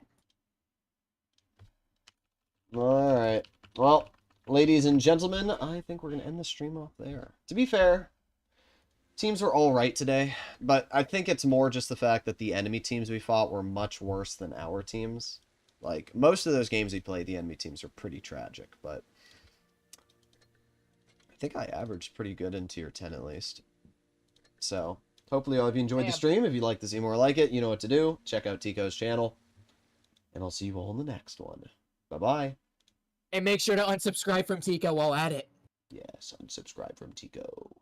Alright. Well, ladies and gentlemen, I think we're going to end the stream off there. To be fair, teams were all right today, but I think it's more just the fact that the enemy teams we fought were much worse than our teams. Like, most of those games we played, the enemy teams are pretty tragic, but I think I averaged pretty good in tier 10 at least. So, hopefully all of you enjoyed the stream. If you'd like to see more like it, you know what to do. Check out Tico's channel, and I'll see you all in the next one. Bye-bye. And make sure to unsubscribe from Tico while at it. Yes, unsubscribe from Tico.